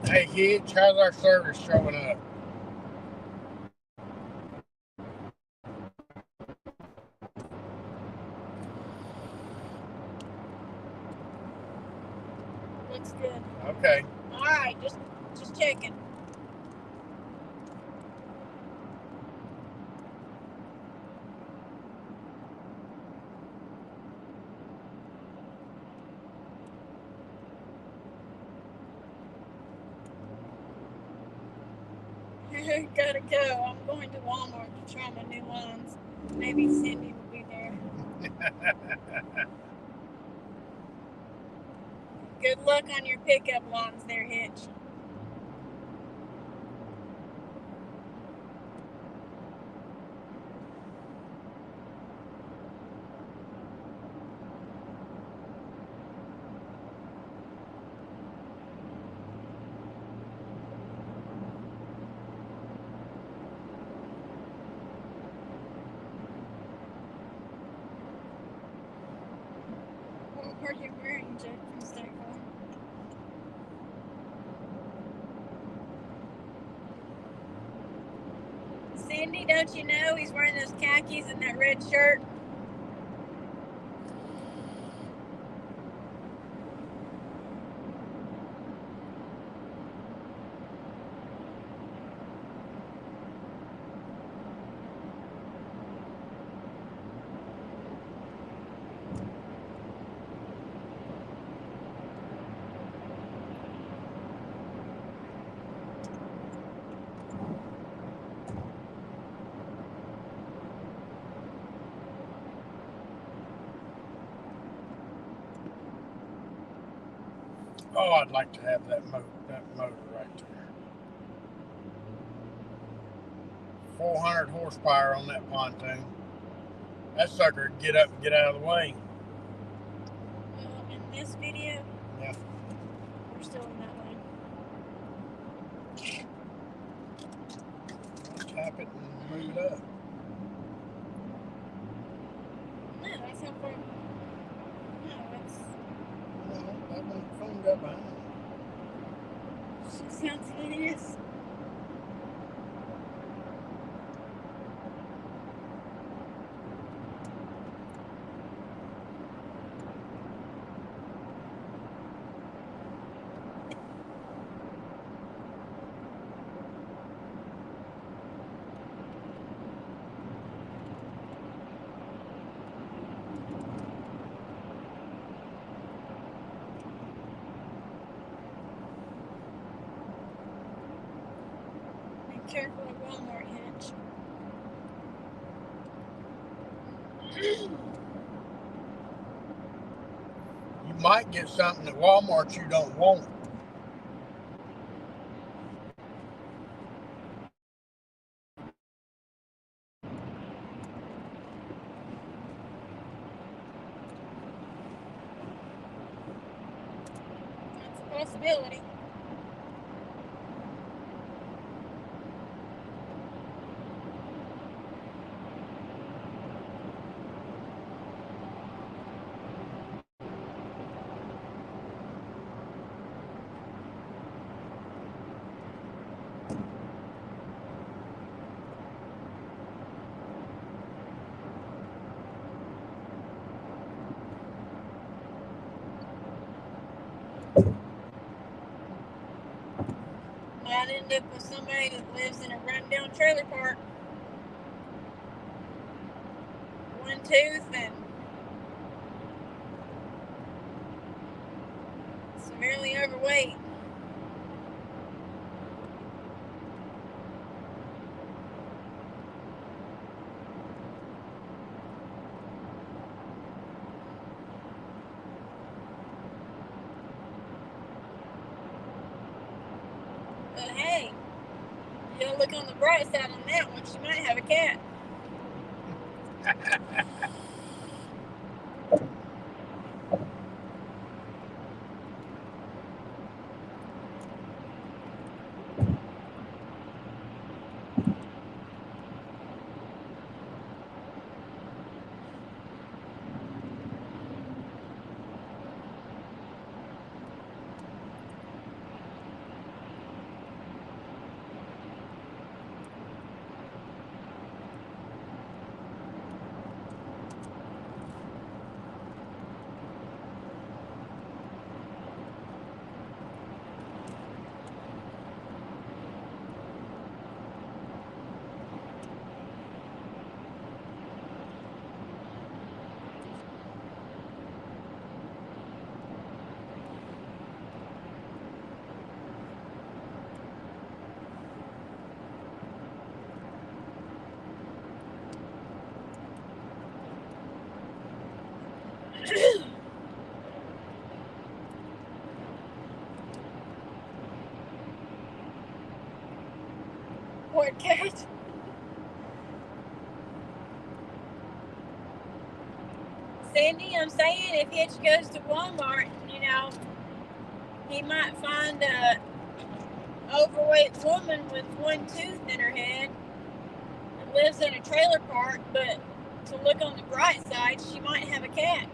Hey, Hitch, how's our service showing up? Looks good. Okay. All right, just checking. Gotta go. I'm going to Walmart to try my new lines. Maybe Cindy will be there. Good luck on your pickup lines there, Hitch. What are you wearing, Jake, from State Farm? Cindy, don't you know he's wearing those khakis and that red shirt? Oh, I'd like to have that motor right there. 400 horsepower on that pontoon. That sucker would get up and get out of the way. In this video, Yeah. we're still in that lane. Tap it and move it up. No, that's how far. No, that's. No, that one phone got behind. She sounds hideous. Be careful at Walmart, Hitch. You might get something at Walmart you don't want. That's a possibility. I'd end up with somebody that lives in a rundown trailer park, one tooth, and severely overweight. But hey, you gotta look on the bright side on that one. She might have a cat. What cat? Sandy, I'm saying if Hitch goes to Walmart, he might find a overweight woman with one tooth in her head that lives in a trailer park, but to look on the bright side, she might have a cat.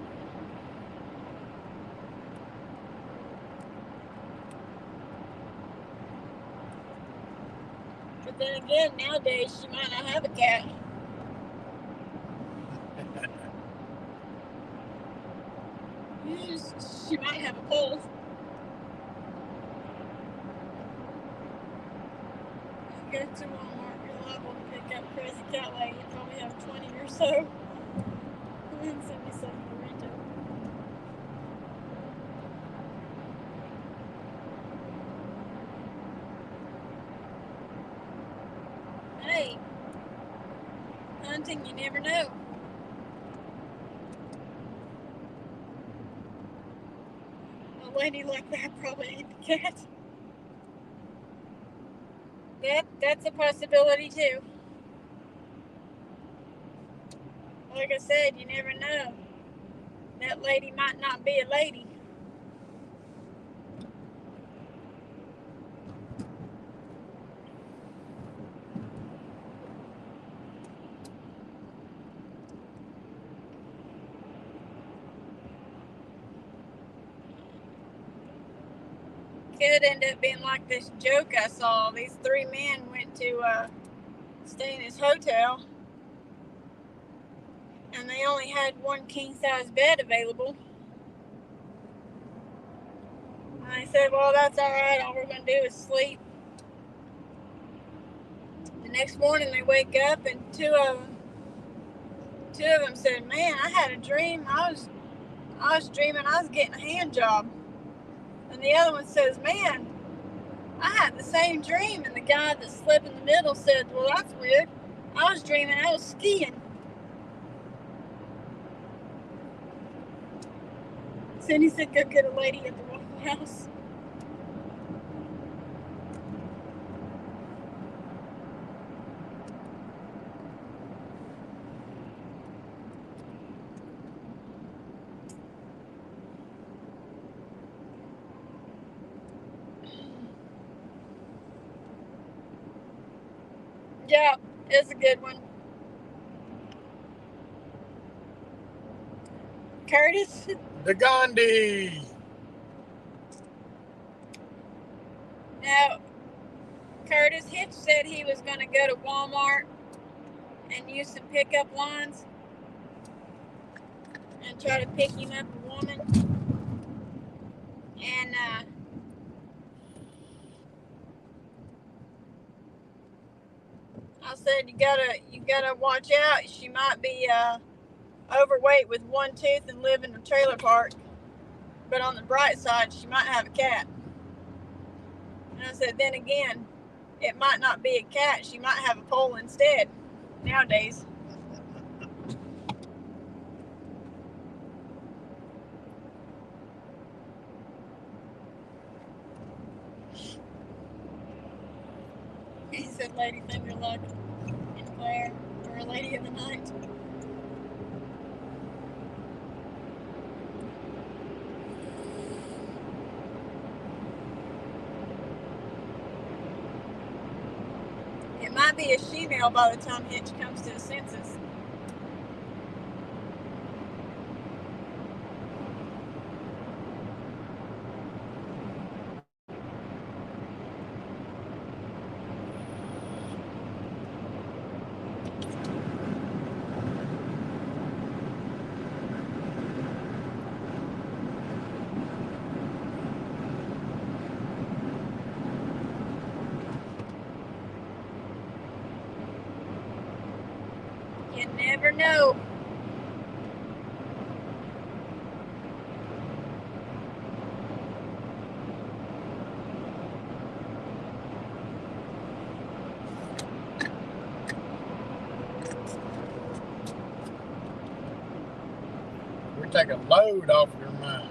But then again, nowadays she might not have a cat. She might have a pulse. If you go to Walmart, you're liable to pick up Crazy Cat Lady. You probably have 20 or so. And then send me some burrito. Hey, hunting, you never know. A lady like that probably ate the cat. That's a possibility too. Like I said, you never know. That lady might not be a lady. Could end up being like this joke I saw. These three men went to stay in this hotel, and they only had one king-size bed available. And I said, well, that's all right. All we're going to do is sleep. The next morning they wake up, and two of them said, man, I had a dream. I was dreaming I was getting a hand job. And the other one says, man, I had the same dream. And the guy that slept in the middle said, well, that's weird. I was dreaming I was skiing. Cindy said, go get a lady at the Waffle House. Yeah, it's a good one. Curtis? The Gandhi. Now, Curtis Hitch said he was going to go to Walmart and use some pickup lines and try to pick him up a woman. And said you gotta watch out. She might be overweight with one tooth and live in a trailer park. But on the bright side, she might have a cat. And I said, then again, it might not be a cat. She might have a pole instead nowadays. He said Lady Thunderluck and Claire, or Lady of the Night. It might be a she-male by the time Hitch comes to his senses. You never know. We take a load off your mind.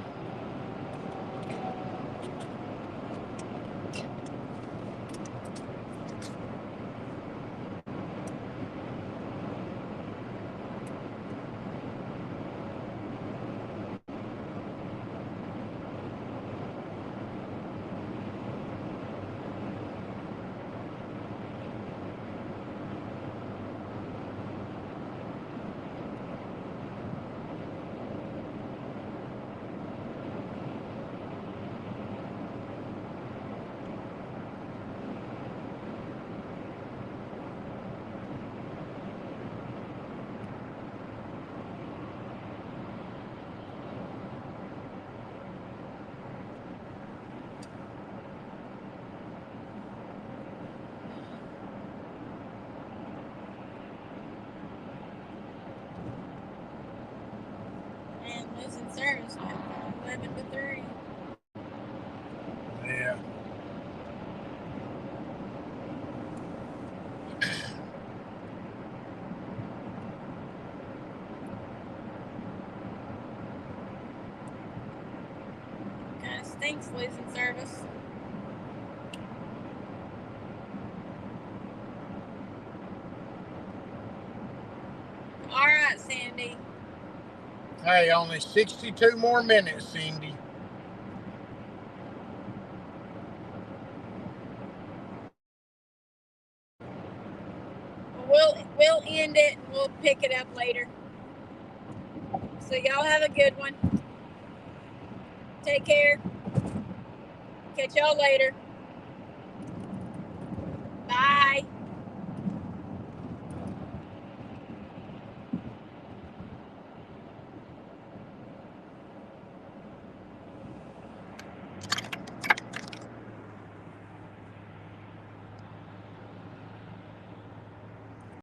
And losing service went from 11 to 3. Yeah. Kind of stinks losing service. All right, Sandy. Hey, only 62 more minutes, Cindy. We'll end it and we'll pick it up later. So y'all have a good one. Take care. Catch y'all later.